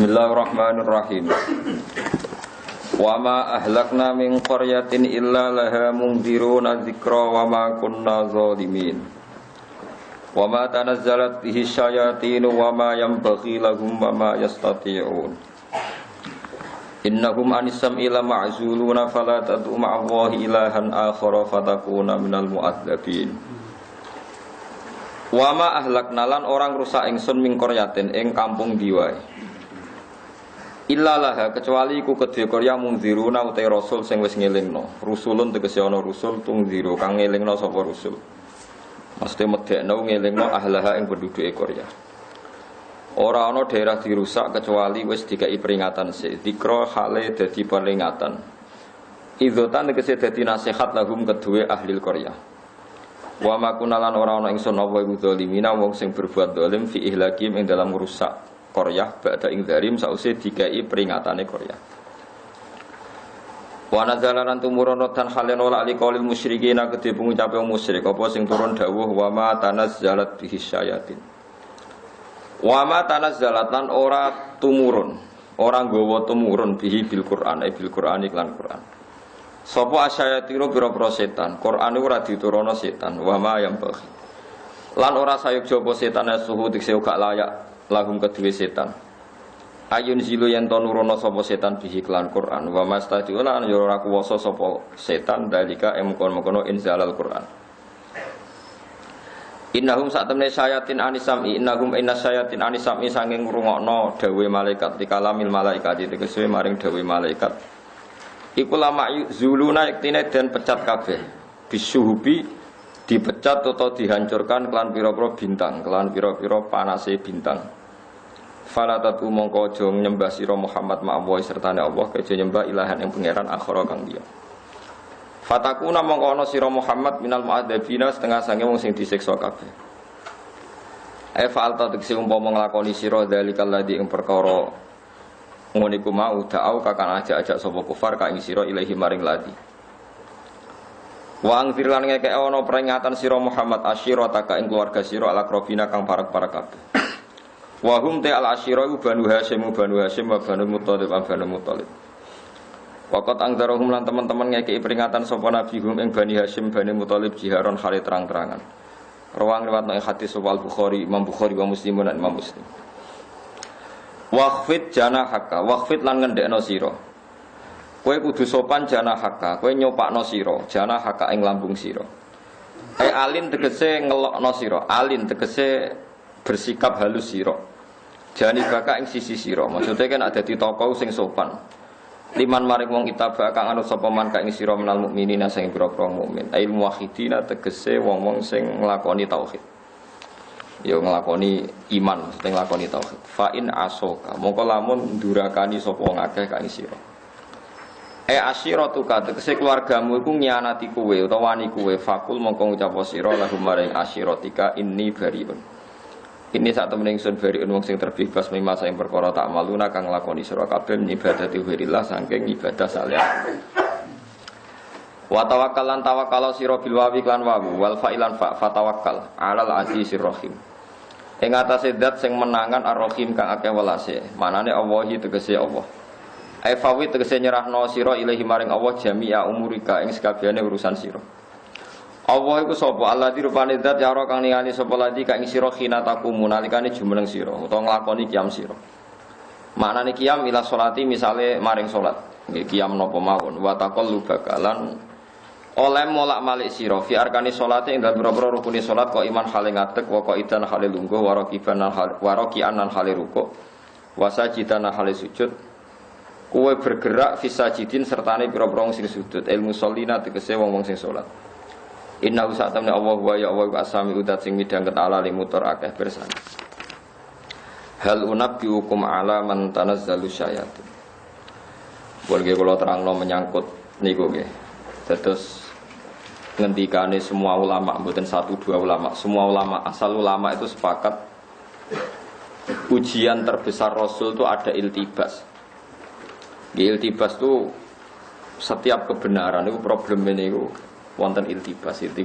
Bismillahirrahmanirrahim. Wa ma ahlakna min qaryatin illa laha mundhiruna dzikra wa ma kunna zalimin. Wa ma tanazzalat bihi syayatin wa ma yanbaghi lahum wa ma yastati'un. Innahum anisam ila ma'zuluna fala tad'u ma'allahi ilahan akhara fatakuna minal mu'adzabin. Wa ma ahlakna lan orang rusak ingsun min qaryatin ing kampung diwae. Illalah kecuali iku kedhe Korea mungziruna utai rasul sing wis ngelingno. Rusulun tegese ana rusul tungziru kang ngelingno sapa rusul. Mesti medekno ngelingno ahlaha ing penduduke Korea. Ora ana daerah dirusak kecuali wis dikai peringatan sik. Dikra hale dadi peringatan. Idzotan tegese dadi nasihat lahum kedue ahli Korea. Wa makunalan ora ana ingsun apa iku zalimina wong sing berbuat zalim fi ihlakim ing dalam rusak Korea ba'da ingdarim sause dikai peringatane Korea. Wa nazalalan tumurun tan halen wala liqaulil musyrikin kedhe pengucape musyrik apa sing turun dawuh wa ma tanazzalat bihi syayatin. Wa ma tanazzalat lan ora tumurun, ora nggawa tumurun bihi bil Qur'an bil Qur'an iklan Qur'an. Sapa asyayatiro pira-pira setan, Qur'an ora diturunno setan, wa ma yang baghi. Lan ora sayuk jaba setane suhu dikse gak layak lahum kedue setan. Ayun zilu yen to nurono sapa setan bihi klan Quran wa mastadiuna an yo ora kuwasa sapa setan dalika emkon-mkono inzalal Quran. Innahum satamne syayatin anisami innahum innas syayatin anisami sanging ngrungokno dawuhe malaikat dikalamil malaikat tegese maring dawuhe malaikat. Iku lama zuluna iktine dan pecat kabeh. Bisuhubi dipecat atau dihancurkan kelan pira-pira bintang, kelan pira-pira panase bintang. Fala tatu mongko aja nyembah sira Muhammad ma'allahi sertane Allah keja nyembah ilahan ing pangeran akhara kang liya. Fatakuna mongko ana sira Muhammad minal mu'adzabina setengah sange wong sing disiksa kabeh. Fa'alta tegese umpama nglakoni sira dalikal ladzi ing perkara ngono iku mau da'au kakang ajak-ajak sapa kufar ka ing sira ilahi maring ladzi. Wa angfir lan ngekek ana peringatan sira Muhammad asyirataka ing keluarga sira alakrobina kang parek-parek kabeh. Wa hum ta al-asyira banu Hasyim wa banu Muthalib wa banu Muthalib. Waqat angdarahum lan teman-teman ngekeki peringatan sapa nabi hum ing Bani Hasyim Bani Muthalib jiharon khali terang-terangan. Rawang riwayat nang hadis Sahih Bukhari Imam Bukhari wa Muslim lan Imam Muslim. Waqfit janahaka waqfit lan ngendekno sira. Kowe kudu sopan janahaka, kowe nyopakno sira, janahaka ing lambung sira. Alin tegese ngelokno sira, alin tegese bersikap halus sira. Jani baka ing sisi sira. Maksude kan ada di toko sing sopan. Liman maring wong itaba kang anut sapa man ka ing sira menal mukminina sing pira-pira mukmin. Ail muwahhidina tegese wong-wong sing nglakoni tauhid. Ya nglakoni iman, maksudnya nglakoni tauhid. Fa in asoka, mongko lamun durakani sapa wong akeh ka ing sira. Asyiratuka tegese keluargamu iku nyianati kowe utawa wani kowe fakul mongko ngucap sira lahum maring asyiratika inni bariun. Ini saat temen ingsun bariun wong sing terbebas mimasa ing perkara tak maluna kang lakoni sira kabeh ibadati ghairilah saking ibadah saleh. Wa tawakkalan tawakkala sira bil wawi lan wawu wal fa'ilan fatawakkal alal azizir rahim. Ing atase zat sing menangan ar-rahim kang akeh welase. Manane Allahi tegese Allah. Ai fawi tegese nyerahno sira ilahi maring Allah jami'a umurika ing sakabehane urusan sira. Allah iku sapa Allah dirupane zat ya ora kang ningali sapa ladi kang sira khinatakum nalikane jumeneng sira utawa nglakoni qiyam sira. Maknane qiyam ila sholati misale maring salat. Nggih qiyam napa mawon wa taqallu bakalan oleh molak-malik sira fi arkani sholati ing dalem pira-pira rukune salat kok iman hale ngadeg wa kok idan hale lungguh wa raki'an hale rukuk wa sajidan hale sujud. Kowe bergerak fi sajidin sertane pira-pira sing sujud ilmu sholina tegese wong-wong sing salat. Inna usatamna Allah wa ya Allah asami udat sing midhanget ala limutor akeh bersani. Hal unabbiukum ala man tanazzalu syayatin. Boleh kula terangno menyangkut niku nggih. Terus ngendikane semua ulama mboten satu dua ulama, semua ulama asal ulama itu sepakat ujian terbesar Rasul itu ada iltibas. Di iltibas itu setiap kebenaran itu problem ini itu wonten iltibas itu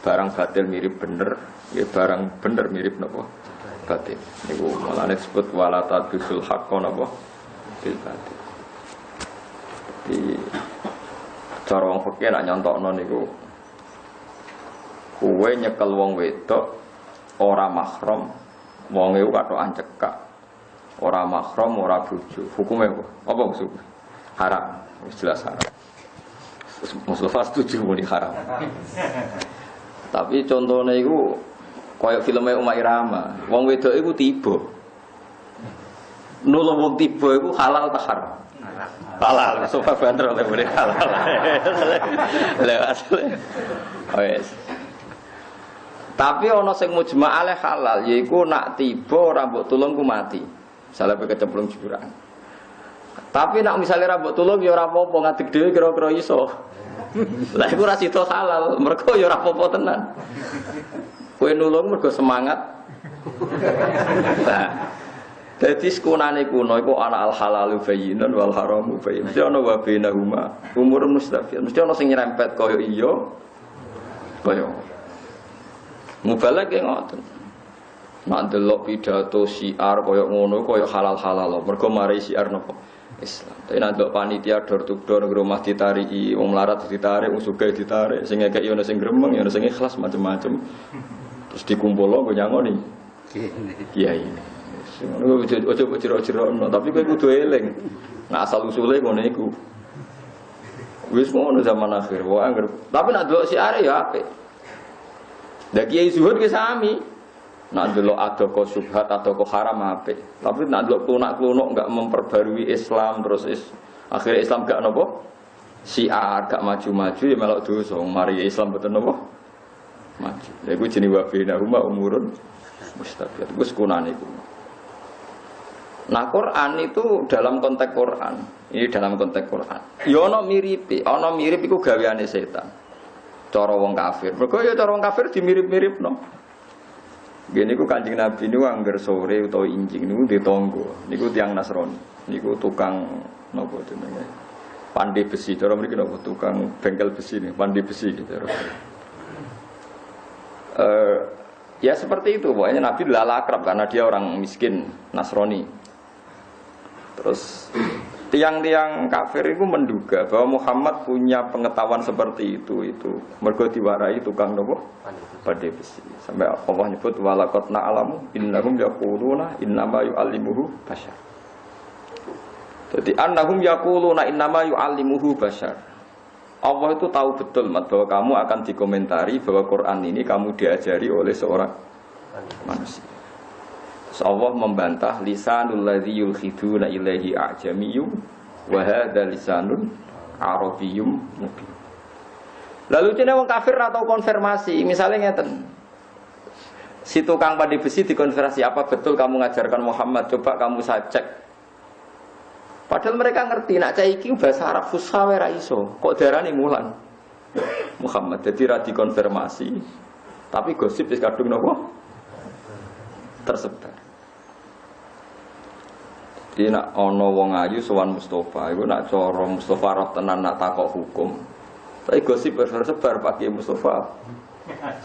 barang batil mirip bener, ya barang bener mirip napa? batin. Niku malah disebut wala tadbisul haqqon apa bil batin. Di cara wong fikih nak nyontokno niku kowe nyekel wong wedok ora mahram, wong iku katokan cekak. Ora mahram, ora bojo. Hukume apa maksud? Haram. Wis jelas haram. Mustafa setuju muni haram. Tapi contohnya itu kayak filmnya Uma Irama. Wong wedok itu tiba. Nulung wong tiba itu halal tak haram? Halal. Sofa bener oleh boleh halal. Lewat. Oh yes. Tapi ana sing mujma' alaih halal yaiku nak tiba ora mbok tulung ku mati. Misalnya kecemplung jurang. Tapi nak misalnya rambut tulung ya ora apa-apa ngadeg dhewe kira-kira iso. Lah iku ora sida halal, mergo ya ora apa-apa tenan. Kowe nulung mergo semangat. Nah. Dadi sekunane kuno iku ana al halalu bayyinan wal haramu bayyin. Mesti ana wa bainahuma umurun mustafid. Mesti ana sing nyerempet kaya iya kaya. Mubalagh ngoten. Nek delok pidato syiar kaya ngono kaya halal-halal. Mergo mari syiar napa? Islam. Tapi nek ndok panitia door to door nang rumah ditariki, wong melarat ditarik, wong sugih ditarik, sing ngekek yo ana sing gremeng, yo ana sing ikhlas macam-macam. Terus dikumpulno nggo nyangoni. Kiai. Ngono ojo jero-jerono, tapi kowe kudu eling. Nek asal usule ngono iku. Wis ngono zaman akhir, wae anggere. Tapi nek delok siare ya apik. Lah kiai zuhud ki sami. Nak delok adoko subhat adoko haram apik. Tapi nak delok klunak-klunuk enggak memperbarui Islam terus akhirnya Islam gak nopo? Syiar gak maju-maju ya melok dosa. Mari Islam betul nopo? Maju. Lha iku jenenge wa bina huma umurun mustaqil. Iku sekunane iku. Nah Quran itu dalam konteks Quran. Ini dalam konteks Quran. Ya ana miripe, ana mirip iku gaweane setan. Cara wong kafir. Mergo ya cara wong kafir dimirip-miripno. Gini ku Kanjeng Nabi niku angger sore utawa injing niku ditonggo. Niku tiyang Nasrani. Niku tukang napa jenenge? Pandai besi. Cara mriki napa tukang bengkel besi nih, pandai besi gitu. Ya seperti itu. Pokoknya Nabi lala akrab karena dia orang miskin Nasrani. Terus tiang-tiang kafir itu menduga bahwa Muhammad punya pengetahuan seperti itu mergo diwarai tukang nopo pandai besi. Sampai Allah nyebut walaqad na'lamu innahum yaquluna innama yu'allimuhu bashar. Jadi annahum yaquluna innama yu'allimuhu bashar. Allah itu tahu betul bahwa kamu akan dikomentari bahwa Quran ini kamu diajari oleh seorang manusia. Allah membantah lisanul ladzi yulkhiduna ilaihi a'jamiyyun wa hadza lisanun arabiyyum mubin. Lalu cene wong kafir atau konfirmasi, misalnya ngeten. Si tukang pandai besi dikonfirmasi, apa betul kamu ngajarkan Muhammad? Coba kamu saya cek. Padahal mereka ngerti nak cah iki bahasa Arab fusha wae ra iso. Kok darani mulan? Muhammad dadi ra dikonfirmasi. Tapi gosip wis kadung napa? Tersebar. Jadi nak ono wong ayu sowan Mustafa, iku nak cara Mustafa roh tenan nak takok hukum. Tapi gosip tersebar pakai Mustafa.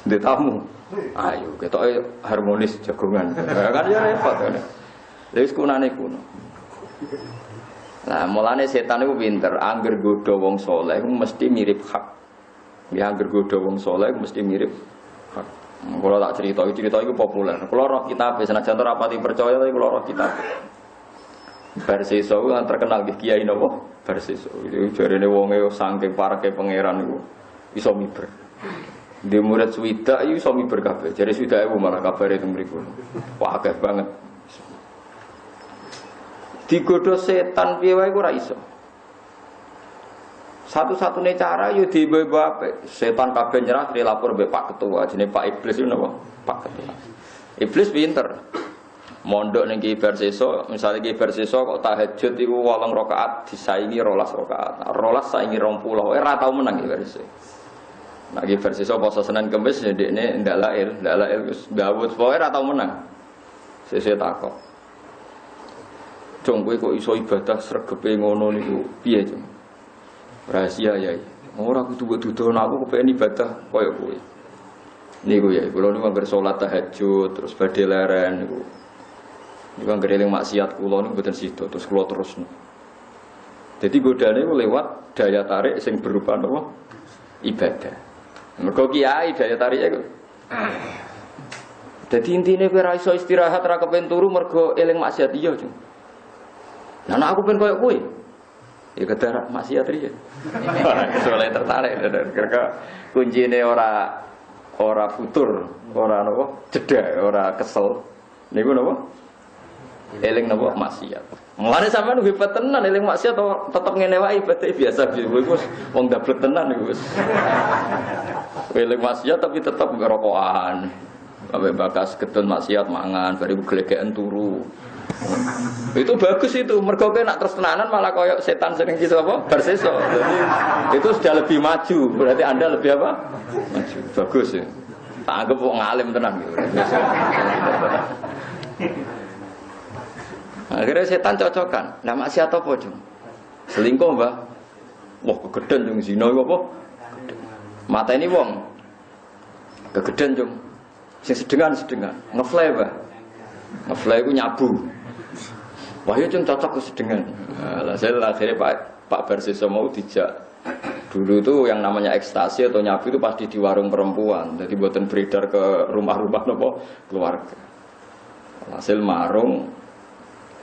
Di tamu. Ayo ketoke harmonis jagongan. Kan ya repot kan. Wis kunane kuno. Nah, mulane setan iku pinter, angger godho wong saleh mesti mirip hak. Ya angger godho wong saleh mesti mirip hak. Kalau tak cerita itu populer. Kalau roh kitab, senajan ora pati percaya tapi kalau roh kitab. Barseso yang terkenal nggih Kiai napa? Barseso. Itu jarene wonge saking pareke pangeran niku iso miber. Di murid swidak iki iso miber kabeh. Jare swidak ewu malah kabare teng mriku. Wah akeh banget. Digodho setan piye wae ora iso. Satu-satunya cara yo dibawa apik. Setan kabeh nyerah dilapor mbek Pak Ketua, jenenge Pak Iblis itu napa? Pak Ketua. Iblis pinter. Mondok ning Ki Barseso, misale Ki Barseso kok tahajud iku 8 rakaat disaingi 12 rakaat. 12 saingi 20, ora tau menang Ki Barseso. Nah Ki Barseso poso Senin Kamis ndekne ndak lail wis gawut, pokoke ora tau menang. Sesuk takok. Jong kowe kok iso ibadah sregepe ngono niku piye, Jong? Rahasia ya. Ora kudu dudono aku kepengin ibadah kaya kowe. Niku ya, kula niku anggere salat tahajud terus badhe leren niku. Niku anggere eling maksiat kula niku mboten sida terus kula terusno. Jadi godane niku lewat daya tarik sing berupa napa? Ibadah. Mergo kiai daya tariknya iku. Dadi intine kowe ora iso istirahat ra kepen turu mergo eling maksiat iya, Jung. Lah nek aku pengen koyo kowe. Ya kedara maksiat riye. Soale tertarik karena kuncine ora futur, ora napa? Jeda, ora kesel. Niku napa? Eling napa maksiat. Mulane sampean hebat tenan eling maksiat tetep ngene wae ibadah biasa iku wong dablek tenan iku wis. Eling maksiat tapi tetep ngerokokan. Sampai bakas gedon maksiat mangan, bari glegeken turu. Itu bagus itu, mergo kowe nak terus tenanan malah koyok setan sering gitu apa? Bersesok. Jadi itu sudah lebih maju, berarti Anda lebih apa? Maju. Bagus ya. Tak anggap wong alim tenan gitu. Akhirnya setan cocokan. Lah maksiat apa, Jung? Selingkuh, Mbah. Wah, kegeden Jung zina iku apa? Mateni wong. Kegeden, Jung. Sing sedengan, ngefly, Mbah. Ngefly iku nyabu. Wah, yo Jung cocok kesedengan. Lah saya akhirnya Pak Barsiso mau dijak. Dulu itu yang namanya ekstasi atau nyabu itu pasti di warung perempuan. Jadi buatan beredar ke rumah-rumah nopo keluarga. Hasil marung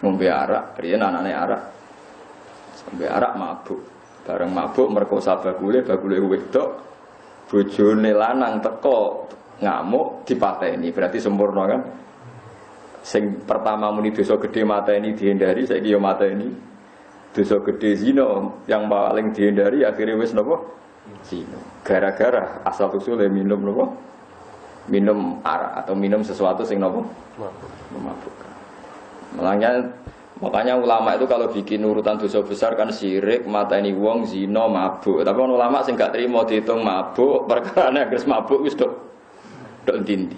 ngombe arak, riyen anane arak. Ngombe arak mabuk. Bareng mabuk merkosa bagule wedok. Bojone lanang teko ngamuk dipateni. Berarti sempurna kan? Sing pertama muni dosa gede mateni dihindari, saiki yo mateni. Dosa gede zina yang paling dihindari akhirnya wis napa? Zina. Gara-gara asal usule minum napa? Minum arak atau minum sesuatu sing napa? Memabukkan. Makanya ulama itu kalau bikin urutan dosa besar kan syirik, mateni wong, zina, mabuk. Tapi kan ulama sing gak trimo dihitung mabuk, perkarane anggere mabuk wis tok ndindi.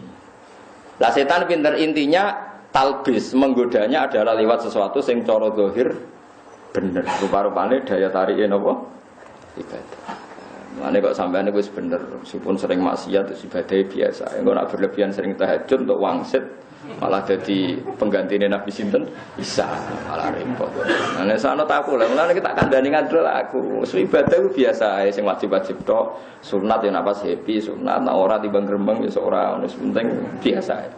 Lah setan pinter intinya talbis, menggodanya adalah lewat sesuatu sing cara zahir bener. Rupa-rupane daya tarike napa? Ibadah. Mane kok sampean wis bener, meskipun sering maksiat terus ibadah biasa. Engko nek berlebihan sering tahajud untuk wangsit malah jadi penggantine Nabi sinten? Isa, malah repot. Nah nek sakno tak aku lha mulane kita kandhani ngandel aku. Wis ibadah ku biasa ae sing wajib-wajib tok. Sunat ya nek pas happy, sunat nek ora timbang grembeng wis ora, wis penting biasa ae.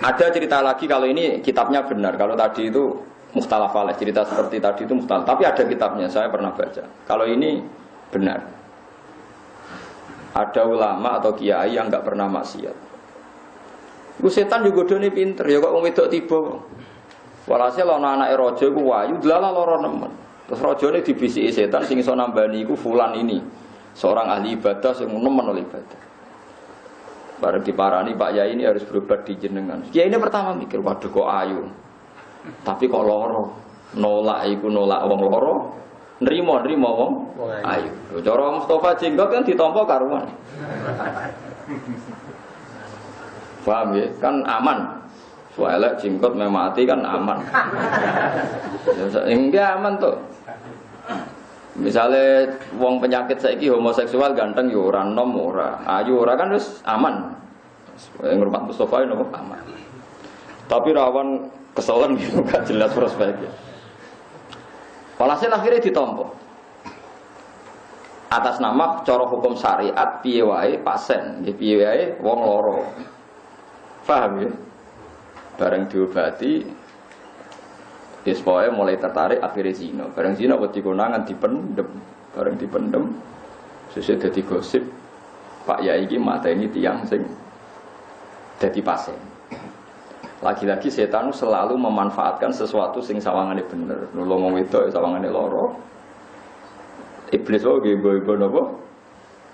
Ada cerita lagi kalau ini kitabnya benar. Kalau tadi itu mukhtalaf alaih, cerita seperti tadi itu mukhtalaf. Tapi ada kitabnya, saya pernah baca. Kalau ini benar. Ada ulama atau kiai yang enggak pernah maksiat. Ku setan juga godone pinter, ya kok wong wedok tiba. Walhasil ana anake raja iku wayu, dlalah lara nemen. Terus rajane dibisiki setan sing iso nambani iku fulan ini. Seorang ahli ibadah sing nemen oleh ibadah. Bareng diparani Pak Yai ini harus berobat di jenengan. Kiai ini pertama mikir, waduh kok ayu. Tapi kok loro. Nolak iku nolak wong loro. Nrimo wong ayu. Cara Mustafa jenggot kan ditampa karuan. Paham ya? Kan aman. Soalnya jenggot memati kan aman. Enggak aman tuh. Misalnya wong penyakit saiki homoseksual ganteng ya ora nom ora, ayu ora kan wis aman. Ngurmat Mustafa itu aman. Tapi rawan kesolan gitu gak jelas prospeknya. Walhasil akhirnya ditompo. Atas nama cara hukum syariat piye wae pasien, nggih piye wae wong loro. Paham ya? Bareng diobati Despoe mulai tertarik akhirnya zina. Bareng zina wedi konangan dipendem. Bareng dipendem sesuai dadi gosip Pak Yai iki mateni tiyang sing dadi pasien. Lagi-lagi setan selalu memanfaatkan sesuatu sing sawangane bener. Nulung wong wedok sawangane loro. Iblis wae nggo napa?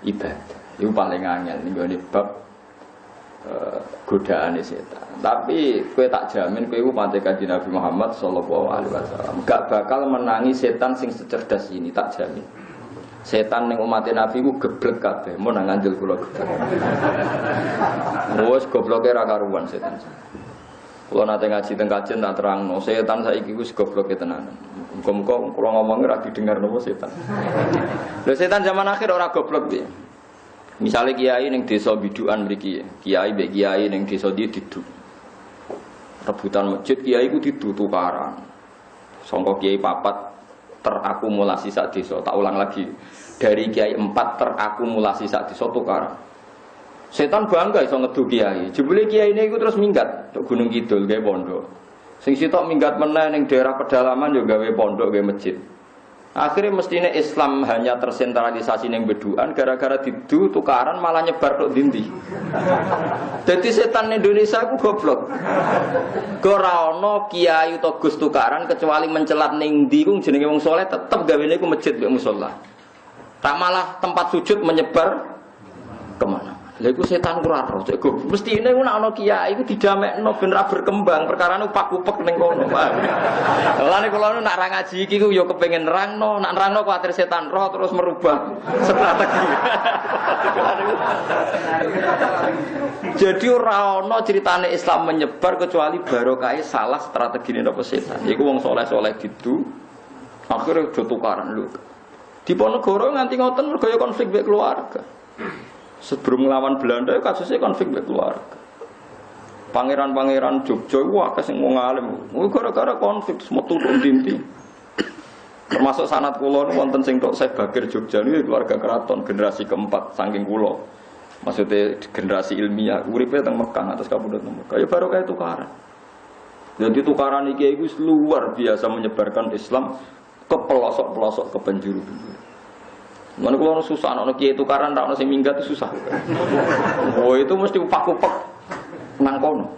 Ibadah. Iku paling angel nggone bab godaan setan. Tapi kowe tak jamin kowe iku pante Kanjeng Nabi Muhammad sallallahu alaihi wasallam gak bakal menangi setan sing secerdas ini, tak jamin. Setan ning umat Nabi ku geblek kabeh, mun nang ngandel kula geblek. Wes gobloke ra karuan setan. Kula nate ngaji teng kajen tak terangno, setan saiki wis gobloke tenanan. Muga-muga kula ngomong ora didengar napa setan. Lho setan zaman akhir ora goblok piye? Misalnya kiai ning desa bidukan mriki, kiai mbek kiai ning desa dia diduk. Rebutan masjid kiai ku diduk tukaran. Sangka kiai papat terakumulasi sak desa. Tak ulang lagi. Dari kiai 4 terakumulasi sak desa tukaran. Setan bangga iso ngedu kiai. Jebule kiai niku terus minggat tok Gunung Kidul gawe pondok. Sing sitok minggat meneh ning daerah pedalaman yo gawe pondok gawe masjid. Akhirnya mestinya Islam hanya tersentralisasi ning beduan gara-gara didu tukaran malah nyebar tok dindi. Jadi setan Indonesia ku goblok. Ora ana kiai utawa gus tukaran kecuali mencelat ning ndi ku jenenge wong saleh tetep gawene ku masjid mek musala. Tak malah tempat sujud menyebar kemana? Lha iku setan ora roh, cek goblok. Mestine ku nek ana kiai iku didamekno ben ra berkembang, perkarane upak-upek ning kono. Lha nek kula nek ra ngaji iki ku ya kepengin nerangno, nek nerangno kuwatir setan roh terus merubah strategi. Jadi ora ana critane Islam menyebar kecuali barokah salah strategine napa setan. Iku wong saleh-saleh didu akhire do tukaran lho. Di Ponegoro nganti ngoten mergo ya konflik mek keluarga. Sebelum ngelawan Belanda kasusnya konflik mek keluarga. Pangeran-pangeran Jogja iku akeh sing wong alim. Gara-gara konflik metu dinti. Termasuk sanad kula wonten sing tok Syekh Bakir Jogja niku keluarga keraton generasi keempat saking kula. Maksudnya generasi ilmiah uripe teng Mekah atas kabudut Mekah. Ya baru kayak tukaran. Jadi tukaran iki iku luar biasa menyebarkan Islam ke pelosok-pelosok ke penjuru-penjuru. Mana kalau orang susah, orang kiai tukaran, orang sing minggat itu susah. Oh itu mesti upak-upak nangkono.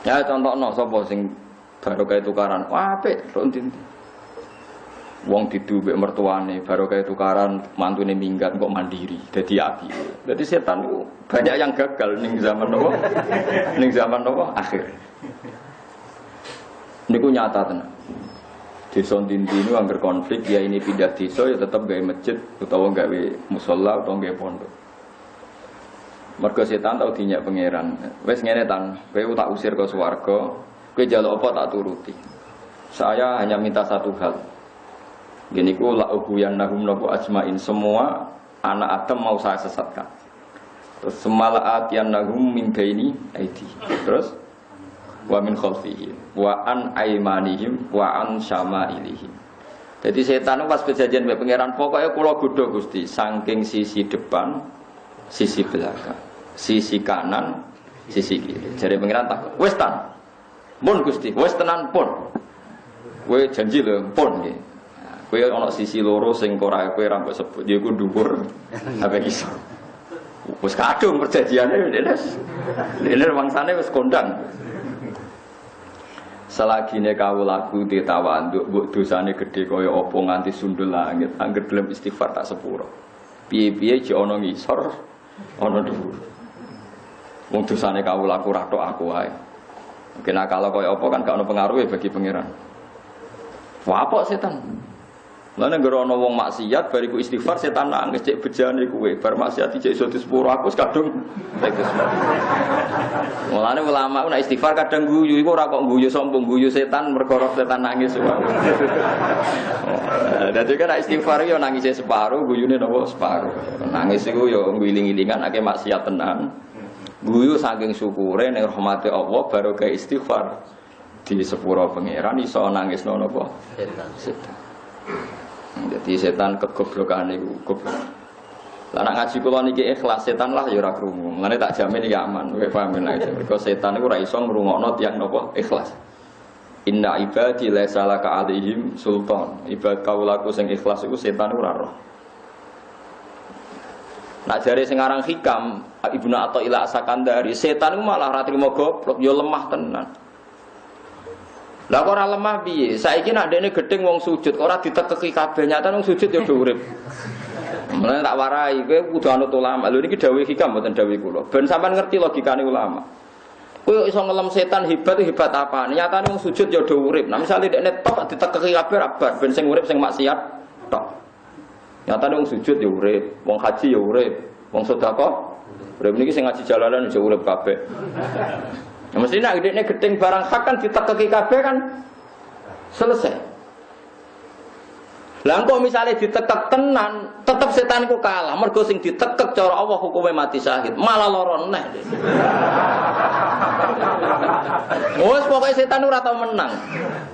Ya contoh no, sopo sing baru kayak tukaran, wah apik, rontin. Wong didu mbek mertuane, baru kayak tukaran, mantune minggat kok mandiri, jadi api. Jadi setan itu banyak yang gagal ning zaman nopo, ning zaman nopo akhir. Niku nyata tenan. Desa Ndindi ini anggar konflik ya ini pindah desa ya tetap gawe masjid utawa gawe musala utawa gawe pondok. Mergo setan tau dinyak pangeran. Wis ngene tan, kowe tak usir ke swarga, kowe njaluk apa tak turuti. Saya hanya minta satu hal. Gini ku la ubuyannahum nabu ajmain, semua anak Adam mau saya sesatkan. Terus semalaatiyannahum min baini aidi. Terus wa min khalfihim wa an aymanihim wa an syama'ilihim. Jadi setan pas kejadian mbek pangeran pokoknya kula godho Gusti saking sisi depan, sisi belakang, sisi kanan, sisi kiri. Jare pangeran tak wis tan. Mun Gusti, wis tenan pun. Kowe janji lho pun nggih. Kowe ana sisi loro sing ora kowe ra mbok sebut yaiku dhuwur sampe kisah. Wis kadung perjanjiane dene wangsane wis kondang. Selagi kawulaku ditawanduk mbok dosane gedhe kaya apa nganti sundul langit angger gelem istighfar tak sepuro. Piye-piye jek ana ngisor ana dhuwur. Wong dosane kawulaku ra tok aku wae. Mungkin kalau kaya apa kan gak ono pengaruhe bagi pangeran. Wah apa setan? Lan nek ana wong maksiat bariku istighfar setan nangis cek bejane kowe bar maksiat cek iso disepuro aku kadung. Mulane ulama nek istighfar kadang guyu iku ora kok guyu sombong guyu setan perkara setan nangis wae. Dadi kan istighfar yo nangise separo guyune napa separo. Nangis iku yo ngiling-ilingan akeh maksiat tenan. Guyu saking syukure ning rahmate Allah baru ke istighfar di sepuro pangeran iso nangis napa setan. Jadi setan kegoblokan niku goblok. Lah nek ngaji kula niki ikhlas setan lah ya ora krungu. Mulane tak jamin iki aman. Kowe paham nek mergo setan niku ora iso ngrungokno tiyang napa ikhlas. Inna ibadi laisa laka alaihim sultan. Ibad kaulaku sing ikhlas iku setan ora roh. Nak jare sing aran Hikam Ibnu Athaillah Sakandari, setan iku malah ora trimo goblok, ya lemah tenan. Lah kok ora lemah piye? Saiki nek dene gedeng wong sujud, ora ditekeki kabeh nyata wong sujud ya do urip. Mulane tak warai kowe kudu anut ulama. Lho niki dawuh Hikam mboten dawuh kula. Ben sampean ngerti logikane ulama. Kowe iso ngelem setan hebat apa? Nyatane wong sujud ya do urip. Nah misale dekne tok ditekeki kabeh rabar ben sing urip sing maksiat tok. Nyatane wong sujud ya urip, wong haji ya urip, wong sedekah urip niki sing ngaji jalalan ya urip kabeh. Ya mesti nak gedene gedeng barang hak kan ditekeki kabeh kan selesai. Lah kok misale ditekek tenan, tetep setan iku kalah. Mergo sing ditekek cara Allah hukume mati syahid, malah lara neh. Wes pokoke setan ora tau menang.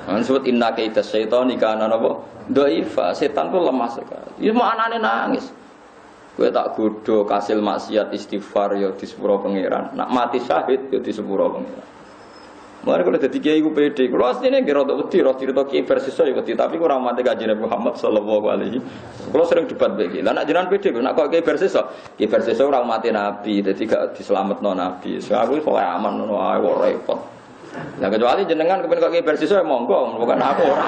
Maksud inna kaita syaitani kana napa? Dhaifa, setan tuh lemah sekali. Ya mau anane nangis. Kowe tak godho kasil maksiat istighfar ya di sepuro pangeran. Nak mati syahid ya di sepuro pangeran. Mari kalau dadi kiai ku pede. Kulo asline nggih rada wedi ro cerita kiai versi saya wedi, tapi kurang mate kanjeng Nabi Muhammad sallallahu alaihi. Kulo sering debat begini. Lah nak jenengan pede nak kok kiai versi so. Kiai versi so ora mate Nabi, dadi gak dislametno Nabi. So aku kok aman ngono ae kok repot. Nah kecuali jenengan kepen kok kiai versi so monggo, bukan aku ora.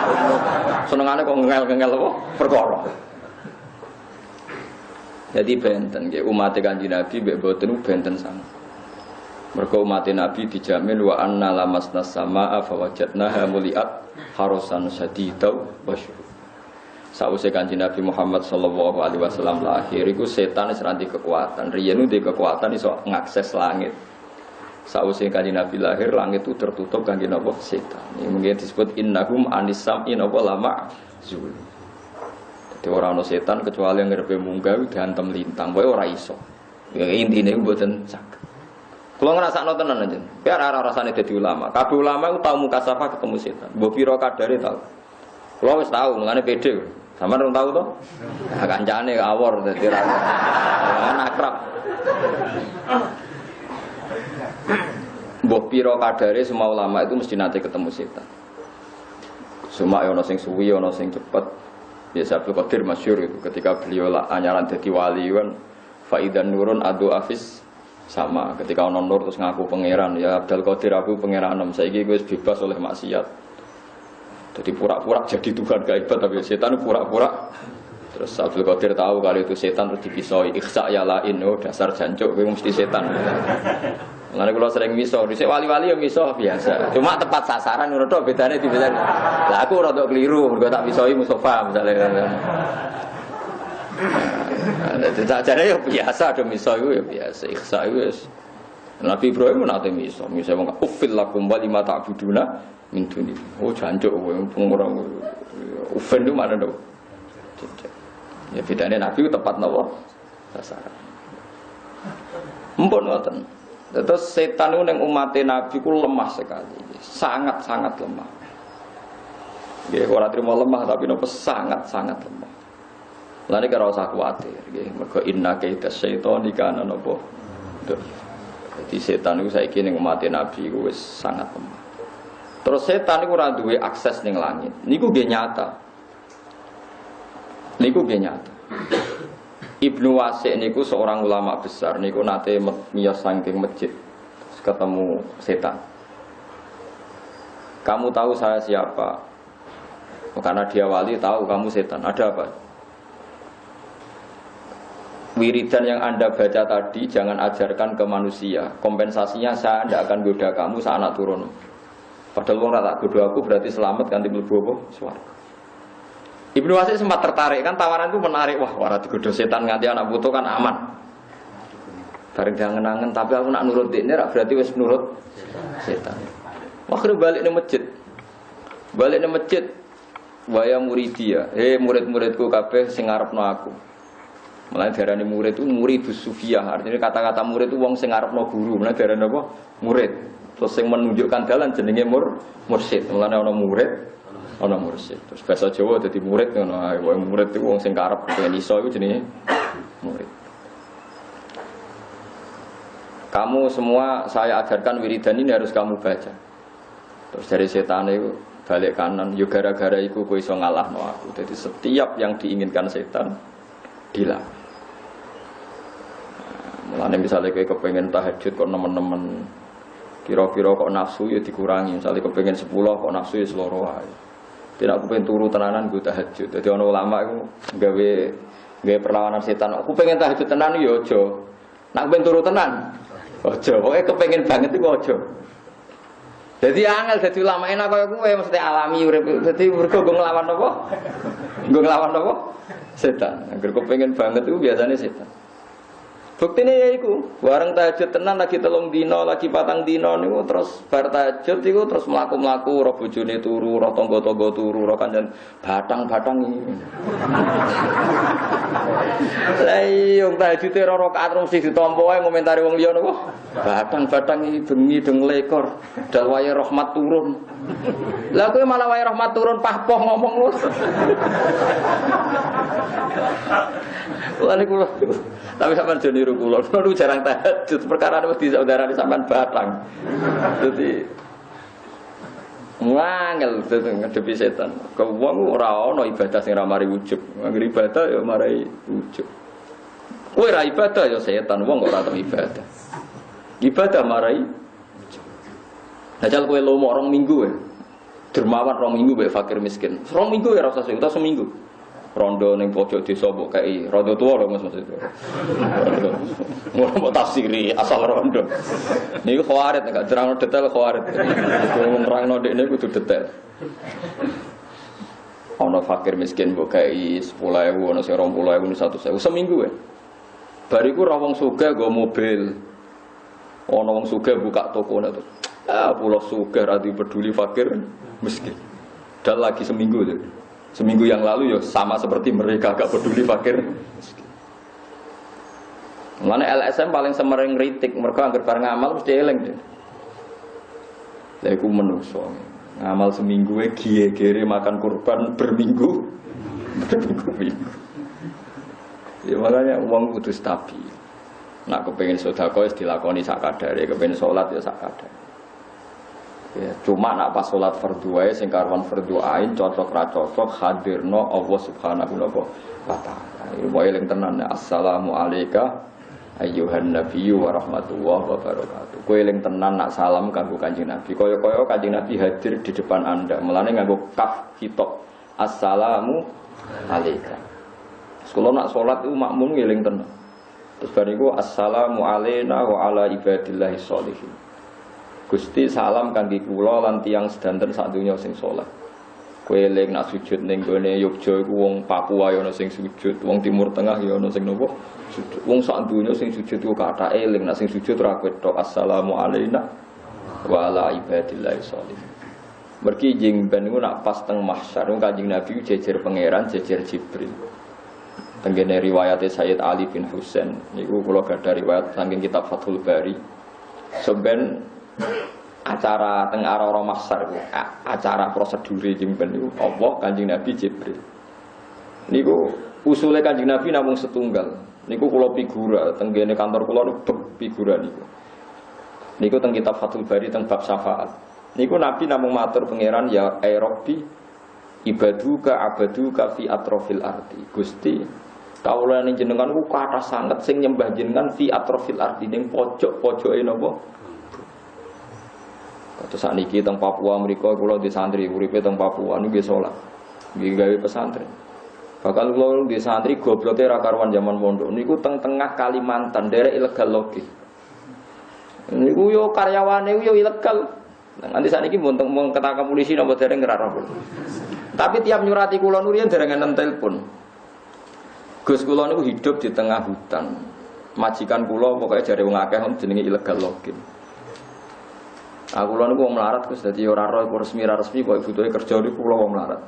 Senengane kok ngel-ngel apa perkara. Jadi benten nggih umat kanjeng Nabi mbek boten benten sangat. Mergo umat Nabi dijamin wa anna lamasna samaa fawajadnaha muliat harusan syadidau wasyuh. Sausé Kanjeng Nabi Muhammad sallallahu alaihi wasallam lahir iku setan wis ranti kekuatan. Riyen ndek kekuatan iso ngakses langit. Sausé Kanjeng Nabi lahir langit itu tertutup kangge napa setan. Ini mungkin disebut innahum anisam inna lama zul. Dadi ora ana setan kecuali yang ngarepe munggah diantem lintang. Wae ora iso. Ya intine mboten saged. Kalau ngerasakno tenan aja, biar arah rasane dadi ulama. Kabeh ulama itu tahu mukasafah ketemu setan. Mbok pira kadare tahu. Kalau wis tahu, mengane pede. Sampeyan ora tahu to? Nah, kancane awor dadi ra. Akrab. Mbok pira kadare semua ulama itu mesti nate ketemu setan. Semua ono sing suwi, ono sing cepet. Biasa Abdul Qadir masyhur itu ketika beliau anyaran dadi wali kan faidan nurun adu afis sama ketika ono nur terus ngaku pangeran ya Abdul Qadir aku pangeran saiki wis bebas oleh maksiat. Jadi pura-pura jadi Tuhan gak hebat tapi setan pura-pura. Terus Abdul Qadir tahu kalau itu setan terus dipisoi ikhsa ya lain oh dasar jancuk kowe mesti setan. Mulane kula sering miso, dhisik wali-wali ya miso biasa. Cuma tepat sasaran ngono tok bedane dibedani. Lah aku rada keliru mergo tak pisoi Mustofa misalnya. Jadi ya biasa ada misal itu ya biasa ikhsa itu Nabi Ibrahim nanti misal misalnya ufil lakum wa lima ta'buduna min duni oh jancuk pengurang ufil itu mana dong ya bedanya Nabi itu tepat nawa sasaran mpun ngoten terus setan itu yang umatnya Nabi itu lemah sekali sangat-sangat lemah ya orang terima lemah tapi itu sangat-sangat lemah. Lani karo usah kuwatir nggih, mergo inna kaita syaitani kana napa. Jadi setan iku saiki ning umat Nabi iku wis sangat lemah. Terus setan iku ora duwe akses ning langit. Niku nggih nyata. Ibnu Wasik niku seorang ulama besar niku nate miyos saking masjid ketemu setan. Kamu tahu saya siapa? Karena dia wali tahu kamu setan. Ada apa? Wiridan yang Anda baca tadi jangan ajarkan ke manusia. Kompensasinya saya tidak akan goda kamu saat anak turun. Padahal orang tak goda aku berarti selamat kan timbul bobo suara. Ibnu Wasik sempat tertarik kan tawaran itu menarik. Wah orang digoda setan nganti anak butuh kan aman. Bareng jangan-jangan tapi aku nak nurut ini berarti wis nurut setan. Akhirnya balik ke masjid. Waya muridia. Murid-muridku kabeh sing ngarepno aku. Mulai darane murid itu muridus sufiyah, artinya kata-kata murid itu wong sing ngarepno guru. Mulai darane apa? Murid. Terus sing menunjukkan dalan jenenge mursyid. Mulane ana murid, ana mursyid. Terus bahasa Jawa dadi murid ngono. Wong murid itu wong sing karep pengen iso iku jenenge murid. Kamu semua saya ajarkan wiridan ini harus kamu baca. Terus dari setan itu balik kanan, yo gara-gara iku kowe iso ngalahno aku. Jadi setiap yang diinginkan setan dilakukan. Mulane misalnya kayak kepengen tahajud kok nemen-nemen kira-kira kok nafsu ya dikurangi. Misalnya kepengen 10 kok nafsu ya seloro ae. Tidak aku pengen turu tenanan gue tahajud. Jadi ana ulama iku gawe perlawanan setan. Aku pengen tahajud tenan ya aja. Nak pengen turu tenan aja. Pokoke kepengen banget iku aja. Jadi angel dadi ulama enak kaya kowe mesti alami urip. Dadi mergo nglawan apa? Nglawan apa? Setan. Agar kepengen banget itu biasanya setan. Buktine ya iku, bareng tahajud tenan lagi 3 dina, lagi 4 dina niku terus bar tahajud iku terus mlaku-mlaku ro bojone turu, ro tangga-tangga turu, ro kancan batang-batang iki. Lah iya tahajude ro rakaat rong sing ditampa wae ngomentari wong liya niku. Batang-batang iki bengi deng lekor, dal wae rahmat turun. Lah kowe malah wae rahmat turun pahpoh ngomong lu. Wah niku tapi sampean jane niru kula, kula jarang tahajud perkara wedi saudarane sampean batang. Dadi wangel ngadepi setan. Kok wong ora ana ibadah sing ora mari ujug. Angger ibadah ya mari ujug. Kowe ora ibadah ya setan, wong ora tau ibadah. Ibadah mari ujug. Dajal kowe lomo 2 minggu ya. Dermawan 2 minggu bae fakir miskin. 2 minggu ya ora usah sing seminggu. Rondo ning pojok desa mbok kei rondo tuwa lho Mas maksud. Ngono tafsiri asal rondo. Niku khawarit nek terangno detail khawarit. Wong nerangno dekne kudu detail. Ana fakir miskin mbok kei 10.000 ana sing 20.000 100.000 seminggu ya. Bariku ra wong sugih nggo mobil. Ana wong sugih buka toko nek pulau sugih ra peduli fakir miskin. Dan lagi seminggu tuh. Seminggu yang lalu ya sama seperti mereka gak peduli fakir. Mana LSM paling semering kritik, mereka anggar bareng ngamal mesti eling deh. Lah iku menungso. Ngamal seminggu giye-gere makan kurban berminggu. Berminggu. Ya makanya uang kudu stabil. Nak kepengin sedekah wis dilakoni sak kadare, kepengin salat ya sak kadare. Ya, cuma nak pas sholat fardu wae sing karuan fardu ain cocok ra cocok hadirno Allah Subhanahu wa taala. Iku wae eling tenan assalamu alayka ayyuhan nabiyyu wa rahmatullahi wa barakatuh. Kowe eling tenan nak salam kanggo Kanjeng Nabi. Kaya-kaya Kanjeng Nabi hadir di depan Anda. Mulane nganggo kaf khitab. Assalamu alayka. Sekolah nak sholat itu makmum eling tenan. Terus bariku assalamu alayna wa ala ibadillahis sholihin. Gusti salam kangge kula lan tiyang sedanten sak donya sing saleh. Kowe eling nak sujud ning gone Yogya iku wong Papua ya ana sing sujud, wong Timur Tengah ya ana sing napa? Sujud. Wong sak donya sing sujud iku kathah eling nak sing sujud ra ketok assalamu alayna wa ala ibadillah sholihin. Mergi jeng ben niku nak pas teng mahsyar Kanjeng Nabi jejer pangeran, jejer Jibril. Tenggene riwayate Sayyid Ali bin Husain niku kula gadah riwayat saking kitab Fathul Bari. Sampeyan acara teng arah mahsyar ku acara prosedure jemben niku Allah Kanjeng Nabi Jibril niku usule Kanjeng Nabi namung setunggal niku kula figura teng gene kantor kula niku figura niku teng kitab Fathul Bari teng bab syafaat niku Nabi namung matur pangeran ya Rabbi ibaduka abaduka fi atrofil ardi Gusti kawula ning jenengan ku kathah sanget sing nyembah jenengan fi atrofil ardi ning pojok-pojoke napa. Terus saat ini teng Papua mereka kalau di santri uripe teng Papua ini biasa salat, gawe pesantren. Bakal kalau di santri gobloke ra karuan zaman pondok. Niku teng tengah Kalimantan daerah ilegal logis. Niku yo karyawane yo ilegal. Nanti saat ini mau ketangkap polisi nopo dereng ngerarap. Tapi tiap nyurati kula nurian dereng enten telepon. Gus kula niku hidup di tengah hutan. Majikan kula pokoknya jare wong akeh jenenge ilegal logis. Aku lan niku wong melarat Gus dadi ora roh resmi kok butuhe kerja niku kula wong melarat.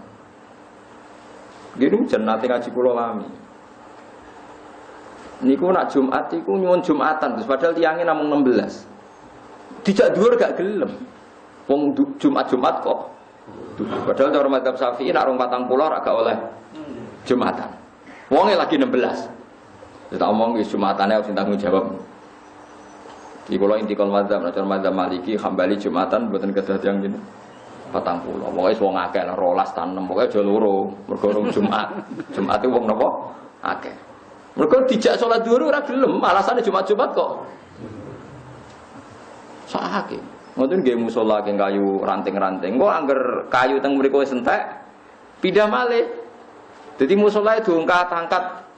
Nggih jenate ngaji kula lami. Niku nak Jumat iku nyuwun Jumatan Gus padahal tiange namung 16. Dijak dhuwur gak gelem. Wong Jumat kok. Padahal cara mazhab Syafi'i nak rong 40 ora gak oleh Jumatan. Wonge lagi 16. Kita omong wis Jumatane sing tanggung jawab. Di kula intikal mazhab, nah mazhab Maliki Hambali Jumatan mboten kedah tiyang ngene. 40. Pokoke wong akeh 12 tan 6, pokoke aja loro. Mergo rong Jumat. Jumat itu wong napa? Akeh. Mergo dijak salat dhuwur ora gelem, alasane Jumat-Jumat kok. Sakake. Ngoten nggih musala keng kayu ranting-ranting. Kok angger kayu teng mriku wis entek, pindah malih. Dadi musalae diangkat-angkat.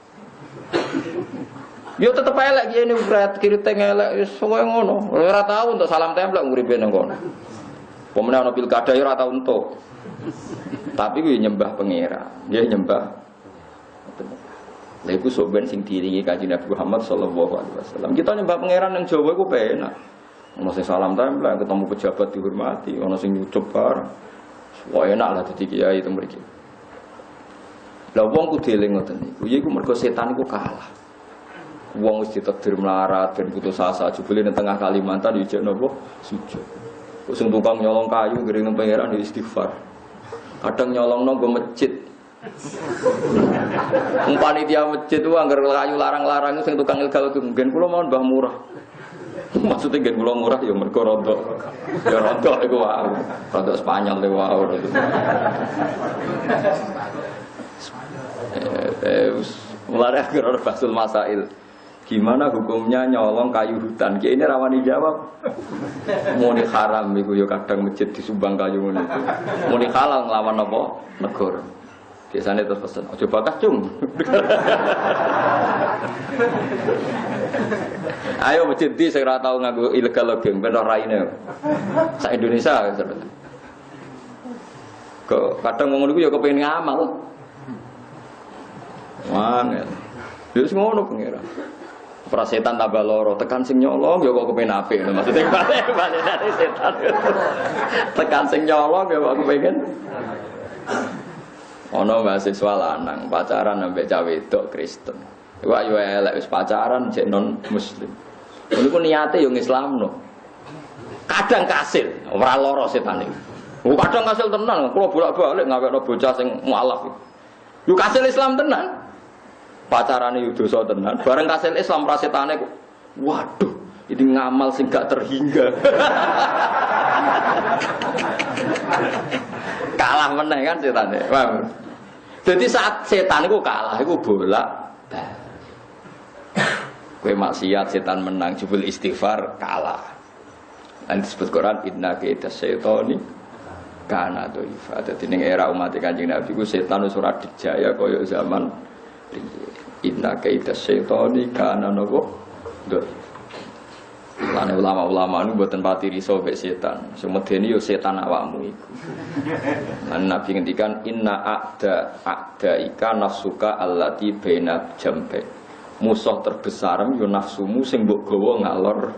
Yo tetep elek ngene berat kiri teng elek wis kowe ngono. Ora tau untuk salam templek nguripe nang kono. Pemene ana pilkada yo ora tau entuk. Tapi kuwi nyembah pangeran, nggih nyembah. Lha iku sok ben sing diiringi Kanjeng Nabi Muhammad sallallahu alaihi wasallam. Kita nyembah pangeran yang Jawa iku penak. Ono sing salam tempel, ketemu pejabat dihormati, ono sing nyucup bareng. Wah enak lah dadi kiai itu mriki. Lah wong kudu eling ngoten niku. Ya iku mergo setan iku kalah. Wong wis ditakdir melarat ben putus asa jebule nang tengah Kalimantan yo jek napa sujud. Kok sing tukang nyolong kayu gering nang pangeran yo istighfar. Kadang nyolongno nggo masjid. Panitia masjid ku anggar kayu larang-larang sing tukang ilegal ku mungkin kula mau mbah murah. Maksudnya ngen kula murah ya mergo rontok. Ya rontok iku wae. Rontok Spanyol le wae. Mulai akhir basul masail. Gimana hukumnya nyolong kayu hutan? Ki ini rawani jawab. Muni haram iku ya kadang masjid disumbang kayu ngono iku. Muni halal nglawan apa? Negara. Biasanya terus pesen, "Aja bakas, Cung." Ayo masjid di sing ora tau nganggo ilegal logging ben ora raine. Sak Indonesia sebenarnya. Kok kadang ngono iku ya kepengin ngamal. Wangel. Yo sing ngono pengira. Ora setan tambah loro, tekan sing nyolong ya kok kepen apik. Maksudnya balik dari setan. Tekan sing nyolong ya kok kepengen. Ono mahasiswa lanang pacaran ambek cah wedok Kristen. Iku ayo elek wis pacaran jek non muslim. Niku niate yo ngislamno. Kadang kasil, ora loro setan iki. Kadang kasil tenan, kula bolak-balik ngawekno bocah sing mualaf. Yo kasil Islam tenan. Pacarane yo dosa tenan. Bareng kasil Islam ra setane kok. Waduh, ini ngamal sing gak terhingga. Kalah meneh kan setane. Paham? Jadi saat setan itu kalah, itu bolak. Kowe maksiat setan menang, jebul istighfar kalah. Dan disebut Quran inna kaida syaitani kana dhaifa. Dadi ning era umat Kanjeng Nabi ku setan wis ora dijaya kaya zaman inna kaida syaitani kana napa dhaifa. Lan ulama-ulama nu mboten pati riso mek setan. Semedeni yo setan awakmu iku. Lan Nabi ngendikan inna a'daika nafsuka allati baina jambe. Musuh terbesarmu yo nafsumu sing mbok gawa ngalor.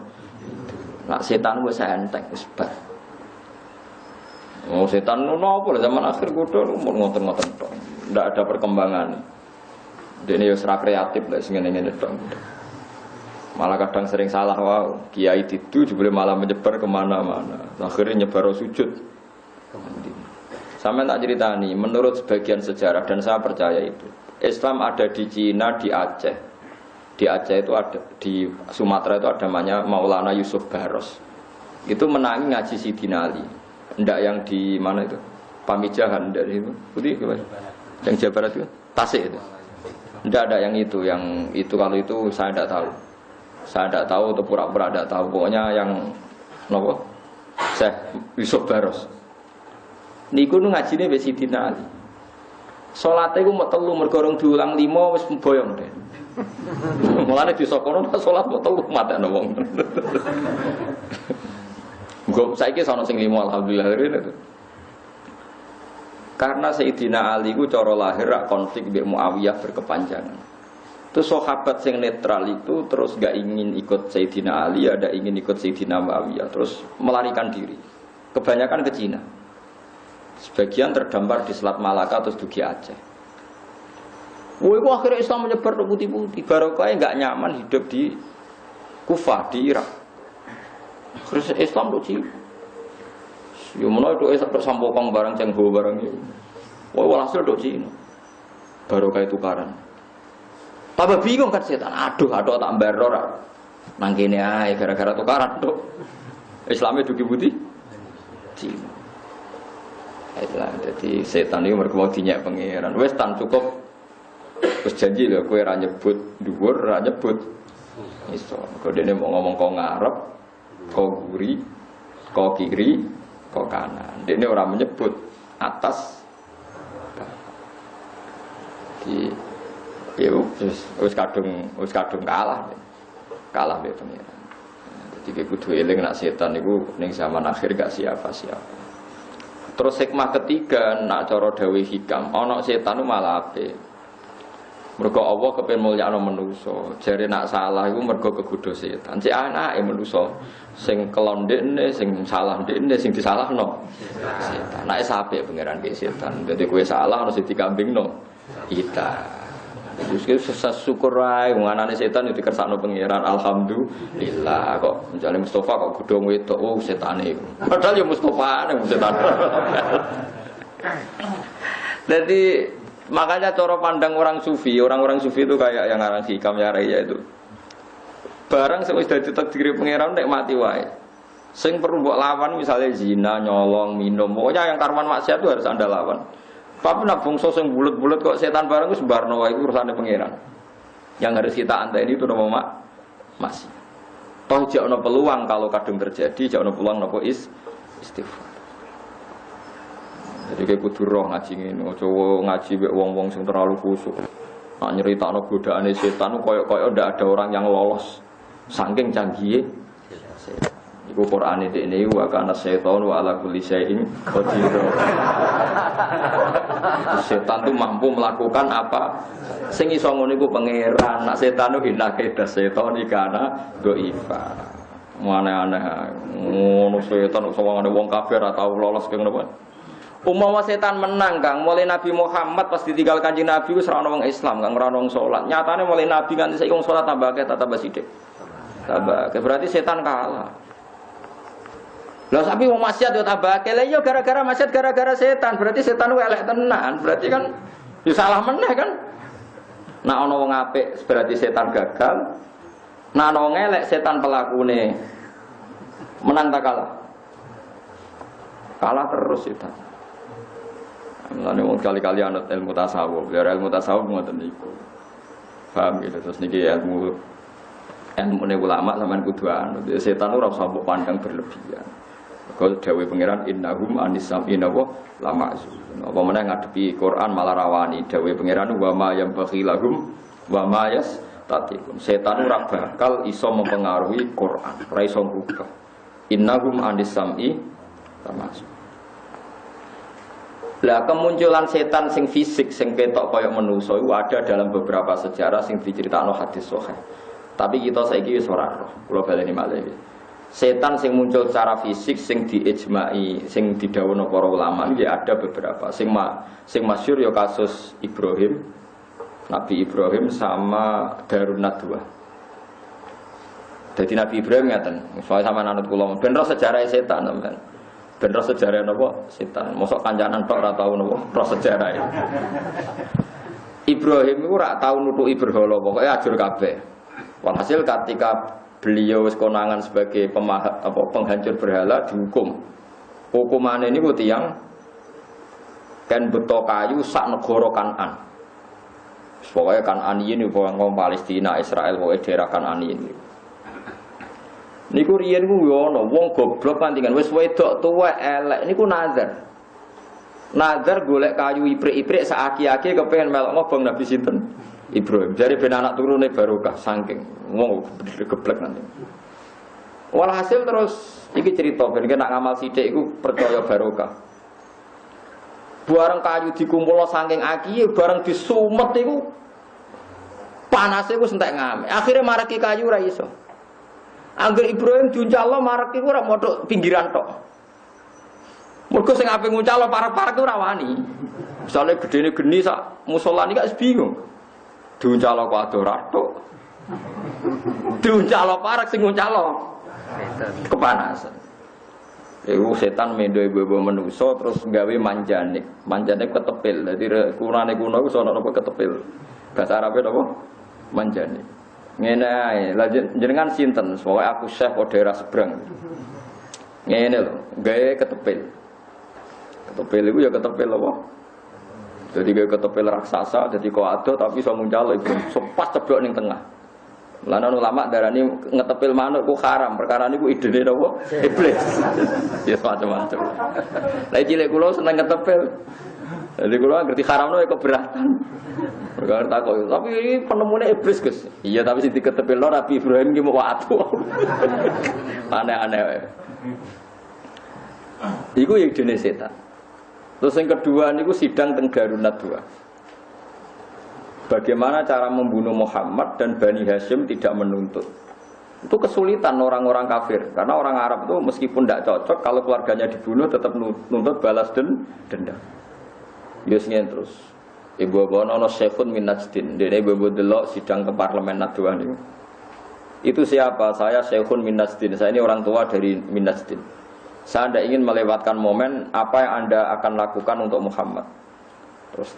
Nak setan wis entek wis bar. Oh setan nopo zaman akhir kudu ngoten-ngoten tok. Ndak ada perkembangan. Dene yo ora kreatif lek sing ngene-ngene tok. Malah kadang sering salah wow. Kiai itu juga malah menyebar kemana-mana. Akhirnya nyebar sujud. Sampai tak ceritani, menurut sebagian sejarah dan saya percaya itu, Islam ada di Cina, di Aceh. Di Aceh itu ada, di Sumatera itu ada namanya Maulana Yusuf Baros. Itu menangi ngaji Sidina Ali. Ndak yang di mana itu? Pamijahan dari itu. Putih yang Jawa Barat itu, Tasik itu. Ndak ada yang itu kalau itu saya tidak tahu. Saya tidak tahu atau pura-pura tidak tahu. Pokoknya yang nopo Syekh Yusuf Baros. Niku nu ngajine wis Sidina Ali. Salate iku mok telu mergo rong diulang 5 wis mboyong deh. Mulane disokono salat mok telu matane wong. Mugo saiki sono sing 5 alhamdulillah. Karena Sayyidina Ali ku cara lahir konflik mbek Muawiyah berkepanjangan. Terus sahabat yang netral itu terus gak ingin ikut Sayyidina Ali, ada ingin ikut Sayyidina Muawiyah, terus melarikan diri. Kebanyakan ke Cina. Sebagian terdampar di Selat Malaka terus dugi Aceh. Woi, akhirnya Islam menyebar ke putih-putih. Barokahnya gak nyaman hidup di Kufah di Irak. Terus Islam tuh Cina. Ya mana itu Islam sampokong barang cengho barang itu. Woi, walhasil tuh Cina. Barokah tukaran. Tambah bingung kan setan. Aduh tak mbaro ra. Nang kene ae gara-gara tukaran tok. Islame dugi putih. Cina. Itulah jadi setan iki mergo dinyek pangeran. Wis tan cukup. Wis janji lho kowe ra nyebut dhuwur, ra nyebut iso. Kok dene mau ngomong kok ngarep, kok guri, kok kiri, kok kanan. Dene ora menyebut atas. Di ya wis kadung kalah be pengiran. Jadi kudu eling nak setan niku ning zaman akhir gak siapa-siapa. Terus hikmah ketiga nak cara dawuh hikam, ana setan malah apik. Mergo Allah kepen mulyakno manusa. Jare nak salah iku mergo kegodho setan. Cek anake manusa sing kelon ndekne, sing salah ndekne, sing disalahno setan. Nek sapik pangeran ke setan. Dadi kowe salah harus dikambingno kita. Terus syukur ae wong anane setan yo dikersakno pangeran. Alhamdulillah kok njane Mustofa kok godhong wedok oh setane. Padahal yo Mustofane setan. Jadi makanya cara pandang orang sufi itu kayak yang ngarang hikam ya raya itu. Barang sing wis dadi takdir pangeran nek mati wae. Sing perlu mbok lawan misalnya zina, nyolong, minum, pokoknya yang karman maksiat itu harus Anda lawan. Tapi nak bungso sing bulet-bulet kok setan barang wis barno wae iku urusane pangeran. Yang harus kita anteni itu nama masih. Toh jek ono peluang kalau kadung terjadi, jek ono peluang napa istighfar. Jadi kayak kudu roh ngaji ngene, aja ngaji mek wong-wong sing terlalu khusyuk. Nak nyeritakno godaane setan koyo-koyo ndak ada orang yang lolos. Saking canggihe setan. Iku Qur'ane dekne wa kana setan wa ala kulli syai'in qadir. Setan itu mampu melakukan apa? Sing iso ngono iku pangeran. Nak setan ku inake das setan ikana dhaifa. Aneh-aneh ngono setan kok sawangane wong kafir atau lolos ke ngono. Umpama setan menang Kang, mulai Nabi Muhammad pas ditinggal Kanjeng Nabi wis ora ono wong Islam, Kang ora ono wong salat. Nyatane mulai Nabi nganti saiki wong salat tambah akeh tambah sithik. Tambah akeh berarti setan kalah. Lah sapi wong maksiat yo tambah akeh. Lah yo gara-gara maksiat gara-gara setan, berarti setan ku elek tenan. Berarti kan yo salah meneh kan. Nek ana wong apik berarti setan gagal. Nek ana wong elek setan pelakune. Menang tak kalah? Kalah terus setan. Mulane wong kali-kali anut ilmu tasawuf, biar ilmu tasawuf ngoten niku. Paham gitu terus niki ilmu ulama sampean kudu anut. Setan ora usah mbok pandang berlebihan. Kalau dawuh pangeran innahum anisam wa lama'zun. Apa meneh ngadepi Quran malah rawani dawuh pangeran wa ma yambaghi lahum wa ma yastatiqun. Setan ora bakal iso mempengaruhi Quran, ora iso ngubah. Innahum anisam lama'zun. Lah kemunculan setan sing fisik sing ketok kaya manusa iku ada dalam beberapa sejarah sing diceritakno hadis sahih. Tapi kita saiki wis ora roh. Kula baleni malih. Setan sing muncul secara fisik sing diijma'i, sing didhawuhna para ulama iki ada beberapa. Sing masyhur ya kasus Ibrahim. Nabi Ibrahim sama Darun Nadwa. Jadi Nabi Ibrahim ngaten, soal sama anut kula ben roh sejarah setan sampean. Ben roh sejarah napa setan. Mosok kancanan tok ora tau napa roh sejarah. Ibrahim iku ora tau nutuki berhala, pokoke ajur kabeh. Walhasil ketika beliau wis konangan sebagai penghancur berhala dihukum. Hukumane niku tiyang kan beto kayu sak negara Kan'an. Pokoke Kan'an iki niku wong Palestina, Israel, pokoke daerah Kan'an ini. Niku riyen ku yo ana wong goblok pantingan wis wedok tuwek elek niku nazar. Nazar golek kayu iprik-iprik sak aki-aki kepengin melok ngobong Nabi sinten? Ibrahim. Jare ben anak turune barokah saking wong geblek nanti. Walhasil terus iki cerita ben nek ngamal sithik iku percaya barokah. Bareng kayu dikumpulno saking aki bareng disumet iku panase ku entek ngame. Akhire mareki kayu ora iso. Angger Ibrahim diuncalno marek iku ora modok pinggiran tok. Mergo sing ape nguncalno parek-parek ora wani. Misale gedene geni sak musala iki gak bingung. Diuncalno kok ora tok. Diuncalno parek sing nguncalno kepanasan. Iku setan mendo ibu-ibu manusa terus gawe manjane. Manjane ketepil. Dadi kurane kuno iku sono apa ketepil. Bahasa Arabe apa? Manjane. Ngene ae, lha jenengan sinten? Pokoke aku Syekh kok daerah seberang. Ngene lho, gawe ketepil. Ketepil iku ya ketepil apa? Jadi gawe ketepil raksasa, dadi kok ado tapi iso muncul iku pas ceblok ning tengah. Lan ulama darani ngetepil manuk ku haram, perkara niku idene napa? Iblis. Ya macam-macam. Lah cilik kula seneng ngetepil. Jadi kula ngerti haramno ya keberatan. Perkara takok, tapi ini penemune iblis, Gus. Iya, tapi sing diketepilno Nabi Ibrahim ki mau atu. Aneh-aneh. Iku yang jenis setan. Terus yang kedua niku sidang teng Darun Nadwa. Bagaimana cara membunuh Muhammad dan Bani Hashim tidak menuntut. Itu kesulitan orang-orang kafir. Karena orang Arab itu meskipun tidak cocok, kalau keluarganya dibunuh tetap nuntut balas dendam. Yusnya terus. Ibu-ibu ono Syekhun min Najdin. Dene ibu-ibu delok sidang ke parlemen Nadwan itu. Itu siapa? Saya Syekhun min Najdin. Saya ini orang tua dari min Najdin. Saya tidak ingin melewatkan momen apa yang Anda akan lakukan untuk Muhammad. Terus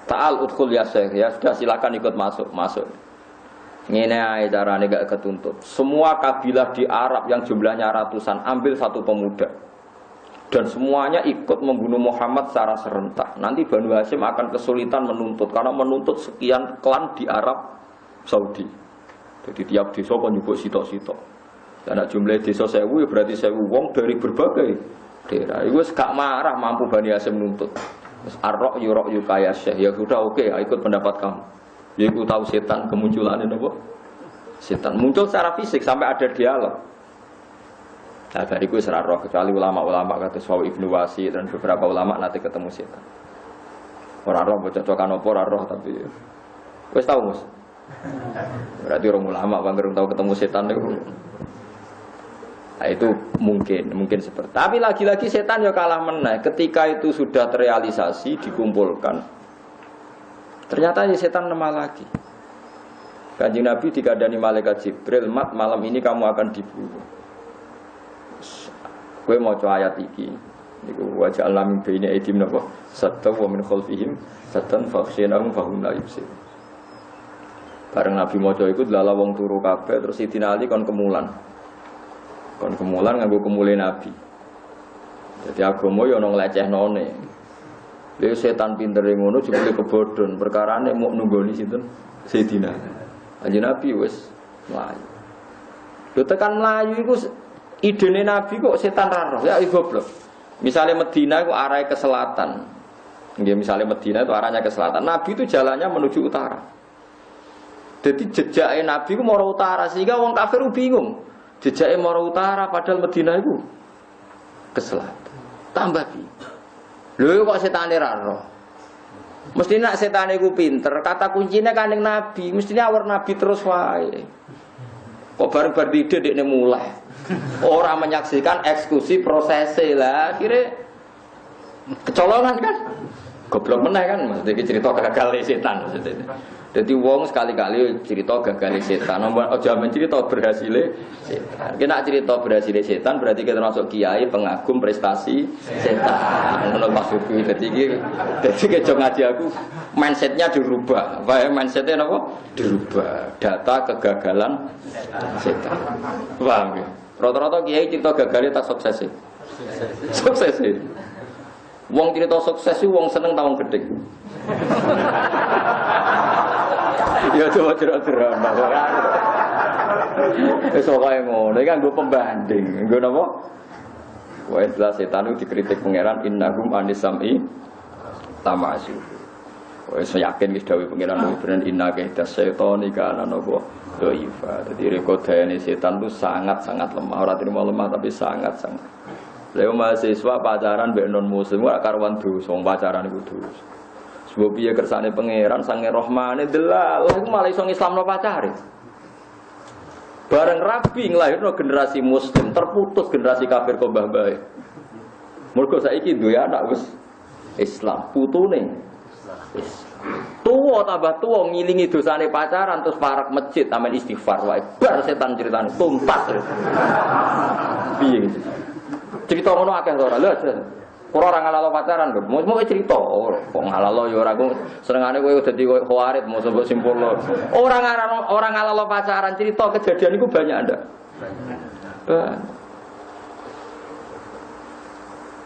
Ta'al udkhul ya Syekh, ya sudah silakan ikut masuk. Ngene ae carane gak ketuntut. Semua kabilah di Arab yang jumlahnya ratusan ambil satu pemuda. Dan semuanya ikut membunuh Muhammad secara serentak. Nanti Banu Hashim akan kesulitan menuntut karena menuntut sekian klan di Arab Saudi. Jadi tiap desa kok nyebut sitok-sitok. Karena jumlah desa 1000 ya berarti 1000 wong dari berbagai daerah. Itu gak marah mampu Bani Hashim menuntut. Ar-ra'yu ra'yu kaya Syekh. Ya sudah oke, ikut pendapat kamu. Ya aku tahu setan kemunculannya apa? Setan muncul secara fisik sampai ada dialog. Nah dari itu serah roh kecuali ulama-ulama kata Sawi Ibnu Wasi dan beberapa ulama nanti ketemu setan. Orang roh bercocokan apa orang roh tapi wes tahu mus. Berarti orang ulama banggerung tahu ketemu setan itu. Nah, itu mungkin seperti. Tapi lagi-lagi setan ya kalah menang. Ketika itu sudah terrealisasi dikumpulkan. Ternyata ya setan lemah lagi. Kanjeng Nabi dikadani malaikat Jibril, "Mat, malam ini kamu akan dibunuh." Kowe maca ayat iki. Niku wajah alam baina aidim napa? Satta wa min khalfihim satan fakhshinahum fahum la yubsir. Bareng Nabi maca iku lala wong turu kabeh terus Sidina Ali kon kemulan. Kon kemulan nganggo kemule Nabi. Jadi agama ya ono nglecehnone. Lha setan pintere ngono jebule kebodhon, perkarane muk nunggoni sinten? Sidina. Kanjeng Nabi wis mlayu. Lho tekan mlayu iku idene Nabi kok setan ra roh. Ya goblok. Misalnya Medina itu arahnya ke selatan. Nggih, misalnya Medina itu arahnya ke selatan. Nabi itu jalannya menuju utara. Jadi jejaknya Nabi itu mau utara sehingga orang kafir bingung. Jejaknya mau utara padahal Medina itu ke selatan. Tambah bingung. Lho kok setane ra roh. Mesti nak setane iku pinter, kata kuncinya kan ning Nabi, mestinya awar Nabi terus wae. Kok bareng-bareng dekne mulai. Orang menyaksikan eksekusi prosesnya lah, akhirnya kecolongan kan, goblok meneh kan, maksudnya cerita gagal setan maksudnya. Jadi wong sekali-kali cerita gagal setan, oh jangan cerita berhasil setan. Kena cerita berhasil setan berarti kita masuk kiai pengagum prestasi setan. Menurut maksudku, jadi kejo ngaji aku mindsetnya dirubah, apa ya mindsetnya apa? Dirubah, data kegagalan setan. Paham ya? Rata-rata kiai cerita gagal tak sukses. Sukses. Wong cerita sukses sih wong seneng tawang gede. Ya coba cerita. Wis kaya ngono, iki kan nggo pembanding. Nggo napa? Wa ikhlas setan itu dikritik pangeran innahum anisami tamasu. Wis yakin wis dawuh pangeran bener inna kaida setan iki ana napa? Doifa. Jadi rekodane setan itu sangat-sangat lemah. Ora terima lemah tapi sangat-sangat. Lha mahasiswa pacaran mbek non muslim ora karuan dosa, pacaran iku dosa. Sebab piye kersane pangeran sange rahmane delal, iku malah iso ngislamno pacare. Bareng rabi nglahirno generasi muslim, terputus generasi kafir kok mbah-mbahe. Mergo saiki duwe anak wis Islam, putune Islam. Tua tambah tua ngilingi dosane pacaran terus parak masjid amen istighfar wae bar setan ceritane tuntas. Piye gitu. Cerita ngono akeh to ora lho. Ora ngalalo pacaran lho. Mau cerita kok ngalalo ya ora senengane kowe dadi khawarit mau sebut simpulno. Ora ngalalo pacaran cerita kejadian iku banyak ndak?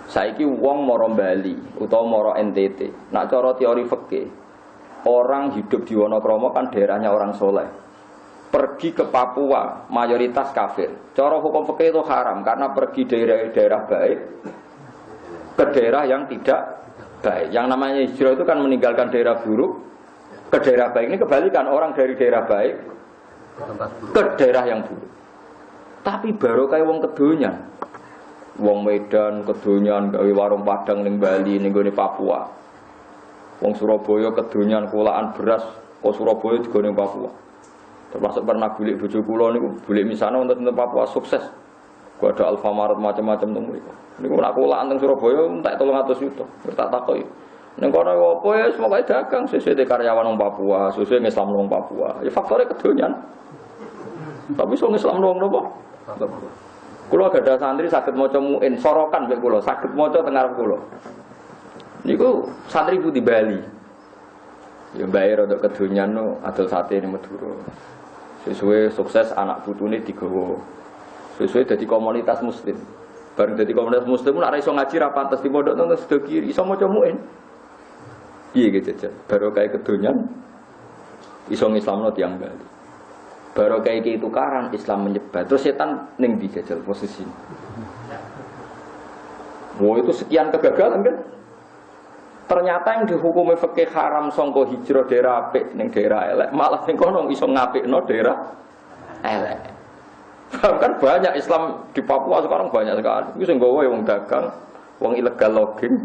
Saiki wong mara Bali utawa mara NTT. Nak cara teori fikih orang hidup di Wonokromo kan daerahnya orang soleh. Pergi ke Papua mayoritas kafir. Cara hukum fikih itu haram karena pergi dari daerah baik ke daerah yang tidak baik. Yang namanya hijrah itu kan meninggalkan daerah buruk ke daerah baik. Ini kebalikan, orang dari daerah baik ke daerah yang buruk. Tapi baru kayak wong kedonyan. Wong Medan kedonyan gawe warung Padang ning Bali ning gone Papua. Wong Surabaya kedonyan kulaan beras, kok Surabaya digone Papua. Termasuk pernah bulik bojo kula niku, bulik misana wonten Papua sukses. Gua ada Alfamart macam-macam teng mriku. Niku nak kulaan teng Surabaya entek 300 juta. Tak takoki. Ning kono apa ya semoga dagang sesuai karyawan wong Papua, sesuai Islam wong Papua. Ya faktore kedonyan. Tapi sing Islam wong napa? Kula gadah santri saged maca muin sorokan mek kula, saged maca teng ngarep kula. Niku santri Bu di Bali. Ya mbae rada kedonyan no adol sate ning Madura. Sesuai sukses anak putune digawa. Sesuai dadi komunitas muslim. Bareng dadi komunitas muslim nek ora iso ngaji ra pantes di pondok nang sedo kiri, iso maca muin. Piye gitu aja. Baru kayak kedonyan iso ngislamno tiyang Bali. Baru kayak itu tukaran Islam menyebar. Terus setan ning ndi jajal posisi. Wah itu sekian kegagalan kan? Ternyata yang dihukumi fikih haram sangka hijrah daerah apik ning daerah elek, malah ning kono iso ngapikno daerah elek. Bahkan banyak Islam di Papua sekarang banyak sekali. Iku sing gawe wong dagang, wong ilegal logging.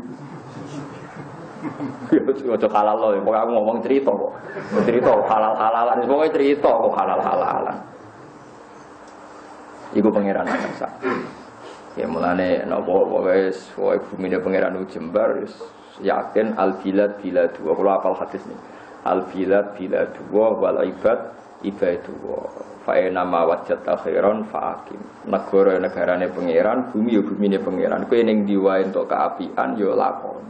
Ojo halal loh, pokoknya aku ngomong cerita kok. Cerita halal-halalan, pokoknya cerita kok halal-halalan. Iku pangeran Aksa. Ya mulane napa wis bumine pangeran Jembar wis yakin al-bilad biladu. Kalau hafal hadis nih. Al-bilad biladu wal ibad ibadu. Fa nama wajadta khairan fa'akim. Negara-negarane pangeran, bumi ya bumine pangeran. Kowe ning diwae entuk keapian ya lakoni.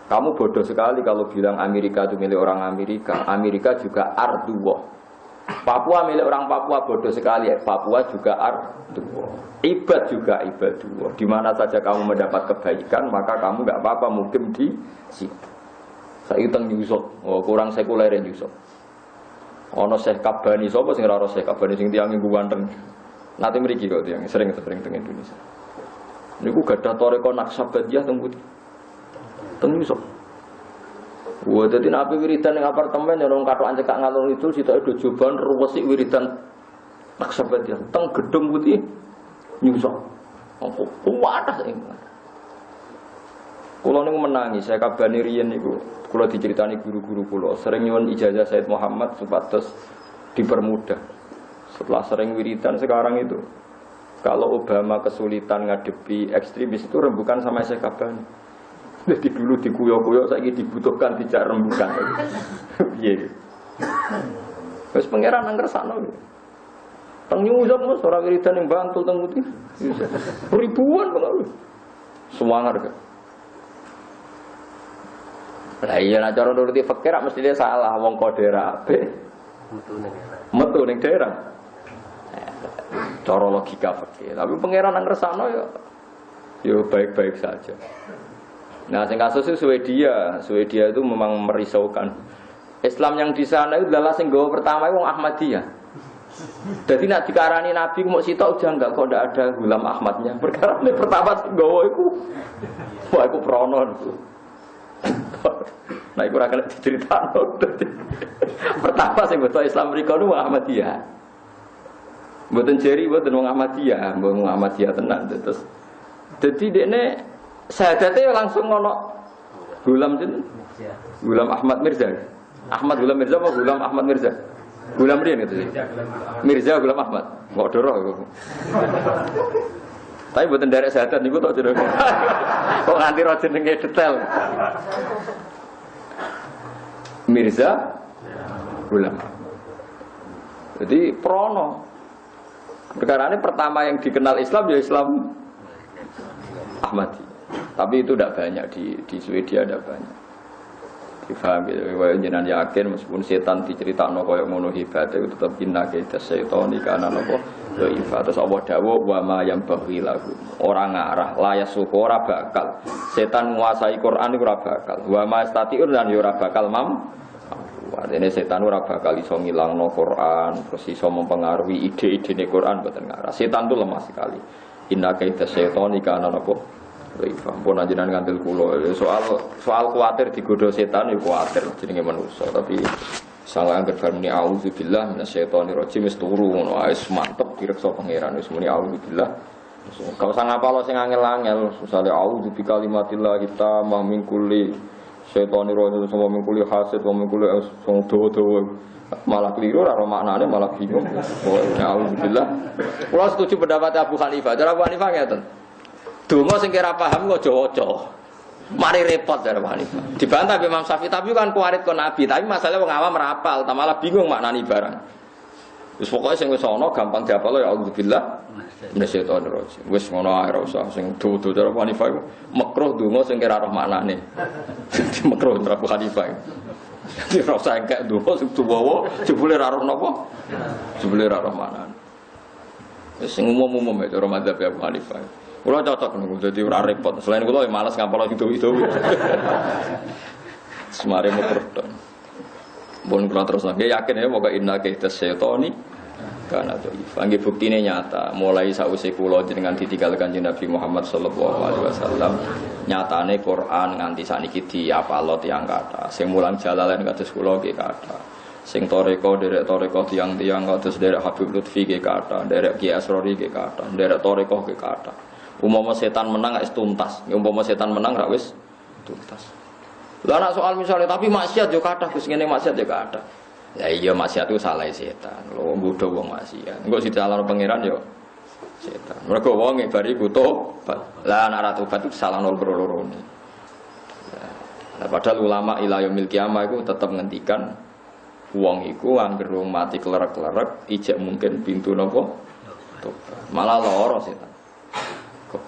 Kamu bodoh sekali kalau bilang Amerika itu milik orang Amerika. Amerika juga arduwah. Papua milik orang Papua, bodoh sekali. Papua juga arduwah. Ibad juga ibadullah. Di mana saja kamu mendapat kebaikan, maka kamu nggak apa-apa mukim di situ. Saya utang Yusuf, kurang sekuler Yusuf. Ono Syekh Kabani, sapa sing ora Syekh Kabani sing tiyang minggu wanteng. Nanti mriki kok tiyang sering teng Indonesia. Niku gadah toreko Naksabandiyah teng pundi? Teng Yusuf. Wah, dadi nek ape wiridan ning apartemen ya orang katokan cekak ngalor itu sitoke do joban ruwesi wiridan Naksabandiyah teng gedung putih Yusuf. Apa kuwatah sing. Kula niku menangi, saya kabani riyen niku. Kula diceritani guru-guru kula, sering nyuwun ijazah Said Muhammad supados dipermudah. Setelah sering wiridan sekarang itu kalau Obama kesulitan ngadepi ekstremis itu rembukan sama Syekh Kabani. Jadi dulu dikuyo-kuyo saiki dibutuhkan dijak rembukan. Piye? Wis pangeran nang kersakno. Teng Yusuf mos ora wiridan ning Bantul teng Putih. Ribuan pengaruh. Semangat kan. Lah iya nek cara nuruti fikih rak mesti dia salah wong kok daerah apik. Metu ning daerah. Cara logika fikih. Tapi pangeran nang resano ya baik-baik saja. Nah, sing kasus itu Swedia itu memang merisaukan. Islam yang di sana itu adalah sing gawa pertama wong Ahmadiyah. Jadi nak dikarani Nabi mau sitok udah enggak kok ndak ada Gulam Ahmadnya. Perkara ini pertama sing gawa iku. Wah, iku prono iku. Nah, iku ora kena diceritakno. Pertama sing beto Islam mriku niku Ahmadiyah. Mboten jeri mboten wong Ahmadiyah, wong Ahmadiyah tenan terus. Dadi dekne syahadatnya langsung ngono Gulam jeneng Gulam Ahmad Mirza. Ahmad Gulam Mirza apa Gulam Ahmad Mirza? Gulam riyen gitu sih. Mirza Gulam Ahmad. Kok doroh iku. Tapi mboten derek syahadat niku tok jeneng. Kok nganti ro jenenge detail. Mirza Gulam. Jadi prono. Perkara ini pertama yang dikenal Islam ya Islam Ahmadi. Tapi itu tidak banyak di Swedia, tidak banyak. Difaham gitu. Kalau jenengan yakin meskipun setan diceritakno koyo ngono hebat itu tetap inna kita setan kana napa doifa. Terus Allah dawuh wa ma yang baghilahu. Ora ngarah, layas ora bakal. Setan nguasai Quran iku ora bakal. Wa ma statiur lan yo ora bakal artinya setan ora bakal iso ngilangno Quran, terus iso mempengaruhi ide-idene Quran mboten ngarah. Setan itu lemah sekali. Inna kaita setan kana napa Rifah, pun ajaran ngantil kulo. Soal khawatir digoda setan, ya khawatir jenenge manusia. Tapi sangat angker farmuni auzubillah minasyaitonir rajim wis turu ngono wis mantep direksa pangeran wis muni auzubillah. Kau usah ngapalo sing angel-angel, misale auzu bi kalimatillah kita min kulli Setan itu semua mengkuli hasid, semua mengkuli dawa-dawa. Malah keliru, ora maknane malah bingung. Ya alhamdulillah. Kula setuju pendapat Abu Hanifah. Cara Abu Hanifah ngeten. Donga sing kira paham kok aja waca. Mari repot cara Abu Hanifah. Dibantah Imam Syafi'i tapi kan kuarit kon Nabi, tapi masalah wong awam rapal, ta malah bingung maknani barang. Wis pokoke sing wis ana gampang diapal ya alhamdulillah. Minasyaitonir rajim. Wis ngono ae ora usah sing dudu cara Abu Hanifah makruh donga sing kira roh maknane. Makruh cara Abu Hanifah. Jadi rasa engkek donga sing tuwa jebule ra roh napa? Jebule ra roh maknane. Wis sing umum-umum ya cara madzhab Abu Hanifah. Kula cocok niku dadi ora repot. Selain kula malas ngapal itu. Semare motor tok. Mun kula terus lagi yakin ya pokoke inna kaitas syaitani kana dhaif. Angge buktine nyata. Mulai sausé kula jenengan ditinggal Kanjeng Nabi Muhammad sallallahu alaihi wasallam, nyatane Quran nganti sakniki diapalo tiyang kathah. Sing mulang jalalain kados kula nggih kathah. Sing toreko derek toreko tiang-tiang kados derek Habib Lutfi nggih kathah, derek Ki Asrori nggih kathah, derek toreko nggih kathah. Umpama setan menang wis tuntas. Umpama setan menang ra wis tuntas. Lah anak soal misalnya tapi maksiat yo kathah Gus ngene maksiat yo kathah. Ya iya maksiat itu salah setan. Lho nggodho wong maksiat. Engko dicalon pangeran yo setan. Mergo wong bari tobat. Lah anak ra tobat itu salah nol loro-lorone. Lah padahal ulama ila yaumil qiyamah iku tetep ngendikan wong iku anggere mati klerak-klerak ijek mungkin pintu napa tobat. Malah lara setan.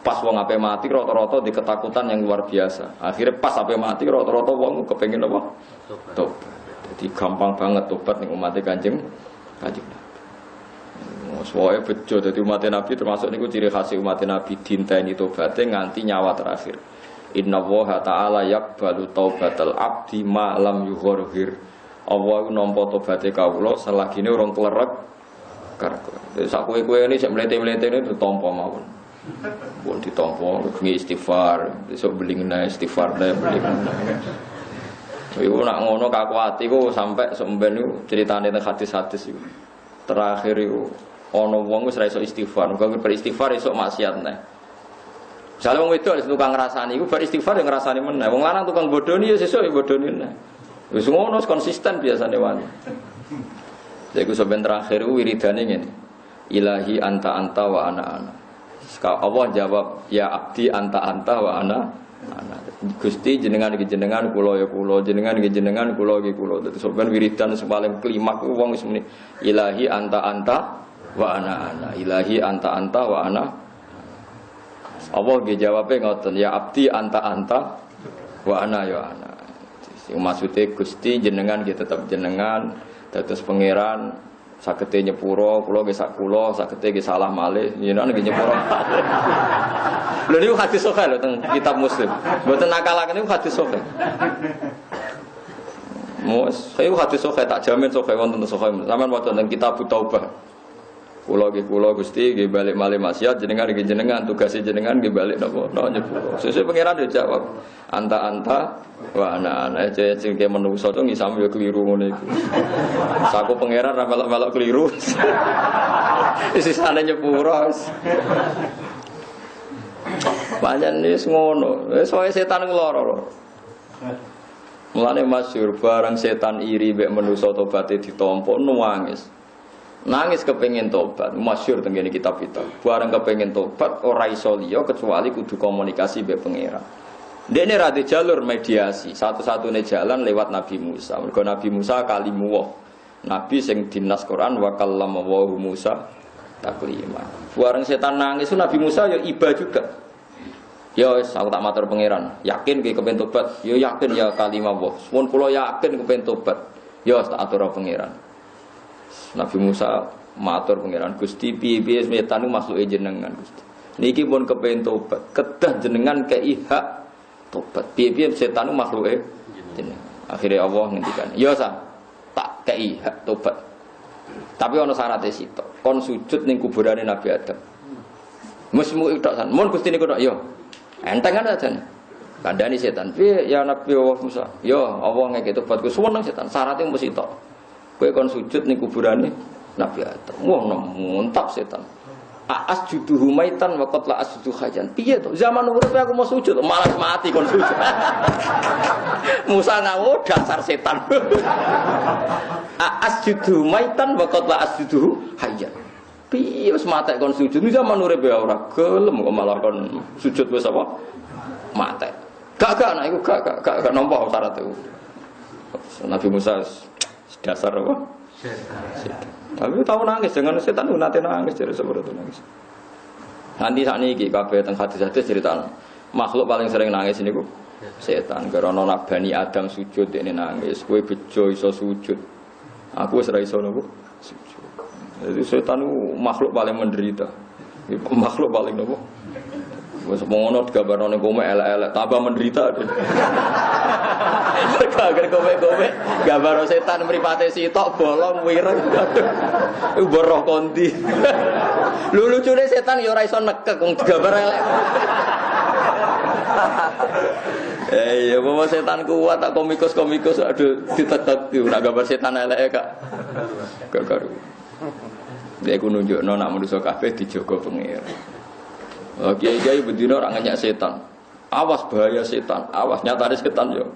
Pas wong ape mati rata-rata di ketakutan yang luar biasa. Akhirnya pas ape mati rata-rata wong kepengin apa? Tobat. Jadi gampang banget tobat ning umat Kanjeng Nabi. Soale bejo dadi umat Nabi termasuk niku ciri khas umat Nabi dinteni tobaté nganti nyawa terakhir. Innallaha ta'ala yaqbalu taubatal abdi ma lam yughir. Allah nampa tobaté kawula selagine urung klerek karek. Sak kowe-kowe ini sik mlete-mlete ini ditampa mawon. Pun ditampa bengi istighfar, besok beli ngene istighfar deh beli. Iku nak ngono kaku ati ku sampai sampean niku critane teng hadis-hadis iku. Terakhir iku ana wong wis ra iso istighfar, kok beristighfar esuk maksiat neh. Misale wong wedok wis tukang ngrasani iku beristighfar ya ngrasani meneh. Wong lanang tukang bodoni ya sesuk ya bodoni neh. Wis ngono konsisten biasane wani. Lha iku sampean terakhir iku wiridane ngene. Ilahi anta wa ana. Allah jawab ya abdi anta wa ana. Gusti jenengan iki jenengan kula ya kula jenengan iki jenengan kula iki kula. Dadi sampeyan wiridan paling klimak ku wong wis muni ilahi anta wa ana. Ilahi anta wa ana. Allah nggih jawabe ngoten ya abdi anta wa ana ya ana. Sing maksude Gusti jenengan nggih tetep jenengan dados pangeran sagete nyepuro kula nggih sak kula sagete nggih salah malih jenengan nggih nyepuro. Lho niku hadis sahih lho teng kitab Muslim. Mboten nakalaken niku hadis sahih. Saya hadis sahih tak jamin sahih wonten sahih. Sampeyan waca teng kitab Taubah. Kula Gusti nggih balik malih maksiat jenengan nggih jenengan tugase jenengan nggih balik napa nyepuro. Sesuk pangeran yo jawab anta wa ana sing ke menungso to ngisam yo keliru ngene iku. Saku pangeran ra melok-melok keliru. Sisane nyepuro. Pancen wis ngono. Wis wae setan lara lho. Mulane masyhur barang setan iri mek manusa tobaté ditampa nangis. Nangis kepengin tobat, masyhur teng ngene kitab-kitab. Barang kepengin tobat ora iso liya kecuali kudu komunikasi mek pangeran. Dene ra di jalur mediasi, satu-satunya jalan lewat Nabi Musa. Mergo Nabi Musa kalimullah. Nabi sing dinas Quran wa kallama wa Musa taklima. Barang setan nangis Nabi Musa ya iba juga. Ya wis aku tak matur pangeran, yakin kowe kepen tobat? Ya yakin ya kalimah Allah. Suwun kula yakin kepen tobat. Ya tak atur pangeran. Nabi Musa matur pangeran, Gusti piye-piye setan niku makhluk jenengan Gusti. Niki pun kepen tobat, kedah jenengan kei hak tobat. Piye-piye setan niku makhluke jenengan. Akhire Allah ngendikan, "Ya sa, tak kei hak tobat." Tapi ana syaratnya sitok. Kon sujud ning kuburane Nabi Adam. Mesmu tok san. Mun Gusti niku tok ya. Enteng kan aja. Kandhani setan. Piye ya Nabi Musa? Ya Allah ngeke tobatku suweneng setan. Syaratnya mesti tok. Kowe kon sujud ning kuburane Nabi Adam. Wah, muntap setan. asjudu humaitan wa qad la asjudu hajan. Piye to? Zaman urip aku mau sujud malah mati kon sujud. Musa ngawo dasar setan. Asjudu humaitan wa qad la asjudu hajan. Piye wis mate kon sujud zaman urip ya ora gelem kok malah kon sujud wis apa? Mate. Gak nek iku gak nampa syarat iku. Nabi Musa dasar apa? Setan. Tapi tahu nangis dengan setan nate nangis jadi seperti itu nangis. Nanti saat ini kabeh teng hadis-hadis cerita makhluk paling sering nangis ini ku setan. Karena Bani Adam sujud ini nangis, kue bejo iso sujud. Aku wis ra iso nopo sujud. Jadi setan itu makhluk paling menderita. Makhluk paling nopo. Wes ngono digambarno ning kowe elek-elek tambah menderita. Agar kowe gambar setan mripate sitok bolong wireng. Iku boroh kondi. Lu lucune setan ya ora iso nekek wong digambar elek. Ya bawa setan kuat tak komikus aduh ditetek ora gambar setan elek Kak. Gak karu. Dia ku nunjukno nak manusa kabeh dijaga pengira. Kiai-kiai bedino orang ngenyak setan. Awas bahaya setan, awas nyatane setan yo.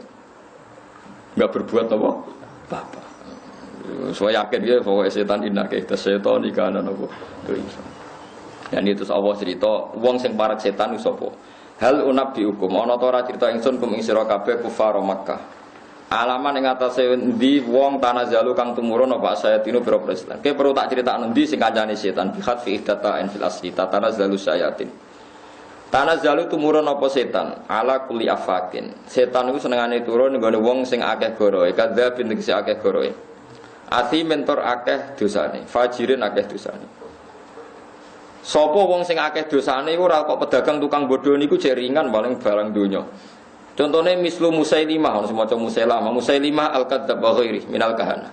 Enggak berbuat apa? Saya yakin dia bahwa setan inake setan ikana napa. Dan itu Allah cerita wong sing parek setan iku sapa? Hal unab dihukum ana ta ora cerita ingsun kum ing sira kabeh kufar Makkah. Alaman ing atase endi wong tanazalu kang tumurun apa sayatinu biro Islam. Ke perlu tak critakno endi sing kancane setan bi khat fi ihdata fil asli tatanazalu sayatin. Tanazzalu tumurun apa setan ala kulli afakin. Setan iku senengane turun nggone wong sing akeh goroe, kadzab sing akeh goroe. Ati mentor akeh dosane, fajirin akeh dosane. Sapa wong sing akeh dosane iku ora kok pedagang tukang bodho niku jeringan paling barang donya. Contone mislu Musailimah, ono maca Musailimah al-kadzdzab wa ghairi minal kahana.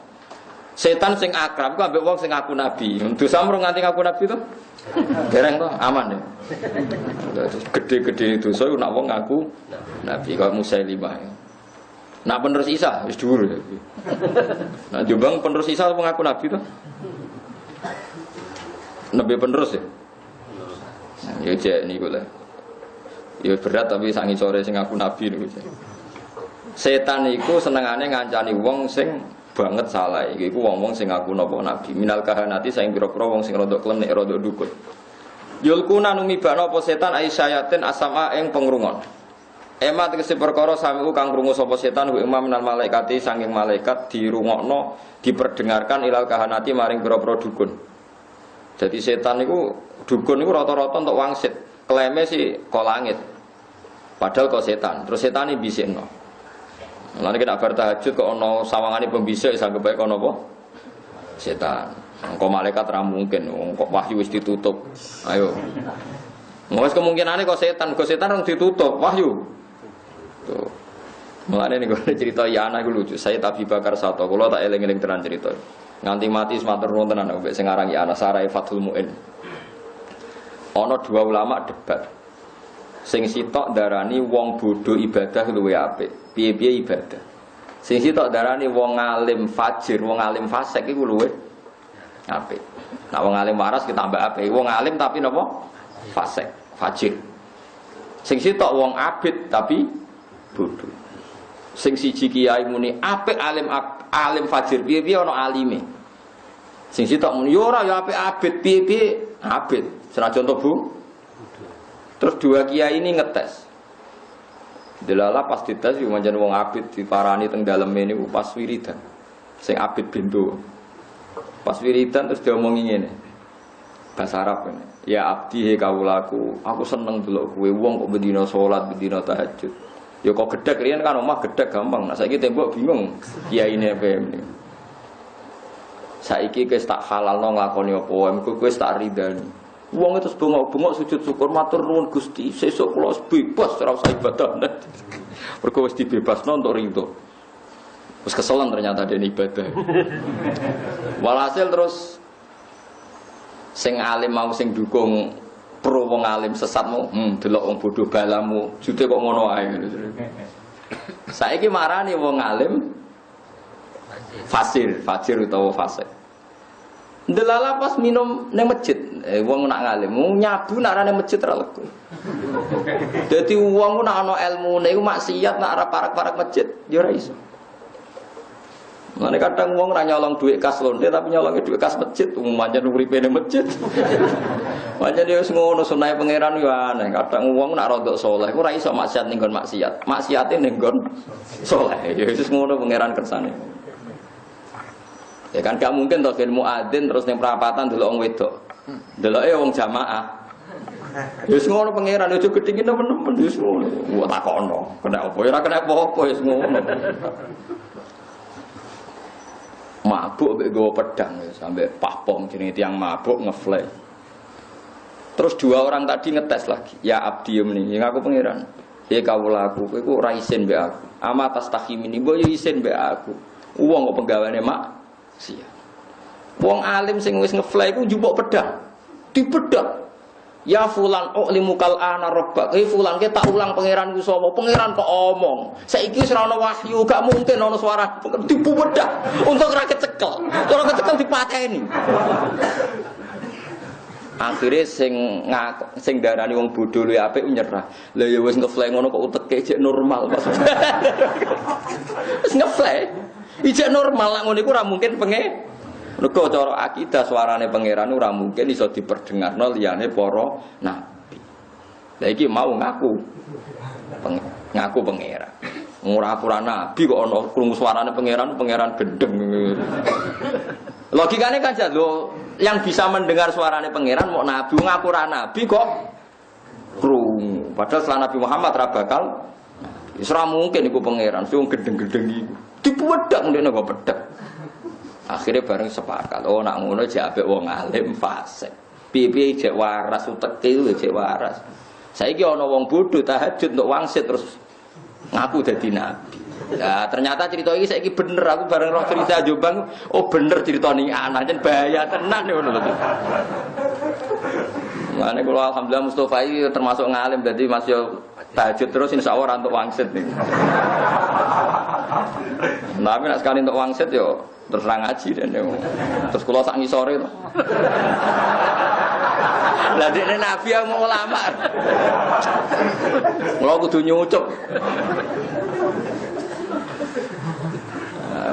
Setan sing akrab ku ambek wong sing ngaku nabi. Dosa mrung nganti ngaku nabi to? Dereng to, aman ya. Gede-gede dosa nak wong ngaku nabi kaya Musailimah. Nak penerus Isa wis dhuwur. Nah Jombang penerus Isa apa ngaku nabi to? Nabi penerus ya. Ya cek niku lho. Ya berat tapi sangi sore sing ngaku nabi niku. Setan iku senengane ngancani wong sing banget salah iki ku wong-wong sing ngaku napa nabi minal kahanati saing pira-pira wong sing rada klenik rada dukun yulkuna numibana apa setan aisayatin asama ing pengrungon emat tegese perkara samiku kang krungu sapa setan ku imam minal malaikati saking malaikat dirungokno diperdengarkan ilal kahanati maring pira-pira dukun. Jadi setan niku dukun niku rata-rata entuk wangsit kleme sih kok langit padahal kok setan terus setane bisikno. Lan nek bar tahajud kok ana sawangane pembisik saged bae kono apa? Setan. Engko malaikat ra mungkin, kok wahyu wis ditutup. Ayo. Wes kemungkinane kok setan rong ditutup wahyu. Tuh. Mulane niku cerita ya anak iku lucu. Saya Abi Bakar Sato, kula tak eling-eling tenan cerita. Nganti mati matur nuwun tenan mbek sing aran ya anak Sarai Fathul Muin. Ana dua ulama debat. Sing sitok darani wong bodho ibadah luwih apik. Piye-piye ibadah. Sing sitok darani wong alim fajir, wong alim fasik iku luwih apik. Nah wong alim waras kita tambah apik. Wong alim tapi napa? Fasik, fajir. Sing sitok wong abid tapi bodho. Sing siji kiai muni apik alim fajir, piye-piye ana alime. Sing sitok muni yo ora ya apik abid, piye-piye abid. Senajan to Bu. Terus dua kiai ini ngetes. Delala pas dites yo manjen wong abid diparani teng daleme niku pas wiridan. Sing abid bendo. Pas wiridan terus diomongi ngene. Bahasa Arab ngene. Ya abdi he kawulaku, aku seneng delok kowe wong kok bendina salat, bendina tahajud. Ya kok gedhek riyen kan omah gedhek gampang. Nah saiki tembok bingung kiyaine apa. Saiki wis tak halalno nglakoni apa wae, kowe wis tak ridani. Wong itu bengok-bengok sujud syukur matur nuwun Gusti, sesuk kula bebas ora usah ibadah. Mergo wis dibebasno untuk ridho. Wis keselan ternyata dene ibadah. Walhasil terus sing alim mau sing dukung pro wong alim sesatmu, delok wong bodoh balamu, jute kok ngono ae. Saiki marani wong alim fajir utawa fasik. Ndelala pas minum nang masjid. Wong nak ngalim, nyabu nak nang masjid ra lego. Dadi wong nak ana ilmune iku maksiat nak arep parak-parak masjid, ya ora iso. Mane kadang wong ora nyolong dhuwit kas lonte tapi nyolongi dhuwit kas masjid, pancen uripe ning masjid. Pancen ya wis ngono sunahe pangeran yo aneh. Kadang wong nak rodok saleh iku ora iso maksiat ning nggon maksiat. Maksiate ning nggon saleh. Ya wis ngono pangeran kersane. Ya kan gak mungkin toh ilmu adzin terus ning perapatan delok wong wedok. Deloke wong jamaah. Wis ngono pangeran aja gedhinge nemen-nemen wis ngono. Kok takono, kena apa ya ora kena apa-apa wis ngono. Mabuk mek nggawa pedang sampai pahpom jenenge tiyang mabuk ngeflek. Terus dua orang tadi ngetes lagi. Ya abdi meni, aku pangeran. Kawulaku kowe iku ora isin mbek aku. Ama tas tahimini mbok yo isin mbek aku. Wong kok penggaweane mak sia. Wong alim sing wis ngefly iku njupuk pedang. Dipedhak. Ya fulan ulimukal ana rabbak. Fulan ke tak ulang pangeran ku sapa? Pangeran kok omong. Saiki wis ora ana wahyu, gak mungkin ana suara dipedhak. Untuk ora kecekel. Ora kecekel dipateni. Akhire sing darani wong bodho luwih apik nyerah. Lah ya wis ngefly ngono kok uteke jek normal maksudnya. Wis ngefly. Ijek normal lak ngono iku ora mungkin Mergo cara akidah suarane pangeran ora mungkin iso diperdengarno liyane para nabi. Lah iki mau ngaku pangeran. Ora nabi kok ana krungu suarane pangeran gendeng. Logikane kan lho, yang bisa mendengar suarane pangeran mau nabi, ngaku ora nabi kok krungu. Padahal setelah Nabi Muhammad ra bakal wis ora mungkin iku pangeran, sing gendeng-gendeng iku. Dipuwedhak ndekne kok pedhak. Akhirnya bareng sepakat, oh nak ngono jek apik wong alim fasik. Piye-piye jek waras uteke jek waras. Saiki ana wong bodho tahajud untuk wangsit terus ngaku dadi nabi. Ya ternyata cerita ini saiki bener, aku bareng roh cerita Jombang, oh bener cerita ning anak jen bahaya tenan ngono lho. Mane kula alhamdulillah Mustofa iki termasuk ngalim dadi masih tahajud terus insyaallah untuk wangsit nih. Tapi nak sekali untuk wangsit yo terus ra ngaji dan terus kula sak ngisore to. Lah dekne nabi mau ulama. Kula kudu nyucup.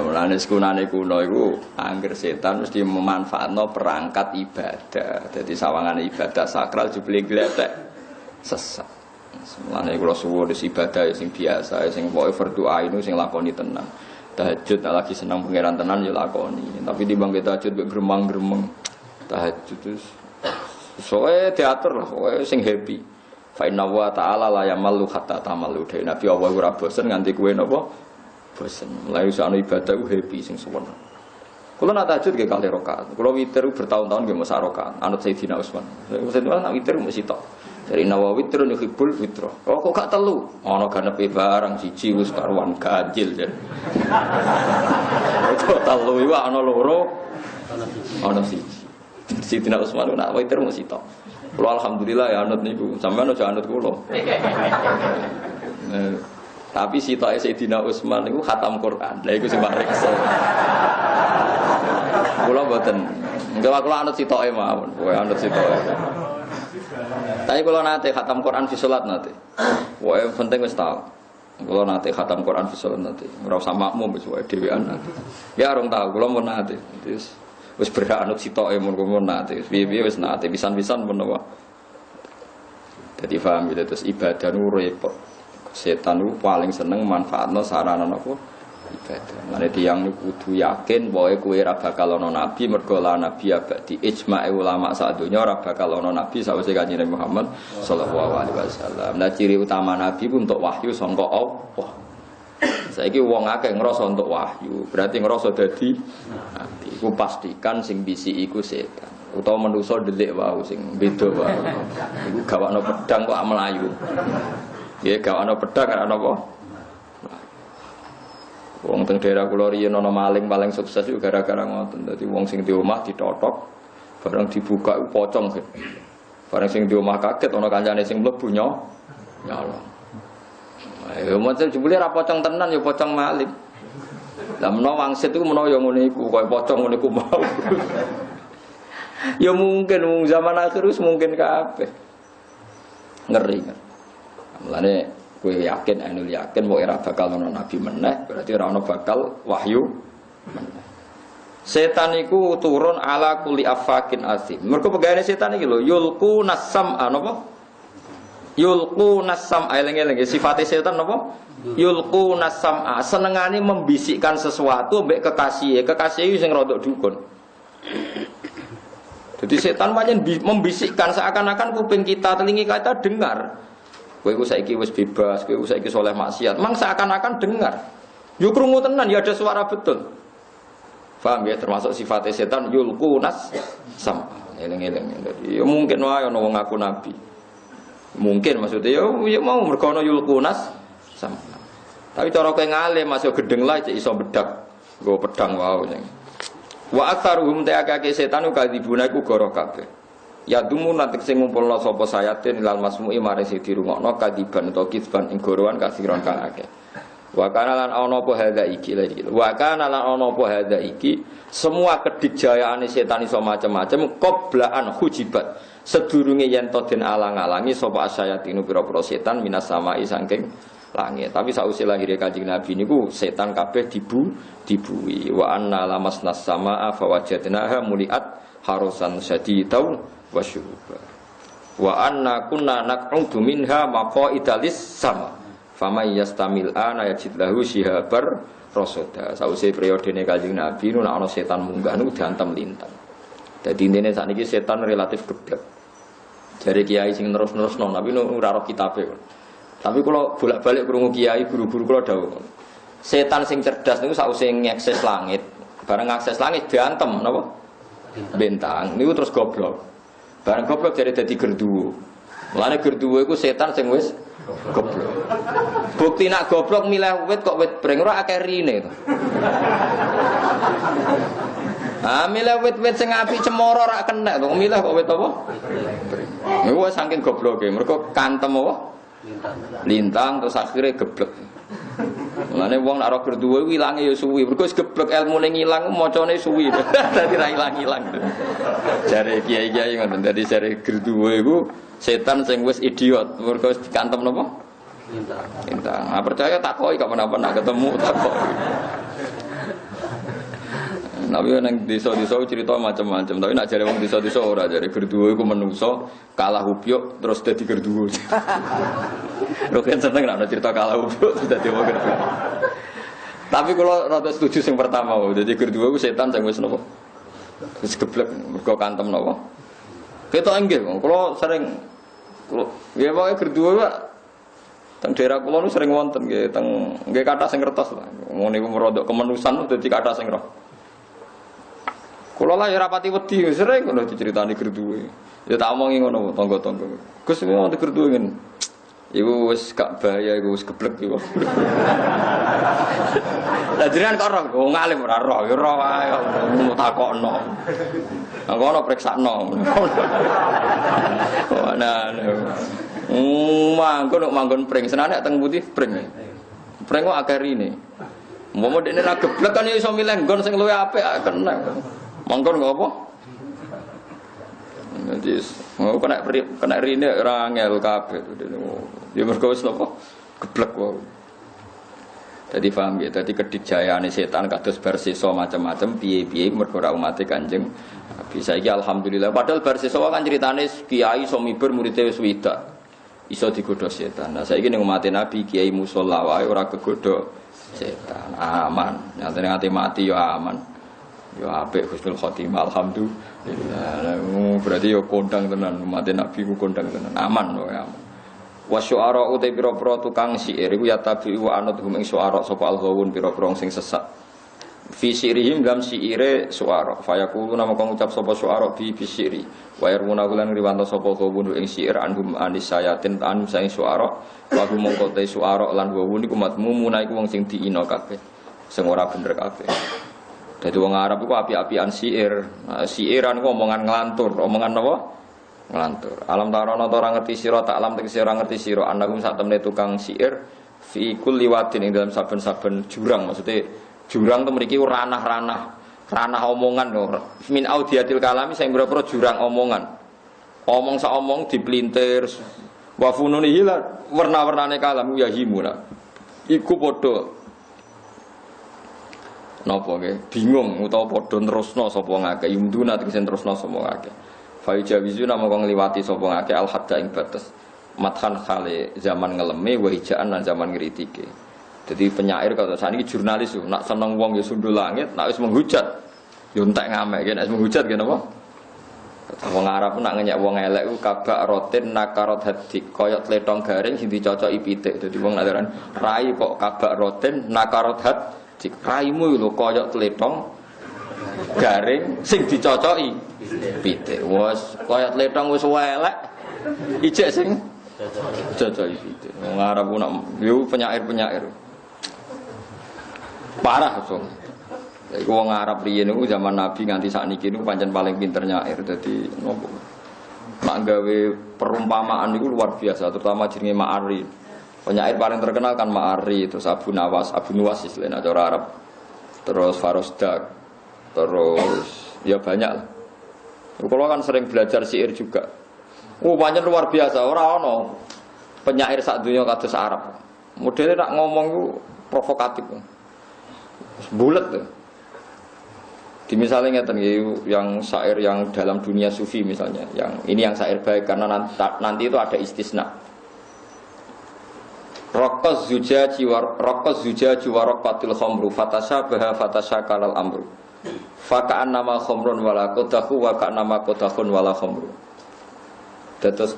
Mulane sekunane kuno iku angger setan mesti memanfaatno perangkat ibadah. Dadi sawangane ibadah sakral jebule gletek sesat. Mulane kula suwun ibadah sing biasa, sing pokoke fardu ain sing lakoni tenan. Tahajud lagi senang pangeran tenan ya lakoni. Tapi timbang kita tahajud mek gremang-gremeng. Tahajud terus soe teater lah, soe sing happy. Fa inna wa ta'ala la yamallu hatta tamallu. Nabi Allah ora bosen nganti kowe napa? Bosen. Mulai usah ibadah ku happy sing suwen. Kula nak tahajud nggih kalih rakaat. Kula witir bertahun-tahun nggih mesti rakaat. Anut Sayyidina Utsman. Sayyidina nak witir mesti tok. Dari Nawawi witrun yuhibbul witra. Oh kok gak telu? Ana ganepe barang siji wis karuan ganjil jan. Kok telu iku ana loro. Ana siji. Sayyidina Utsman nak witir mesti tok. Kula alhamdulillah ya anut niku. Sampeyan aja anut kula. Tapi sitoke Sayyidina Utsman niku khatam Quran. Lah iku sing reksa. Kula mboten. Enggak kula anut sitoke mawon. Kowe anut sitoke. Tapi kalau nate khatam Quran fi salat nate. Wae penting wis tau. Kalau nate khatam Quran fi salat nate. Ora usah makmum wis wae dhewean nate. Ya arung tau kula mun nate. Wis berhak anut sitoke mun nate. Piye-piye wis nate pisan-pisan mun wae. Dadi paham ya terus ibadah nu repot. Setan itu paling seneng manfaatno sarana napa ibadah. Mane tiyang niku kudu yakin bahwa kowe ora bakal ana nabi mergo la nabi abadi ijma' ulama sak donya ora bakal ana nabi sawise Kanjeng Muhammad sallallahu alaihi wasallam. Nah ciri utama nabi ku untuk wahyu sangka Allah. Saiki wong akeh ngrasa untuk wahyu, berarti ngrasa dadi nabi. Ku pastikan sing bisi iku setan. Utawa manusa delik wae sing beda wae. Iku gawakno pedang kok melayu. Ya gawakno pedang kan ana apa? Wong teng daerah kula riyen ana maling paling sukses yo gara-gara ngoten. Dadi wong sing di omah ditotok, bareng dibuka pocong. Bareng sing di omah kaget ana kancane sing mlebu nyolong. Ayo macam jebule ra pocong tenan yo pocong maling. Lah menawa wangsit iku menawa yo ngene iku koyo pocong ngene iku mau. Ya mungkin zaman akhir wis mungkin kabeh. Ngeri kan. Mulane kowe yakin ainul yakin mau era bakal ono nabi meneh, berarti ora ono bakal wahyu meneh. Setan iku turun ala kulli afakin azim. Mergo pegawene setan iki lho yulqu nasam napa? Yulqu nasam eling-eling sifate setan napa? Yulqu nasam senengane membisikkan sesuatu mbek kekasih. Kekasih sing rodok dukun. Jadi setan pancen membisikkan seakan-akan kuping kita, telinga kita dengar. Kowe iku saiki wis bebas, kowe saiki soleh maksiat. Mang seakan-akan dengar. Yo krungu tenan ya ada suara betul. Paham ya, termasuk sifatnya setan yulqu nasam. Eling-eling. Jadi ya mungkin wae ana wong ngaku nabi. Mungkin maksudnya ya mau mergo ana yulqu nasam. Tapi cara kowe ngalim masuk gedeng lah cek iso bedak. Nggo pedang wae. Wa aktsaruhum ta'akake setan kadibuna iku goro kabeh. Ya dumun nanti sing ngumpulna sapa sayatin ilal masmu'i mare sing dirungokno kadiban utawa kisban ing gorowan kasiron kang akeh. Wa kana lan ana apa hadza iki lagi. Wa kana lan ana apa hadza iki semua kedikjayaane setan iso macam-macam qoblaan hujibat. Sedurunge yen to den alang-alangi sapa asyayatinu pira-pira setan minas samai saking langit. Tapi sausé lahire Kanjeng Nabi niku setan kabeh dibui. Wa anna lamasnas samaa fawajadnaha muliat harusan syadidau wa syuhuba. Wa anna kunna naq'udu minha maqaidalis sama. Famay yastamil ana yajid lahu shihabar rasada. Sausé periodene Kanjeng Nabi nu ana setan munggah niku diantem lintang. Dadi intine sakniki setan relatif geblek. Jare kiai sing terus-terusno tapi ora roh kitabe. Tapi kalau bolak-balik krungu kiai guru-guru kula dawuh. Setan sing cerdas niku sausé ngakses langit, bareng ngakses langit diantem napa? Bintang. Niku terus goblok. Bareng goblok jadi dadi gerduwo. Mulane gerduwo iku setan sing wis goblok. Bukti nak goblok milih wit kok wit breng ora akeh rine to. Milih wit-wit sing apik cemara ora kena to. Milih kok wit apa? Niku wis saking gobloke. Mergo kantem apa? Lintang terus akhirnya geblek. Mulane wong nek ora gerduwe ilange ya suwi. Mergo wis geblek ilmune ngilang macane suwi. Dadi ra ilang-ilang. Jare kiai-kiai ngoten. Dadi jare gerduwe iku setan sing wis idiot. Mergo wis dikantem napa? Lintang. Nah, percaya tak koi kapan-kapan nak ketemu tak koi. Tapi nang desa-desa cerita macam-macam. Tapi nak jare wong desa-desa ora jare gerduwe iku menungso kalah upyuk terus dadi gerduwe. Lho kan seneng nek cerita kalah upyuk terus dadi wong gerduwe. Tapi kalau rada setuju sing pertama wae. Dadi gerduwe iku setan sing wis napa? Wis geblek mergo kantem napa? Ketok inggih, kula sering nggih pokoke gerduwe Pak. Teng daerah kula nu sering wonten nggih teng nggih kathah sing ngertos lah. Ngono niku merodok kemenusan dadi kathah sing roh. Kula lah ya rapati wedi sering ngono diceritani gerduwe. Ya tak omongi ngono tangga-tangga. Gus ngono gerduwe ngene. Iku wis gak bahaya iku wis geblek iku. Lah jenengan kok roh wong alim ora roh ya roh wae takokno. Ngono priksakno. Nah. Manggon pring senane teng putih pring. Pring kok akeh rine. Momo dekne ra geblek kan iso milih nggon sing luwih apik kena. Manggon nggo apa? Jadi, kena rine ora ngel kabeh. Ya mergo wis napa? Geblek wae. Dadi paham ya, dadi kedikjayaane setan kados bar sesa macam-macam piye-piye mergo ora umate Kanjeng Nabi. Saiki alhamdulillah padahal bar sesa kan critane kiai iso miber muridé wis widak. Iso digodha setan. Nah saiki ning umate Nabi kiai musala wae ora kegodha setan. Aman. Nyatane ati mati ya aman. Ya apik husnul khotimah alhamdulillah. Berarti ya kondang tenan umat Nabi ku kondang tenan. Aman wae aman. Wasyu'ara uta pira-pira tukang syair iku ya tabi wa anut hum ing syu'ara sapa al-ghawun pira-pira sing sesat. Fi sirihim dalam syaire syu'ara. Fa yaqulu nama kang ucap sapa syu'ara bi syairi. Wa yarmuna kulan riwanto sapa ghawun ing syair anhum anisayatin anhum sang syu'ara. Wa hum mongko te syu'ara lan ghawun iku matmumuna iku wong sing diina kabeh. Sing ora bener kabeh. Dadi wong Arab iku api-apian syair. Nah, syairan ku omongan nglantur, omongan apa? Nglantur. Alam tarono ta ora ngerti sira tak alam tegese ora ngerti sira anakum sak temne tukang syair fi kulli wadin ing dalam saben-saben jurang maksudnya jurang itu mriki ranah-ranah ranah omongan lho. Min audiatil kalami sing boro-boro jurang omongan. Omong sak omong dipelintir. Wa fununi hila warna-warnane kalam ya himuna. Iku padha napa nggih bingung utawa padha terusno sapa ngake yumduna tegese terusno sapa ngake. Fa jawizuna mongko ngliwati sapa ngake al hadda ing batas. Mathan khale zaman ngeleme wa hijaan lan zaman ngritike. Jadi penyair kalau saat ini jurnalis tuh, nak seneng wong ya sundul langit, nak wis menghujat, yo entek ngamek, nak wis menghujat gini apa? Wong Arab nak ngenyak wong elek ku kabak rotin nakarot hati, koyok tletong garing sing dicocoki pitik. Jadi wong nak rai kok kabak rotin nakarot hati, raimu lho koyok tletong garing sing dicocoki pitik. Wes koyok tletong wis elek, ijek sing cocoki pitik. Wong Arab ku nak yo penyair-penyair. Parah so. Iku wong Arab riyen niku zaman Nabi nganti sakniki niku pancen paling pinter nyair. Dadi nopo? Mak gawe perumpamaan niku luar biasa, terutama jenenge Ma'ari. Penyair paling terkenal kan Ma'ari, terus Abu Nuwas istilahnya cara Arab. Terus Farosdak. Terus ya banyak lah. Kalau kan sering belajar syair juga. Pancen luar biasa, ora ono penyair sak donya kados Arab. Modelnya nak ngomong ku provokatif. Bulat tuh. Di misalnya ngeten yang syair yang dalam dunia sufi misalnya, yang ini yang syair baik karena nanti itu ada istisna. Raqqaz zujaji wa raqatil khamru fatashabaha fatashakalal amru. Faka'annama khamrun wala qadahu wa ka'annama qadahun wala khamru. Terus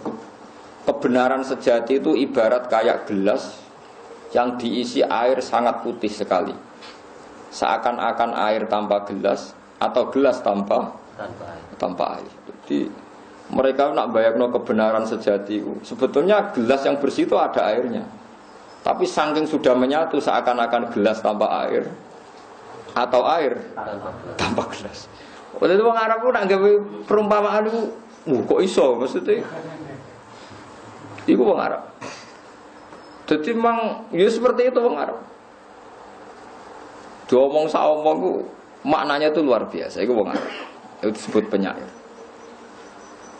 kebenaran sejati itu ibarat kayak gelas yang diisi air sangat putih sekali. Seakan-akan air tanpa gelas atau gelas tanpa air. Jadi mereka nak bayangno kebenaran sejati. Sebetulnya gelas yang bersih itu ada airnya. Tapi saking sudah menyatu seakan-akan gelas tanpa air atau air tanpa gelas. Oleh itu orang Arab nak gawe perumpamaan itu, kok iso maksudnya? Iku wong Arab. Jadi memang ya seperti itu wong Arab. Diomong saomong ku maknanya itu luar biasa. Iku wong Arab. Itu disebut penyair.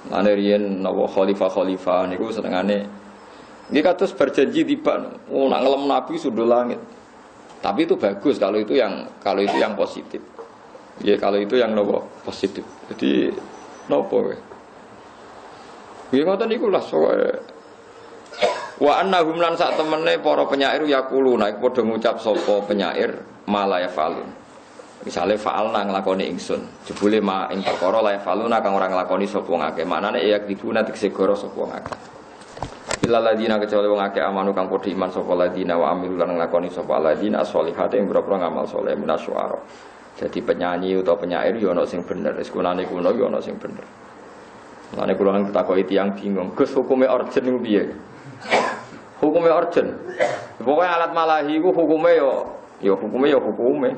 Lan riyen napa khalifah niku senengane nggih kados berjanji tiba nak ngelem nabi sundul langit. Tapi itu bagus kalau itu yang positif. Ya kalau itu yang napa positif. Jadi napa we. Ya ngoten niku lah soe. Wa annahum lan sak temene para penyair yaquluna iku padha ngucap sapa penyair malaya falun. Misale fa'alna nglakoni ingsun, jebule ma ing perkara la faluna kang ora nglakoni sapa ngake. Maknane ya dibuna tegese goro sapa ngake. Illa ladina kecuali wong akeh amanu kang padha iman sapa ladina wa amilu lan nglakoni sapa ladina sholihate ing boro-boro ngamal saleh minasyuara. Jadi penyanyi utawa penyair yo ana sing bener, wis kunane kuno yo ana sing bener. Lane kula nang takoki tiyang bingung, Gus hukume orjen niku piye? Hukume orjen. Pokoke alat malahi ku hukume yo hukume.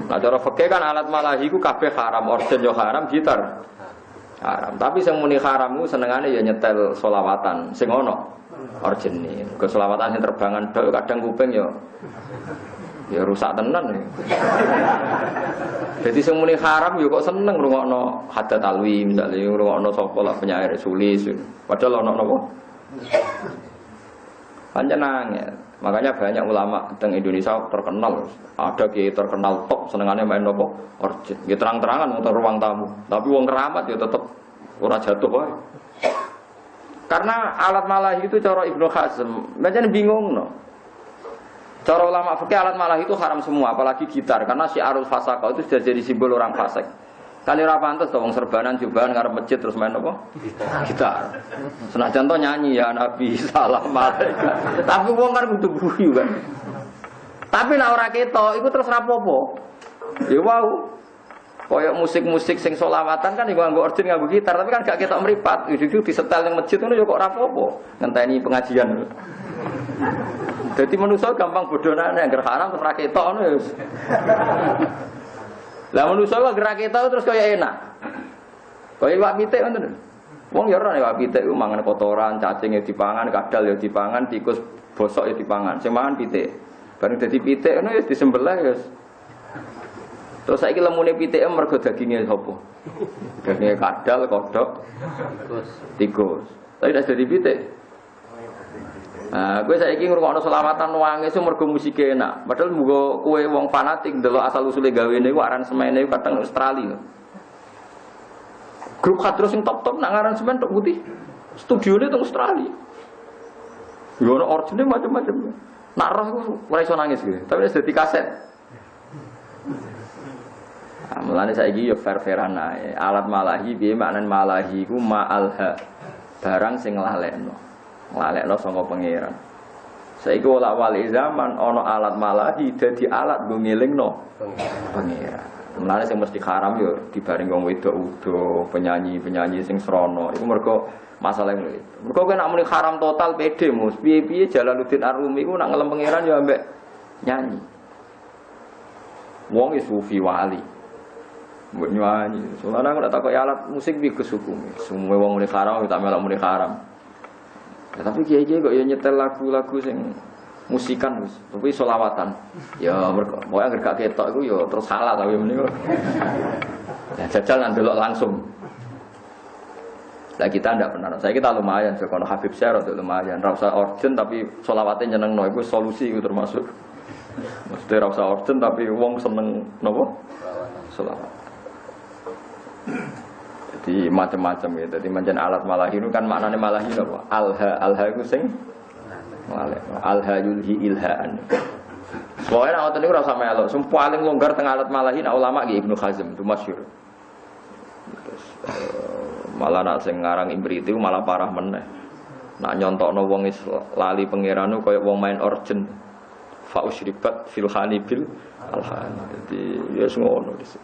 Nah cara fikih kan alat malahi ku kabeh haram, orjen yo haram, gitar haram. Tapi sing muni haram ku senengane ya nyetel selawatan sing ana orjene. Ke selawatan sing terbangan tok kadang kuping ya rusak tenan. Jadi sing muni haram yo kok seneng ngrungokno hadat alwi misale ngrungokno sapa lah penyair sulis. Padahal ana napa? Panjenengan ya. Makanya banyak ulama teng Indonesia terkenal, ada kiai terkenal top senengane main nopo orjen. Nggih terang-terangan wonten ruang tamu, tapi wong keramat ya tetep ora jatuh wae. Karena alat malahi itu cara Ibnu Hazm, macam bingung no. Cara ulama fikih alat malahi itu haram semua, apalagi gitar karena syiarul fasaqah itu sudah jadi simbol orang fasik. Kali ora pantes to wong serbanan jubahan ngarep masjid terus main apa? Gitar. Senajan to nyanyi ya Nabi salam alaikum. Tapi wong kan kudu guyu kan. Tapi nek ora ketok iku terus rapopo. Ya wau. Koyok musik-musik sing selawatan kan iku nganggo orjen nganggo gitar tapi kan gak ketok mripat. Itu disetel ning masjid ngono ya kok rapopo. Ngenteni pengajian. Jadi manusia gampang bodonane anggere haram terus ora ketok ngono ya. Lah manusia kok gerak kita terus kaya enak. Kaya iwak pitik ngoten. Wong ya ora iwak pitik ku mangan kotoran, cacing ya dipangan, kadal ya dipangan, tikus bosok ya dipangan. Sing mangan pitik. Bareng dadi pitik ngono ya disembelih ya. Terus saiki lemune pitike mergo daginge sapa? Daginge kadal, kodhok, tikus. Tapi nek dadi pitik. Nah, kowe saiki ngrungokno selawatan nangis mergo musike enak. Padahal muga kowe wong fanatik ndelok asal usule gawene iku aransemene kadang Australia. Grup Hadros sing top-top nak aransemen tok putih. Studione teng Australia. Yo ono origine macam-macam. Nak roh iku ora iso nangis gitu. Tapi wis dadi kaset. Mulane saiki yo fair-fairan ae. Alat malahi piye maknane malahi iku ma'alha. Barang sing nglalekno. Nglalekno saka pangeran. Saiki ora wali zaman ana alat malahi dadi alat nggo ngelingno pangeran. Mulane sing mesti haram yo dibaring wong wedok udo, penyanyi-penyanyi sing srana. Iku mergo masalah ngene. Mergo kowe nek muni haram total pede mus. Piye-piye Jalaluddin Ar-Rumi iku nak ngelem pangeran yo ambek nyanyi. Wong sufi wali. Mbok nyanyi. Soalnya aku tak takoki alat musik iki kesukume. Semua wong muni haram tak melok muni haram. Ya, tapi kiai-kiai kok ya nyetel lagu-lagu sing musikan wis. Tapi selawatan. Ya mergo pokoke anggere gak ketok iku ya terus salah tapi meniku. Ya jajal nang delok langsung. Lah kita ndak pernah. Saya kita lumayan sekono Habib Syekh rada lumayan. Ra usah organ tapi selawate nyenengno iku solusi iku termasuk. Mesti ra usah organ tapi wong seneng napa? Selawat. Jadi macam-macam ya. Jadi macam alat malahi itu kan maknanya malahi apa? Alha itu sing alha yulhi ilhaan. Soalnya nak ngoten niku ora usah melok. Sing paling longgar teng alat malahi nak ulama nggih Ibnu Hazm itu masyhur. Malah nak sing ngarang Imrit itu malah parah meneh. Nak nyontokno wong is lali pangeran kaya wong main organ. Fa usyribat fil hanibil alhan. Jadi ya ngono dhisik.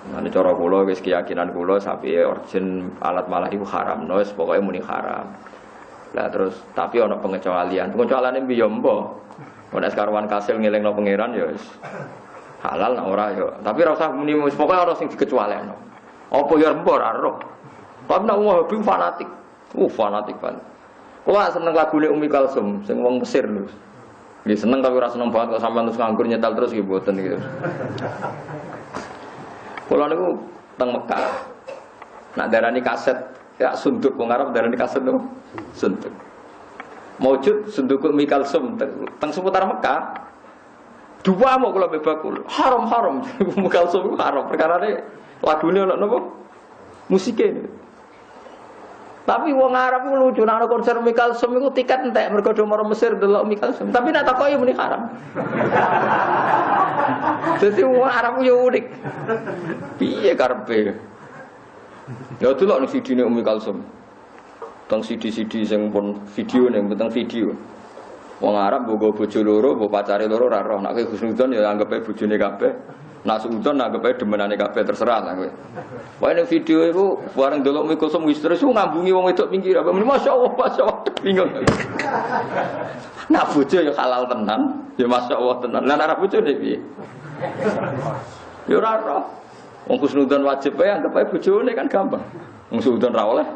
Nah, ini cara kula wis keyakinan kula sapi origin alat malah iku haram, no wis pokoke muni haram. Lah terus tapi ana pengecualian. Pengecualiane piye mbok? Nek karuan kasil ngelingno pangeran ya wis halal nek ora ya. Tapi ora usah muni wis pokoke ana sing dikecualiano. Apa ya mbok ora ero. Tapi nek wong hobi fanatik. Fanatik banget. Kula seneng lagune Umi Kalsum sing wong Mesir lho. Nggih seneng tapi ora seneng banget kok sampean terus nganggur nyetel terus nggih mboten gitu. Kalau niku teng Mekah, nak darani kaset, ya sunduk wong Arab darani kaset niku sunduk. Maujud sunduk Mikal Sum teng seputar Mekah. Dua mau kula bebakul, haram. Mikal Sum haram perkarane lagune ono napa? Musike. Tapi wong Arab ku lucu nang konser Mikal Sum iku tiket entek mergo do marang Mesir delok Mikal Sum. Tapi nek takoki muni haram. Jadi wong Arab yo unik. Piye karepe? Ya delok ning CD-ne Umi Kalsum. Teng CD-CD sing pun video ning teng video. Wong Arab nggo bojo loro, nggo pacare loro ora roh. Nek kowe Husnudon ya anggape bojone kabeh. Nak Sudon anggape demenane kabeh terserah lah kowe. Wae ning video iku bareng delok Umi Kalsum wis terus ngambungi wong wedok pinggir. Masyaallah bingung. Nak bojo ya halal tenan, ya masyaallah tenan. Lah nek bojone piye? Ya ora roh. Wong Husnudon wajib wae anggap ae bojone kan gampang. Wong Sudon ra oleh.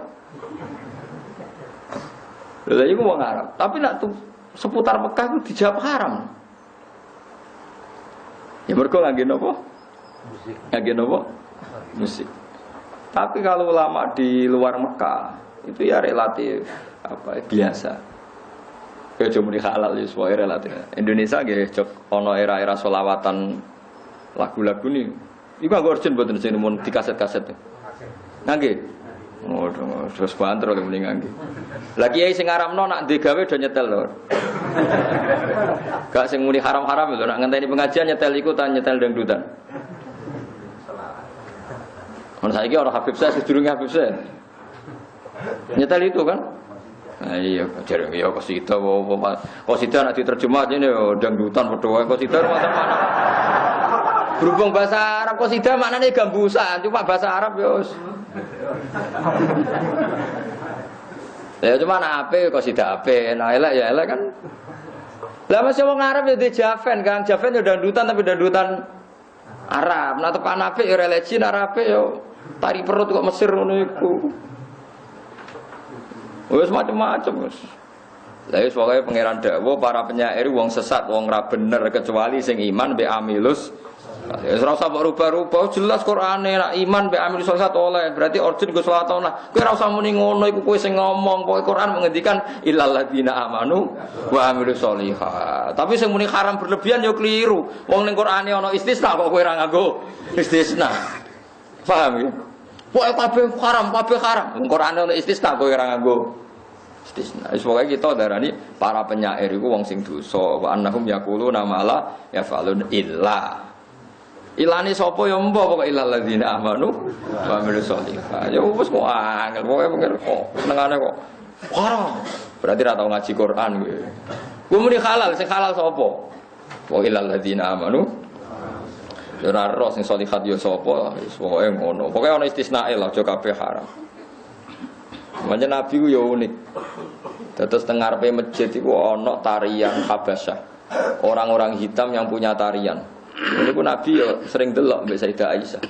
Lha iku wong Arab. Tapi nak seputar Mekah itu dijawab haram. Ya mergo ngangge napa? Musik. Ngangge napa? Musik. Tapi kalau ulama di luar Mekah itu ya relatif biasa. Ya cuma di halal ya semua relatif. Indonesia nggih cok ono era-era selawatan lagu-lagu nih. Iku anggo urgent mboten sing mun di kaset-kaset. Nggih. Oh, terus banter oleh mending ngangge. Lah kiai sing ngaramno nak digawe do nyetel lho. Gak sing muni haram-haram lho nak ngenteni pengajian nyetel iku ta nyetel dangdutan. Mun saiki ora Habib Syekh sedurunge Habib Syekh. Nyetel itu kan? Nah iya, jarang ya qasidah apa qasidah nek diterjemah ini dangdutan padha wae qasidah mana-mana. Berhubung bahasa Arab qasidah maknane gambusan, cuma bahasa Arab ya wis. Ya cuma nak ape qasidah ape, nah elek ya elek kan. Lah masih wong Arab ya dijaven kan, javen ya dangdutan tapi dangdutan Arab. Nah tepan apik ya religi Arab ya tari perut kok Mesir ngono iku. Wis macam-macam wis. Lah wis pokoke pangeran dawuh para penyair wong sesat, wong ra bener kecuali sing iman mbek amilus Ya ora usah rubah-rubah, jelas Qur'ane nek iman mbek amil salat oleh, berarti origin go salat ana. Kowe ora usah muni ngono iku kowe sing ngomong, pokoke Qur'an mengendikan illal ladzina amanu wa amilus sholihat. Tapi sing muni haram berlebihan ya keliru. Wong ning Qur'ane ana istisna kok kowe ora nganggo istisna. Paham ya? Pokoke kabeh haram, kabeh haram. Wong Qur'ane ana istisna kowe ora nganggo istisna. Wis pokoke kita darani para penyair iku wong sing dosa, wa annahum yaquluna ma la yafalun illa ilane sapa ya mbah pokoke ilal ladzina amanu wa amilus sholihat. Ya wis kok angel pokoke pengen kok senengane kok haram. Berarti ra tau ngaji Quran kowe. Kowe muni halal, sing halal sapa? Wa ilal ladzina amanu. Ya ora ro sing sholihat ya sapa, wis pokoke ngono. Pokoke ana istisnae lah, aja kabeh haram. Manja Nabi ku ya unik. Terus teng ngarepe masjid iku ana tarian Habasyah. Orang-orang hitam yang punya tarian. Ini pun Nabi ya sering delok mbek Sayyidah Aisyah.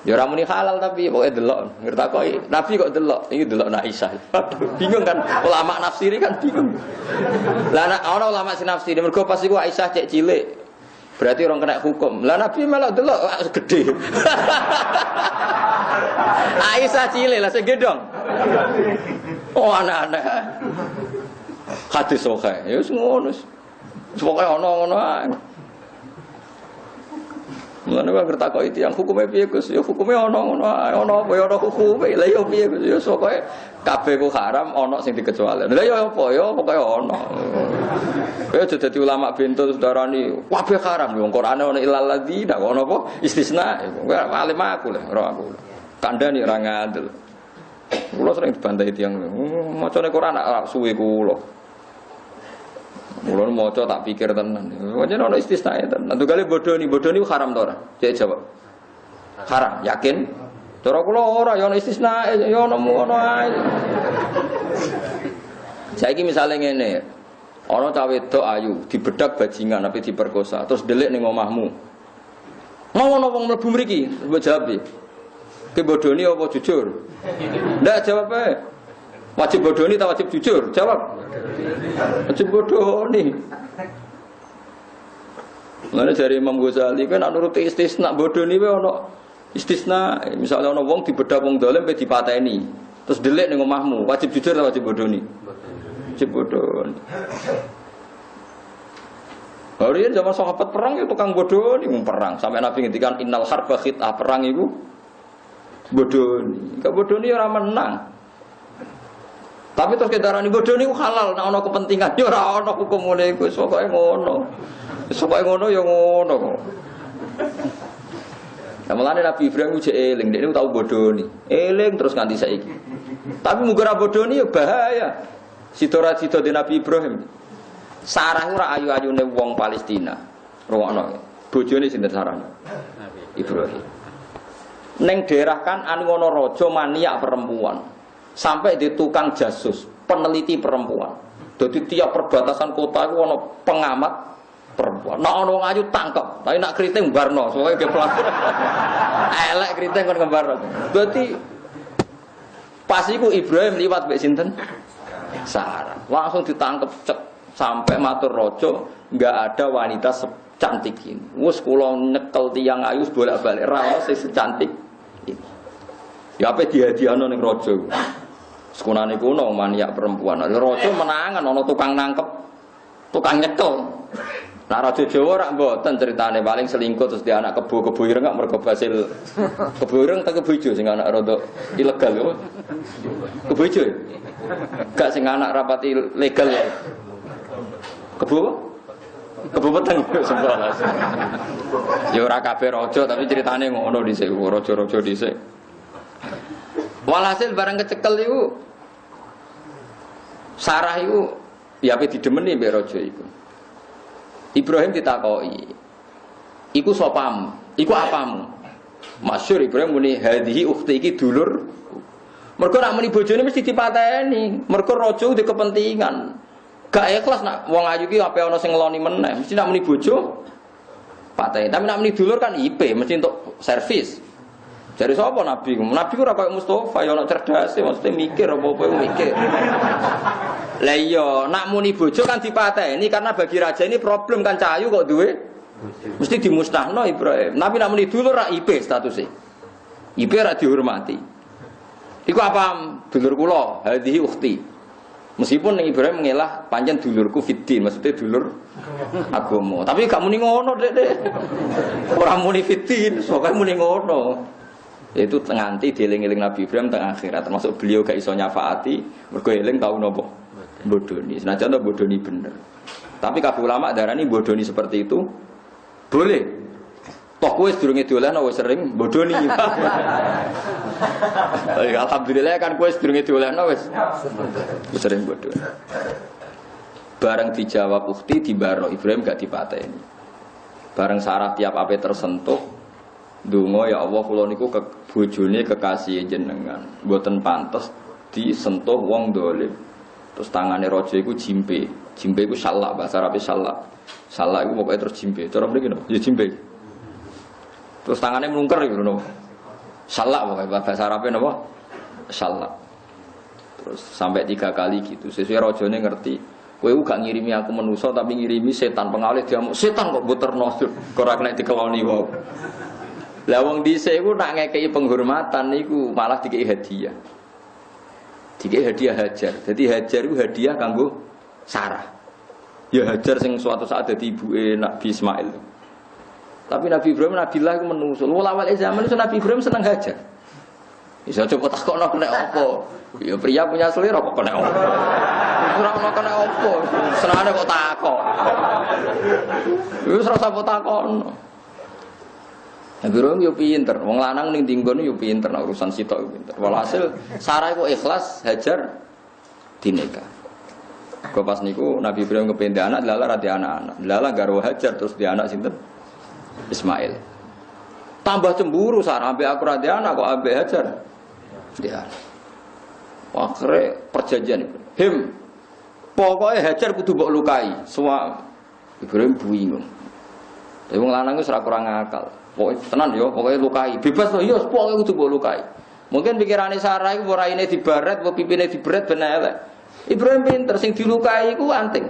Ya ora muni halal tapi pokoke delok. Ngertakoi Nabi kok delok, iki delok Aisyah. Bingung kan ulama nafsiri kan bingung. Lah nek ana ulama sing nafsiri mergo pas iku Aisyah cek cilik. Berarti orang kena hukum. Lah Nabi malah delok gede. Aisyah cilik lah segedong. Oh anak-anak. Hadis sahih. Ya wis ngono. Pokoke ana ngono ae. Mulane wae ngertakok itu yang hukume piye Gus? Ya hukume ana ngono ae, ana apa ya ana hukume. Lah ya piye Gus? Ya pokoke kabeh ku haram ana sing dikecualikan. Lah ya apa ya pokoke ana. Kowe aja dadi ulama bento darani kabeh haram wong Qur'ane ana ilal ladzina kok ana apa istisna. Kowe alim aku lho, ora aku. Kandhani ora ngandel. Kula sering dibantai tiyang macane Qur'an suwe kula. Mulane maca tak pikir tenan. Wajan ana istisnae tenan. Tugale bodoni haram to ora? Cek jawab. Haram, yakin? Cara kula ora ya ana istisnae, ya ana ngono ae. Saiki misale ngene. Ana cah wedok ayu, dibedak bajingan ape diperkosa, terus delik ning omahmu. Mau ana wong mlebu mriki, mbok jawab iki. Ki bodoni apa jujur? Ndak jawab ae. Wajib bodoni atau wajib jujur? Jawab. Wajib bodoni. Mana dari Imam Ghazali kan nuruti istisna bodoni wae ana istisna. Misalnya ana wong dibedak wong dolim pe dipateni. Terus delik ning omahmu, wajib jujur atau wajib bodoni? Wajib bodoni. Harian zaman sahabat perang itu tukang bodoni perang. Sampai Nabi ngendikan innal harba khit'ah, perang itu bodoni. Ka bodoni ora menang. Tapi terus kendaraan bodoh ini halal, nak ono kepentingan, ya ora ono hukum ngene iku, pokoke ngono. Pokoke ngono ya ngono. Mulane Nabi Ibrahim ujek eling, dekne tau bodoni. Eling terus nganti saiki. Tapi muga ora bodoni ya bahaya. Sida-sida di Nabi Ibrahim. Sarah ora ayu-ayune wong Palestina. Rungokno. Bojone sinten Sarah? Nabi Ibrahim. Neng daerah kan anu ana raja maniak perempuan. Sampai di tukang jasus, peneliti perempuan. Jadi tiap perbatasan kota itu ada pengamat perempuan. Nak ono ngayu tangkap, tapi nak keriting barno, soalnya ke pelaku. Elek keriting kon ngembarno. Jadi pas iku Ibrahim liwat mbek sinten? Sarah. Langsung ditangkap cek sampai matur raja, enggak ada wanita secantik ini. Wes kula nyekel tiyang ayu bolak-balik ra ono sing secantik ini. Ya apa dihadiahno ning raja. Sekunane kuno maniak perempuan. Raja menangan ana tukang nangkep, tukang nyekel. Nah raja Jawa rak mboten ceritane paling selingkuh terus dia anak kebo ireng gak mergo hasil kebo ireng ta kebo ijo sing anak rada ilegal yo. Kebo ijo. Gak sing anak rapati legal ya. Kebo peteng sembrono. Ya ora kabeh raja tapi ceritane ngono dhisik raja-raja dhisik. Walhasil barang kecekel iku Sarah iku ya ape didemeni mbek raja iku. Ibrahim ditakoki. Iku sopamu? Iku apamu? Masyhur Ibrahim muni hadhihi ukhti iki dulur. Mergo nak muni bojone mesti dipateni. Mergo raja duwe kepentingan. Gak ikhlas nak wong ayu iki ape ana sing ngeloni meneh. Mesti nak muni bojo pateni. Tapi nak muni dulur kan IP, mesti untuk servis. Jadi sapa Nabi? Nabi ora kaya Mustafa, ya ana cerdase, mesti mikir apa-apa mikir. Lah iya, nak muni bojo kan dipateni karena bagi raja ini problem kan cahayu kok duwe Mesti dimusnahno Ibrahim. Nabi nak muni dulur ra IP statusnya. IP ra dihormati. Iku apa dulur kula, hadhihi ukhti. Meskipun Ibrahim mengelah pancen dulurku fiddin, maksudnya dulur agama. Tapi gak muni ngono, Dek. Ora muni fiddin, pokoke muni ngono. Itu nganti dieling-eling Nabi Ibrahim teng akhirat, termasuk beliau gak iso nyafaati, mergo eling tau napa? Bodoni. Senajan to bodoni bener. Tapi kabeh ulama darani bodoni seperti itu boleh. Toh kowe sedurunge diolehno wis sering bodoni. Alhamdulillah kan kowe sedurunge diolehno wis sering bodoni. Bareng dijawab ukhti dibaro Ibrahim gak dipateni. Bareng Sarah tiap ape tersentuh ndonga ya Allah kula niku bojone kekasih jenengan. Mboten pantes disentuh wong dolim. Terus tangane raja iku jimpe. Jimpe iku salak bahasa Arabe salak. Salak iku pokoke terus jimpe. Cara mriki no, ya jimpe. Terus tangannya melungker gitu no. Salak pokoknya bahasa Arabnya napa? Salak. Terus sampai 3 kali gitu. Sesuai rajane ngerti. Kowe gak ngirimi aku manusa tapi ngirimi setan pengalih diamuk. Setan kok buterno ora kena dikeloni wae. Lah wong dhisik iku nak ngekeki penghormatan niku malah dikeki hadiah. Dikeki hadiah Hajar. Jadi Hajar iku hadiah kanggo Sarah. Ya Hajar sing suatu saat dadi ibuke Nabi Ismail. Tapi Nabi Ibrahim Nabilah itu menusul. Awal zaman itu Nabi Ibrahim senang Hajar. Bisa coba takokno kena apa? Ya pria punya selera kok kena apa? Ora ono kena apa? Senengane kok takok. Wis ora usah takokno. Nabi Ibrahim yo pinter. Wong lanang ning dinggon yo pinter nek urusan sitok yo pinter. Walhasil Sarah iku ikhlas Hajar dinikah. Kok pas niku Nabi Ibrahim kependhe anak lala ra di anak-anak. Lala garwa Hajar terus di anak sinten? Ismail. Tambah cemburu Sarah ambek aku ra anak kok ambek Hajar. Dia. Akhirnya perjanjian itu. Pokoknya Hajar kudu mbok lukai. Semua Ibrahim bingung. Tapi wong lanang wis ora kurang akal. Pokoke tenan yo, pokoke lukai. Bebas to yo, pokoke kudu mbok lukai. Mungkin pikirane Sarah iku ora raine dibaret, apa pipine diberet ben elek. Ibrahim pinter sing dilukai iku anting.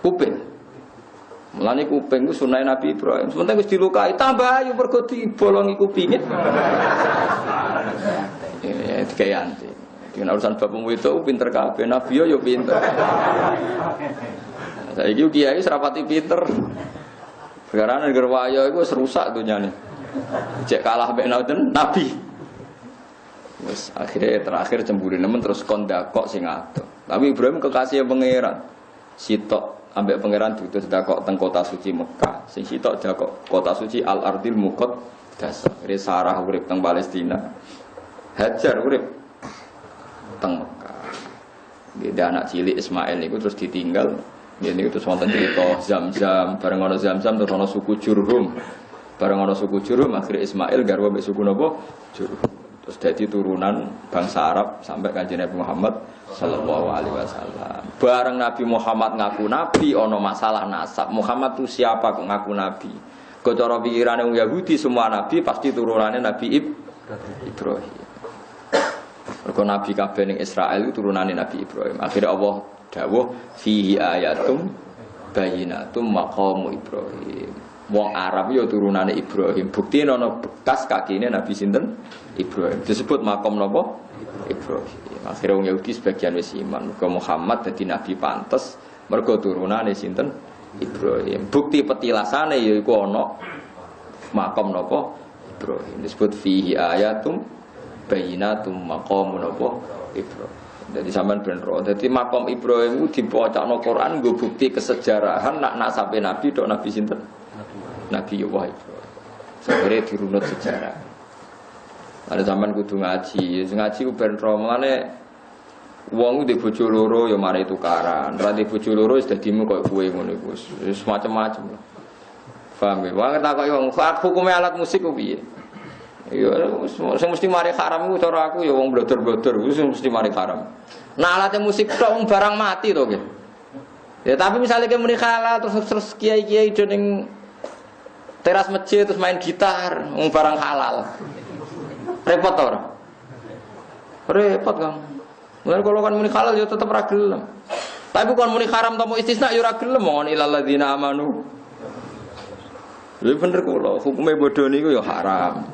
Kuping. Mulane kuping ku sunah Nabi Ibrahim. Sementara wis dilukai, tambah ayu mergo dibolongi kupinge. Ya kayak anting. Dengan urusan bab itu pinter kabeh, Nabi yo pinter. Saiki kiai serapati pinter. Perkara negara wayo iku wis rusak dunyane. Cek kalah mbek Nabi. Wis akhirnya terakhir cemburu nemen terus kondakok sing adoh. Tapi Ibrahim kekasih pangeran. Sitok ambek pangeran diutus dakok teng kota suci Mekah. Sing sitok dakok kota suci Al-Ardil Muqaddas. Sarah urip teng Palestina. Hajar urip teng Mekah. Dia anak cilik Ismail niku terus ditinggal. Dia niku terus wonten cerita Zam-Zam, bareng ana Zam-Zam terus ana suku Jurhum. Bareng ana suku Jurhum akhirnya Ismail garwa mbek suku napa? Jurhum. Terus jadi turunan bangsa Arab sampai kanjeng Nabi Muhammad sallallahu alaihi wasallam. Bareng Nabi Muhammad ngaku nabi ana masalah nasab. Muhammad itu siapa kok ngaku nabi? Kok cara pikirane wong Yahudi semua nabi pasti turunannya Nabi Ibrahim. Mergo nabi kabeh ning Israel itu turunane Nabi Ibrahim. Akhirnya Allah dawuh fihi ayatum bayyinatum maqamu Ibrahim. Wong Arab yo turunane Ibrahim. Bukti ana bekas kakine Nabi sinten? Ibrahim. Disebut makom napa? Ibrahim. Akhire wong Yahudi sebagian wis iman. Mergo Muhammad dadi nabi pantes mergo turunane sinten? Ibrahim. Bukti petilasane yaiku ana makom napa? Ibrahim. Disebut fihi ayatum bayyinatum maqamun napa? Ibrahim. Jadi sampean ben ro. Dadi makom Ibrahim ku dipocokno Quran nggo bukti kesejarahan nak nasabe nabi tok nabi sinten? Nabi Allah itu sebenarnya dirunut sejarah. Ada zaman kudu ngaji ku ben romane wong di bojo loro ya mari tukaran. Ra di bojo loro wis dadimu koyo kowe ngono iku. Wis macam-macam. Paham ya? Wong takoki wong hukume alat musik ku piye? Ya sing mesti mari haram iku cara aku ya wong blodor-blodor iku sing mesti mari haram. Nah alat musik tok barang mati to nggih. Ya tapi misalnya muni halal terus kiai-kiai do ning teras masjid terus main gitar, barang halal. Repot ora? Repot kan. Mulane kalau kan muni halal ya tetep ra gelem. Tapi kon muni haram ta mau istisna ya ora gelem mon ilal ladzina amanu Lha bener kula, hukume bodho niku ya haram.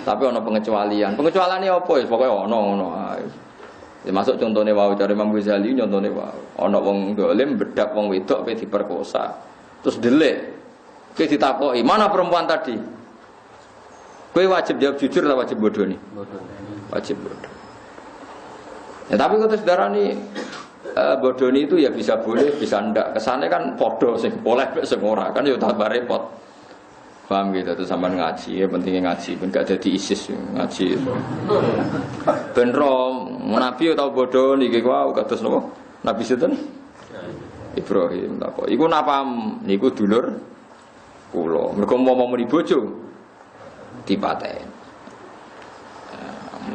Tapi ana pengecualian. Pengecualiane apa ya? Pokoke ana ngono ae. Ya masuk contone wae cari Imam Ghazali nyontone wae. Ana wong dolim bedak wong wedok pe diperkosa. Terus delik. Kowe ditakoki, "Mana perempuan tadi?" Kowe wajib jawab jujur atau wajib bodoh nih? Wajib bodoh. Ya tapi kalau saudara nih bodoh itu ya bisa boleh, bisa ndak. Kesannya kan podo sing boleh sing ora kan ya tambah repot. Paham gitu tuh sampean ngaji, ya pentingnya ngaji, ben gak dadi ISIS ngaji. Ben rom, nabi tau bodoh niki wae kados napa? Nabi sinten? Ibrahim ta kok. Iku napa niku dulur kula. Mergo mau muni bojo dipaten.